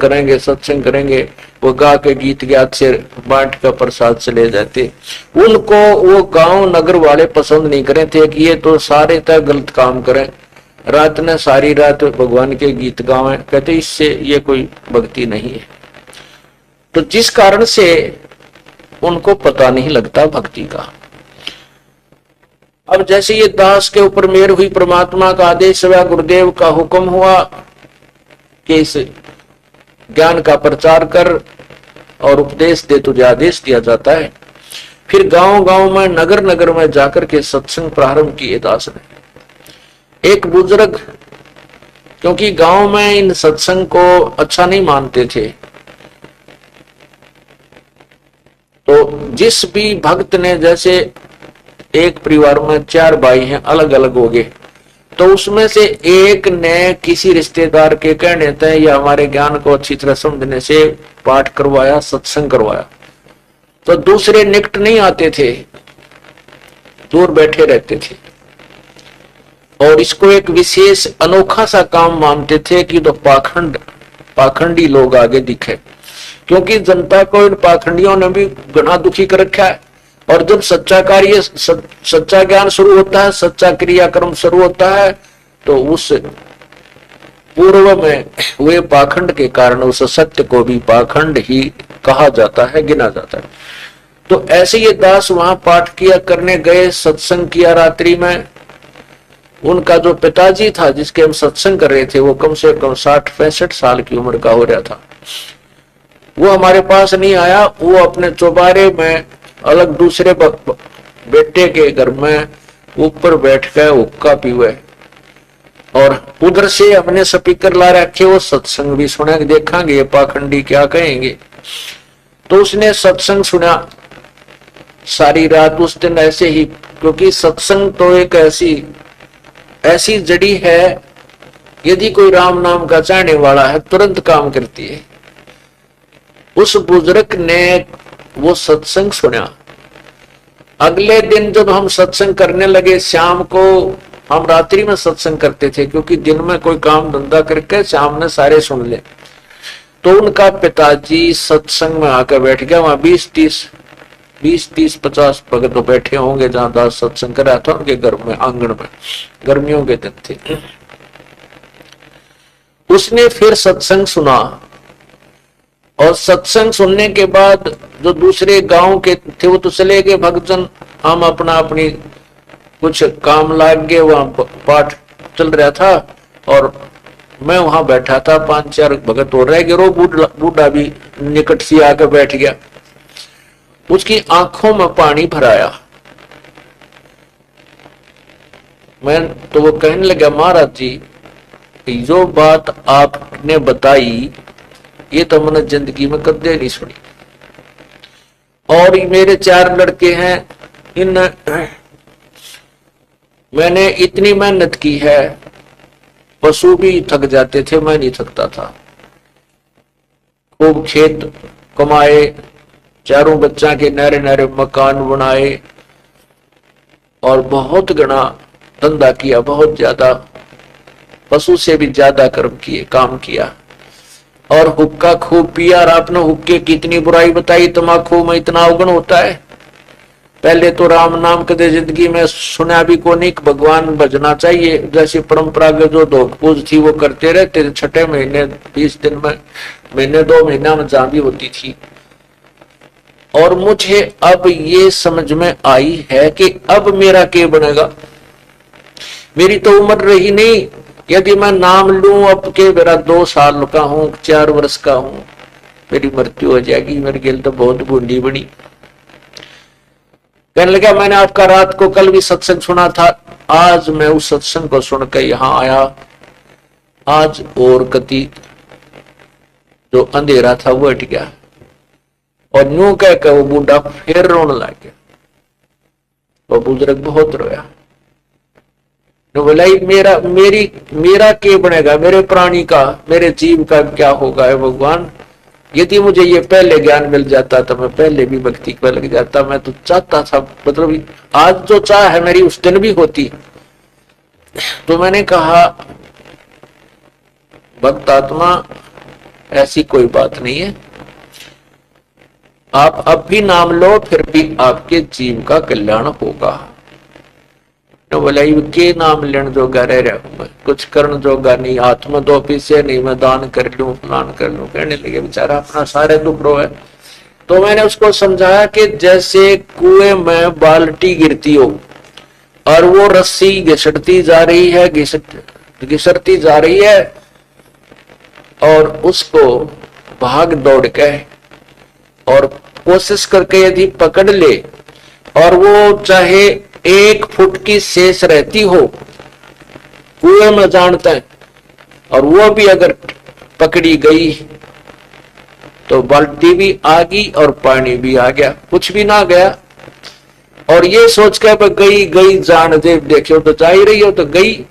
करेंगे, वो गा के गीत गात से बांट का प्रसाद चले जाते। उनको वो गांव नगर वाले पसंद नहीं करे थे कि ये तो सारे तक गलत काम करें, रात ने सारी रात भगवान के गीत गावें। कहते इससे ये कोई भक्ति नहीं है। तो जिस कारण से उनको पता नहीं लगता भक्ति का। अब जैसे ये दास के ऊपर मेहर हुई, परमात्मा का आदेश हुआ, गुरुदेव का हुक्म हुआ कि इस ज्ञान का प्रचार कर और उपदेश दे, तुझे आदेश दिया जाता है। फिर गांव गांव में, नगर नगर में जाकर के सत्संग प्रारंभ किए दास ने। एक बुजुर्ग, क्योंकि गांव में इन सत्संग को अच्छा नहीं मानते थे, तो जिस भी भक्त ने, जैसे एक परिवार में 4 भाई हैं, अलग अलग हो गए, तो उसमें से एक ने किसी रिश्तेदार के कहने तय या हमारे ज्ञान को अच्छी तरह समझने से पाठ करवाया, सत्संग करवाया। तो दूसरे निकट नहीं आते थे, दूर बैठे रहते थे। और इसको एक विशेष अनोखा सा काम मानते थे कि तो पाखंडी लोग आगे दिखे, क्योंकि जनता को इन पाखंडियों ने भी गणा दुखी कर रखा है। और जब सच्चा कार्य, सच्चा ज्ञान शुरू होता है, सच्चा क्रियाक्रम शुरू होता है, तो उस पूर्व में हुए पाखंड के कारण उस सत्य को भी पाखंड ही कहा जाता है, गिना जाता है। तो ऐसे ये दास वहां पाठ किया करने गए, सत्संग किया रात्रि में। उनका जो पिताजी था जिसके हम सत्संग कर रहे थे, वो कम से कम 60-65 साल की उम्र का हो रहा था। वो हमारे पास नहीं आया, वो अपने चौबारे में अलग दूसरे बेटे के घर में ऊपर बैठ गए, हुक्का पीवे, और उधर से हमने स्पीकर ला रखे, वो सत्संग भी सुने, देखेंगे ये पाखंडी क्या कहेंगे। तो उसने सत्संग सुना सारी रात उस दिन ऐसे ही, क्योंकि सत्संग तो एक ऐसी जड़ी है, यदि कोई राम नाम का चाहने वाला है तुरंत काम करती है। उस बुजुर्ग ने वो सत्संग सुना। अगले दिन जब हम सत्संग करने लगे, शाम को, हम रात्रि में सत्संग करते थे क्योंकि दिन में कोई काम धंधा करके शाम में सारे सुन ले, तो उनका पिताजी सत्संग में आकर बैठ गया। वहां 20-30-50 भगत तो बैठे होंगे जहां दास सत्संग कर रहा था उनके घर में, आंगन में, गर्मियों के दिन थे। उसने फिर सत्संग सुना, और सत्संग सुनने के बाद जो दूसरे गांव के थे वो तो चले गए भक्तजन, हम अपनी कुछ काम लाग गए, वहां पाठ चल रहा था और मैं वहां बैठा था। 5-4 भगत हो रह गए, रो बूढ़ा भी निकट से आकर बैठ गया। उसकी आंखों में पानी भराया। मैं तो वो कहने लगा, महाराज जी जो बात आपने बताई ये तो मैंने जिंदगी में कदे नहीं सुनी, और मेरे 4 लड़के हैं, इन मैंने इतनी मेहनत की है, पशु भी थक जाते थे, मैं नहीं थकता था। खूब खेत कमाए, 4 बच्चा के नरे नरे मकान बनाए, और बहुत घना धंधा किया, बहुत ज्यादा, पशु से भी ज्यादा काम किया, और हुक्का खूब पिया। और आपने हुक्के की इतनी बुराई बताई, तम्बाकू में इतना अवगुण होता है। पहले तो राम नाम कदे जिंदगी में सुना भी को नहीं, भगवान भजना चाहिए, जैसी परंपरागत जो धोख पूज थी वो करते रहते थे। 6 महीने 20 दिन में, महीने 2 महीना में जहां भी होती थी। और मुझे अब ये समझ में आई है कि अब मेरा क्या बनेगा। मेरी तो उम्र रही नहीं, यदि मैं नाम लूं अब के मेरा 2 साल का हूं, 4 वर्ष का हूं, मेरी मृत्यु हो जाएगी। मेरे गिल तो बहुत बूढ़ी बनी। कहने लगा, मैंने आपका रात को कल भी सत्संग सुना था, आज मैं उस सत्संग को सुनकर यहां आया। आज और कति जो अंधेरा था वो हट गया। और यूं कहकर वो बूढ़ा फिर रोने लग गया। वो बुजुर्ग बहुत रोया। तो बोला, मेरा क्या बनेगा, मेरे प्राणी का, मेरे जीव का क्या होगा है भगवान। यदि मुझे ये पहले ज्ञान मिल जाता तो मैं पहले भी भक्ति पर लग जाता। मैं तो चाहता था, मतलब आज जो चाह है मेरी उस दिन भी होती। तो मैंने कहा, भक्त आत्मा ऐसी कोई बात नहीं है, आप अब भी नाम लो, फिर भी आपके जीव का कल्याण होगा। तो बोला, के नाम लेने जोगा रह रहा हूं, कुछ करने जोगा नहीं, आत्मा तो पीछे नहीं, मैं दान कर लूं, फलान कर लूं। कहने लगे बेचारा अपना सारे दुख रो है। तो मैंने उसको समझाया कि जैसे कुएं में बाल्टी गिरती हो और वो रस्सी घिसटती जा रही है, घिसटती जा रही है, और उसको भाग दौड़ के और कोशिश करके यदि पकड़ ले, और वो चाहे 1 फुट की शेष रहती हो, कुएं में जानता है, और वो भी अगर पकड़ी गई तो बाल्टी भी आ गई और पानी भी आ गया, कुछ भी ना गया। और ये सोच के गई जान दे, देखियो तो जा ही रही हो, तो गई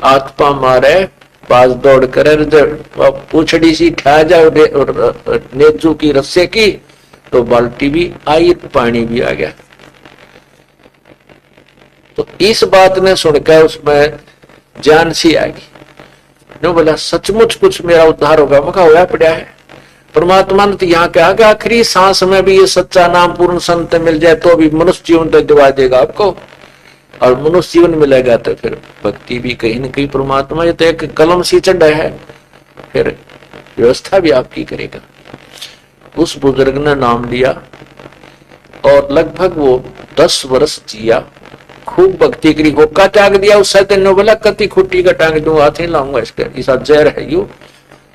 आत्मा मारे पास दौड़ कर पूछड़ी सी ठा जाओ नेजू की रस्से की, तो बाल्टी भी आई, पानी भी आ गया। तो इस बात ने सुनकर उसमें जान सी आएगी। नो बोला सचमुच कुछ मेरा उद्धार होगा, मका होया पड़ा है। परमात्मा ने तो यहाँ कहा कि आखिरी सांस में भी ये सच्चा नाम पूर्ण संत मिल जाए तो भी मनुष्य जीवन तो दिवा देगा आपको, और मनुष्य जीवन मिलेगा तो फिर भक्ति भी कहीं न कहीं परमात्मा ये तो एक कलम सी चढ़ा है, फिर व्यवस्था भी आपकी करेगा। उस बुजुर्ग ने नाम लिया और लगभग वो 10 वर्ष जिया, खूब भक्ति करी, होका त्याग दिया। उस दिन बोला कति खुट्टी का टांग दूं, हाथ ही लाऊंगा इसके, ऐसा जहर है यू।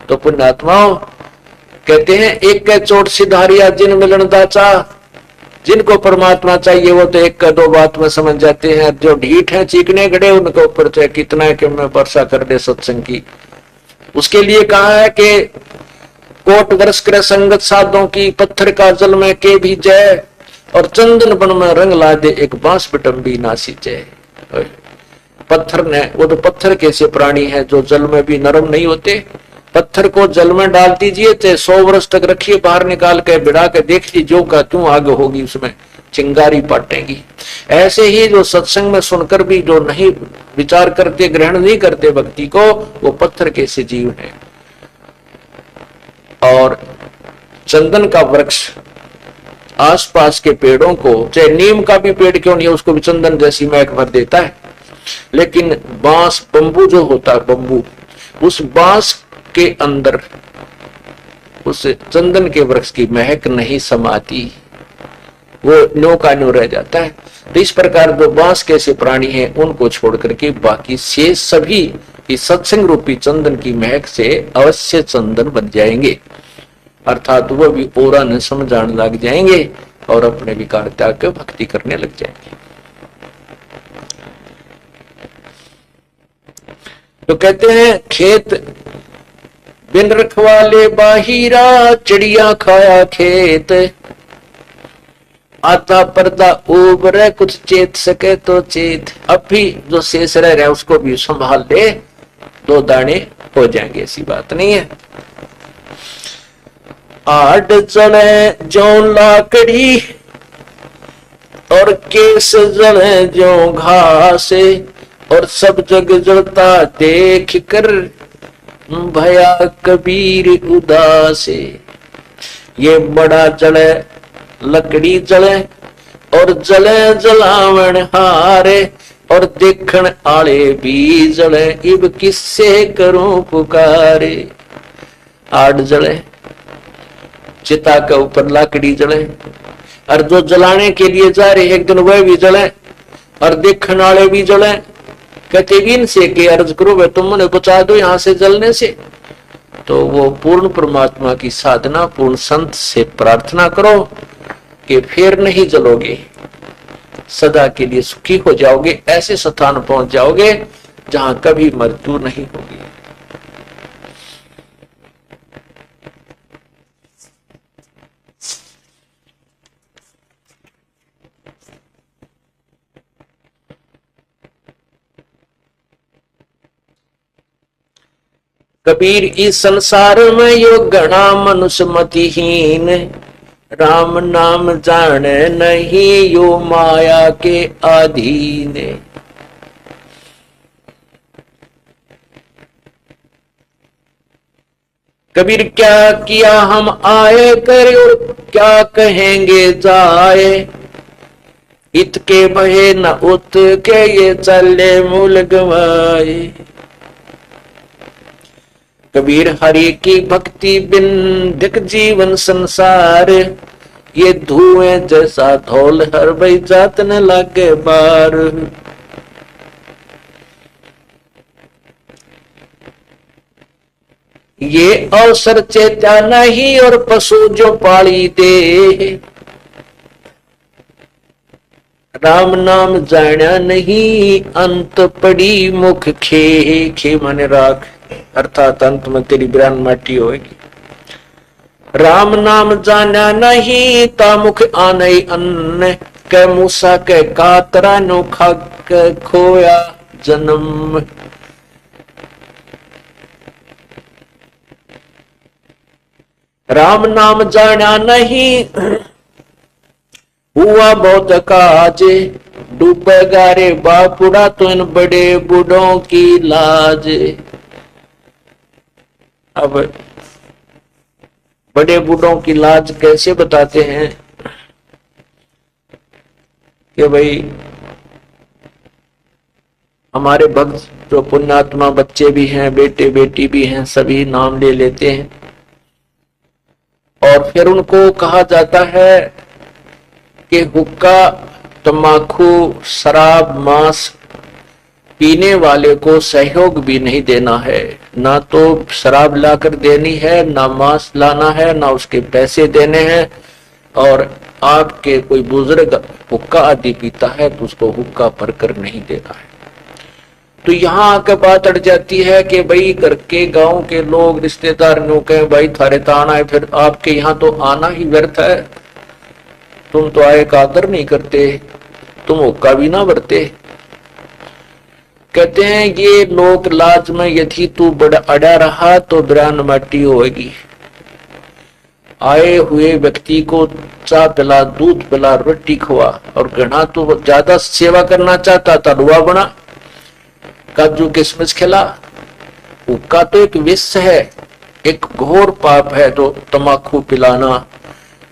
तो पुण्यात्माओं कहते हैं एक के चोट सिधारिया जिन मिलन दाचा, जिनको परमात्मा चाहिए वो तो एक का दो बात में समझ जाते हैं। जो ढीठ है चीकने खड़े उनके ऊपर चाहे कितना है कि मैं वर्षा कर दे सत्संग की। उसके लिए कहा है कि कोट वर्ष कर संगत साधों की, पत्थर का जल में के भी जय, और चंदन बन में रंग ला दे एक बांस बिटम्बी ना सींचे। पत्थर ने, वो तो पत्थर कैसे प्राणी है जो जल में भी नरम नहीं होते। पत्थर को जल में डाल दीजिए, चाहे 100 वर्ष तक रखिए, बाहर निकाल के बिड़ा के देखिए जो का क्यों आग होगी, उसमें चिंगारी पाटेंगी। ऐसे ही जो सत्संग में सुनकर भी जो नहीं विचार करते, ग्रहण नहीं करते भक्ति को, वो पत्थर कैसे जीव है। और चंदन का वृक्ष आसपास के पेड़ों को, चाहे नीम का भी पेड़ क्यों नहीं है, उसको भी चंदन जैसी महक भर देता है। लेकिन बांस, बंबू जो होता है, बंबू, उस बांस के अंदर उस चंदन के वृक्ष की महक नहीं समाती, वो न्यो का न्यो रह जाता है। तो इस प्रकार जो बांस कैसे प्राणी हैं उनको छोड़ करके बाकी से सभी इस सत्संग रूपी चंदन की महक से अवश्य चंदन बन जाएंगे, अर्थात वो भी ओरा न समझाने लग जाएंगे और अपने विकार त्याग के भक्ति करने लग जाएंगे। तो कहते हैं खेत बिन रखवाले बाहिरा, चिड़िया खाया खेत, आता पर्दा उबरे कुछ चेत सके तो चेत। अब भी जो शेष रह रहा है उसको भी संभाल ले, 2 दाने हो जाएंगे, ऐसी बात नहीं है। आड जले जो लाकड़ी और केस जले जो घास, और सब जग जलता देख कर भया कबीर उदास। ये बड़ा जले लकड़ी जले और जले जलावन हारे, और देखण आले भी जले इब किससे करूं पुकारे। आड़ जले, चिता के ऊपर लकड़ी जले, और जो जलाने के लिए जा रहे एक दिन वह भी जले, और देखने वाले भी जले। कहते भी इनसे कि अर्ज करो वे तुम मुझे बचा दो यहाँ से जलने से। तो वो पूर्ण परमात्मा की साधना, पूर्ण संत से प्रार्थना करो कि फिर नहीं जलोगे, सदा के लिए सुखी हो जाओगे, ऐसे स्थान पहुंच जाओगे जहां कभी मृत्यु नहीं होगी। कबीर इस संसार में यो गणा मनुष्य मतिहीन, राम नाम जाने नहीं यो माया के अधीन। कबीर क्या किया हम आए करे और क्या कहेंगे जाए, इत के बहे न उत के ये चले मूल गवाए। कबीर हरि की भक्ति बिन दिख जीवन संसार, ये धुएं जैसा धौल हर भई जात न लागे बार। ये अवसर चेता नहीं और पशु जो पाली दे, राम नाम जाना नहीं अंत पड़ी मुख खे। खे माने राख, अर्थात अंत में तेरी बिरान माटी होगी। राम नाम जाना नहीं ता मुख आने अन्न, के मूसा के कातरा नो खा के खोया जन्म। राम नाम जाना नहीं हुआ बहुत काज, डूबेगा रे बापुड़ा तो इन बड़े बूढ़ों की लाज। अब बड़े बूढ़ों की लाज कैसे बताते हैं कि भाई हमारे भक्त जो पुण्यात्मा बच्चे भी हैं, बेटे बेटी भी हैं, सभी नाम ले लेते हैं और फिर उनको कहा जाता है कि हुक्का, तम्बाकू, शराब, मांस पीने वाले को सहयोग भी नहीं देना है। ना तो शराब लाकर देनी है, ना मांस लाना है, ना उसके पैसे देने हैं। और आपके कोई बुजुर्ग हुक्का आदि पीता है तो उसको हुक्का भरकर नहीं देना है। तो यहाँ आकर बात अड़ जाती है कि भाई घर के गांव के लोग रिश्तेदार नो कहें भाई थारे तो आना है, फिर आपके यहाँ तो आना ही व्यर्थ है, तुम तो आए का आदर नहीं करते, तुम हुक्का भी ना भरते। कहते हैं ये लोक लाज में यदि तू बड़ा अड़ा रहा तो ब्रान माटी होगी। आए हुए व्यक्ति को चाय पिला, दूध पिला, रोटी खवा, और घना तो ज्यादा सेवा करना चाहता था हलवा बना, काजू किशमिश खिला। हुक्का तो एक विष है, एक घोर पाप है तो तम्बाकू पिलाना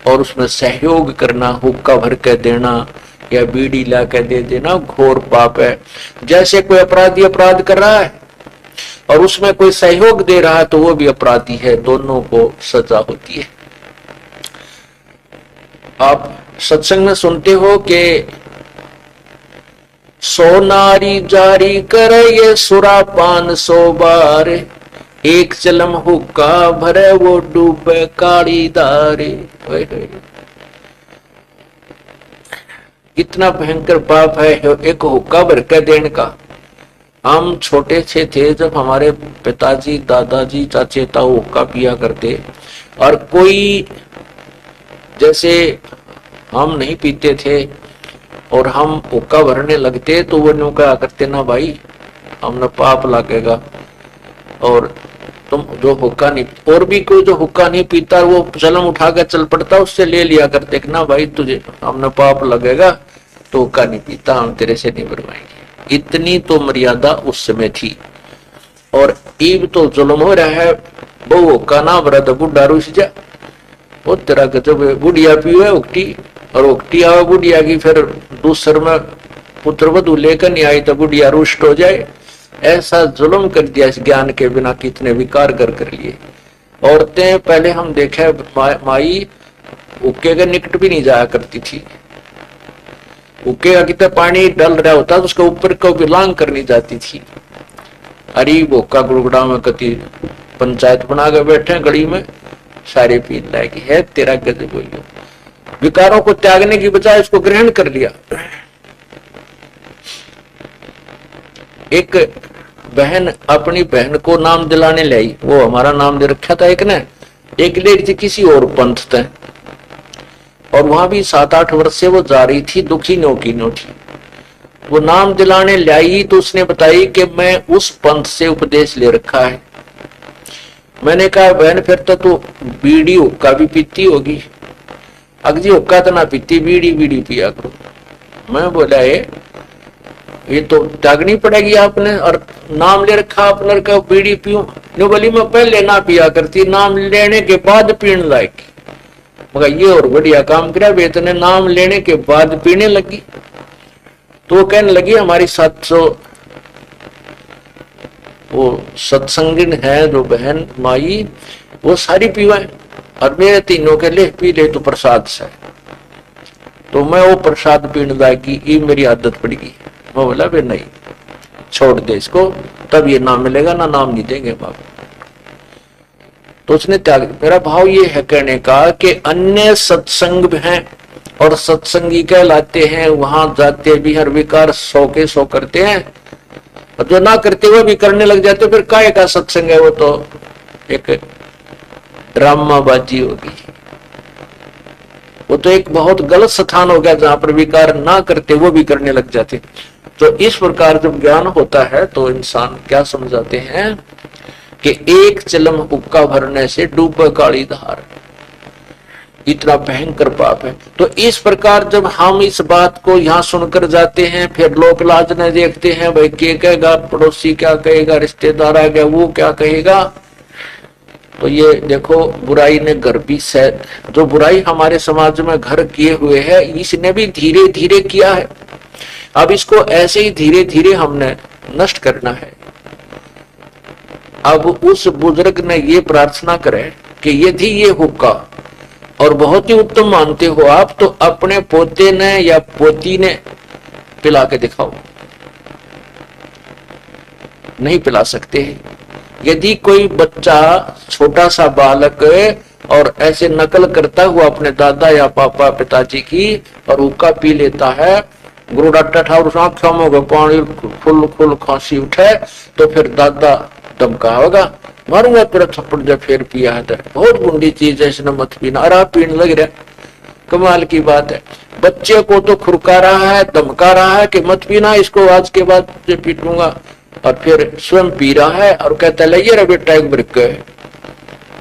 और उसमें सहयोग करना, हुक्का भर के देना या बीड़ी ला के दे देना, घोर पाप है। जैसे कोई अपराधी अपराध कर रहा है और उसमें कोई सहयोग दे रहा है तो वो भी अपराधी है, दोनों को सजा होती है। आप सत्संग में सुनते हो कि 100 नारी जारी करे ये सुरापान 100 बार, एक चलम हुक्का भरे वो डूबे काली दारे। कितना भयंकर पाप है एक हुक्का भर के देने का। हम छोटे से थे जब हमारे पिताजी, दादाजी, चाचे ताऊ हुक्का पिया करते, और कोई जैसे हम नहीं पीते थे और हम हुक्का भरने लगते तो वो न्यू कहा करते ना भाई हमने पाप लगेगा, और तुम जो हुक्का नहीं, और भी कोई जो हुक्का नहीं पीता वो चलम उठा कर चल पड़ता, उससे ले लिया करते ना भाई तुझे हमने पाप लगेगा तो हुक्का नहीं पीता, हम तेरे से नहीं भरवाएंगे। इतनी तो मर्यादा उस समय थी। और ईब तो जुल्म हो रहा है, बहु हुक्का ना भरा तो बुढ़ा रुस जा, वो तेरा गजब बुढ़िया पीवे उकटी, और उकटी आवे बुढ़िया की, फिर दूसर में पुत्र वधु लेकर नहीं आई तो बुढ़िया रुष्ट हो जाए। ऐसा जुल्म कर दिया इस ज्ञान के बिना, कितने विकार कर लिए। औरतें पहले हम देखे माई उक्के के निकट भी नहीं जाया करती थी, उक्के का कितना पानी डल रहा होता तो उसके ऊपर को भी लांग करनी जाती थी। अरे भोका गुड़गुड़ा में कति पंचायत बना के बैठे गली में, सारे पीन लाएगी है तेरा गजब हो। विकारों को त्यागने की बजाय इसको ग्रहण कर लिया। एक बहन अपनी बहन को नाम दिलाने लाई, वो हमारा नाम दे रखा था एक ने, एक ले रही थी किसी और पंथ तय, और वहां भी 7-8 वर्ष से वो जा रही थी, दुखी नौकी नो थी। वो नाम दिलाने लाई तो उसने बताई कि मैं उस पंथ से उपदेश ले रखा है। मैंने कहा बहन फिर तो तू बीड़ी हुक्का भी पीती होगी। अगजी हुक्का तो ना पीती, बीड़ी बीड़ी पिया करो। मैं बोला ये तो त्यागनी पड़ेगी आपने, और नाम ले रखा आपने का बीड़ी पीऊं। नो बोली मैं पहले ना पिया करती, नाम लेने के बाद पीने लायक। मगर ये और बढ़िया काम किया, बेतने नाम लेने के बाद पीने लगी। तो वो कहने लगी हमारी 700 वो सत्संगिन है जो बहन माई, वो सारी पीवाए, और मेरे तीनों के ले पी ले तो प्रसाद से। तो मैं वो प्रसाद पीने लायकी, ये मेरी आदत पड़ गई। मैं बोला वे नहीं, छोड़ दे इसको, तब ये नाम मिलेगा, ना नाम नहीं देंगे बाप। तो उसने त्याग। मेरा भाव ये है कहने का कि अन्य सत्संग हैं और सत्संगी कहलाते हैं, वहां जाते भी हर विकार 100 के 100 करते हैं, और जो ना करते हुए भी करने लग जाते, फिर काय का सत्संग है? वो तो एक ड्रामाबाजी होगी, वो तो एक बहुत गलत स्थान हो गया जहां पर विकार ना करते वो भी करने लग जाते। तो इस प्रकार जब ज्ञान होता है तो इंसान क्या समझाते हैं कि एक चिलम हुक्का भरने से डूबे काली धार। इतना भयंकर पाप है। तो इस प्रकार जब हम इस बात को यहाँ सुनकर जाते हैं, फिर लोक लाज न देखते हैं, भाई क्या कहेगा, पड़ोसी क्या कहेगा, रिश्तेदार आ गया वो क्या कहेगा। तो ये देखो बुराई ने घर भी जो बुराई हमारे समाज में घर किए हुए है, इसने भी धीरे धीरे किया है। अब इसको ऐसे ही धीरे धीरे हमने नष्ट करना है। अब उस बुजुर्ग ने ये प्रार्थना करे कि यदि ये हुक्का और बहुत ही उत्तम मानते हो आप, तो अपने पोते ने या पोती ने पिला के दिखाओ। नहीं पिला सकते हैं। यदि कोई बच्चा, छोटा सा बालक और ऐसे नकल करता हुआ अपने दादा या पापा पिताजी की और हुक्का पी लेता है, गुरुडाटा ठाकुर साहब पानी फुल फुल खांसी उठे, तो फिर दादा धमका होगा, मारूंगा तेरा थप्पड़ जब फिर पिया है तो, बहुत बुंदी चीज है, इसने मत पीना। और आप पीने लग रहे, कमाल की बात है। बच्चे को तो खुरका रहा है, धमका रहा है कि मत पीना, इसको आज के बाद पीटूंगा, और फिर स्वयं पी रहा है और कहता है ये बेटा एक ब्रिक है,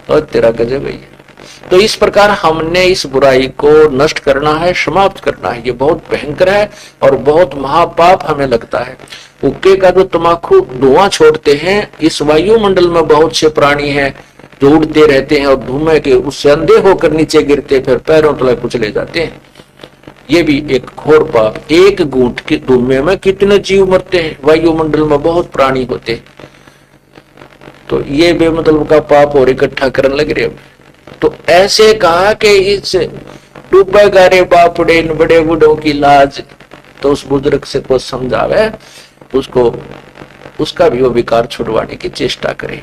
और तेरा गजब है। तो इस प्रकार हमने इस बुराई को नष्ट करना है, समाप्त करना है। ये बहुत भयंकर है और बहुत महापाप हमें लगता है। हुक्के का जो तमाकू धुआं छोड़ते हैं, इस वायुमंडल में बहुत से प्राणी हैं जो उड़ते रहते हैं और धुएं के उससे अंधे होकर नीचे गिरते, फिर पैरों तले कुचले जाते हैं। ये भी एक घोर पाप। एक घूंट के धुएं में कितने जीव मरते हैं, वायुमंडल में बहुत प्राणी होते हैं। तो ये बेमतलब का पाप और इकट्ठा करने लग रहे। तो ऐसे कहा कि इस डूबेगा रे बापड़े इन बड़े बूढ़ों की लाज। तो उस बुजुर्ग से कुछ समझावे, उसको उसका भी वो विकार छुड़वाने की चेष्टा करे।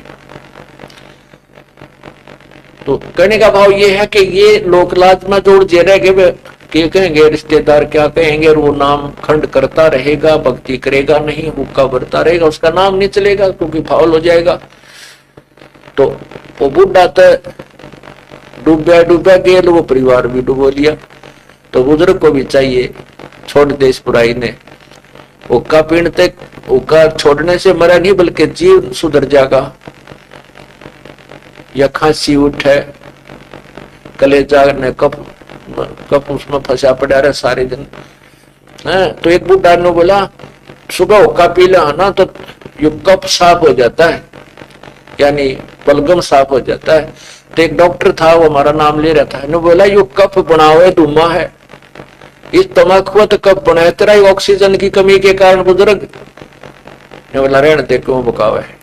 तो कहने का भाव ये है कि ये लोकलाज में जोड़ जे रहेंगे, क्या कहेंगे रिश्तेदार, क्या कहेंगे, और वो नाम खंड करता रहेगा, भक्ति करेगा नहीं, हुक्का भरता रहेगा, उसका नाम नहीं चलेगा क्योंकि फाउल हो जाएगा। तो वो बुढ़ा तो डूबा गया, वो परिवार भी डुबो लिया। तो बुजुर्ग को भी चाहिए छोड़ दे इस बुराई ने। हुक्का पीने तक, हुक्का छोड़ने से मरा नहीं बल्कि जीव सुधर जाएगा। या खांसी उठे, कलेजा ने कप उसमें फंसा पड़ा रहे सारे दिन है। तो एक बुढ़ा ने बोला सुबह हुक्का पी ले ना तो ये कप साफ हो जाता है, यानी बलगम साफ हो जाता है। तो एक डॉक्टर था, वो हमारा नाम ले रहा था, ने बोला ये कप बनाओ धुआं है, इस तमाकू तो कप बनाए तेरा ऑक्सीजन की कमी के कारण बुजुर्ग ने बोला रहने दे क्यों बकाव है।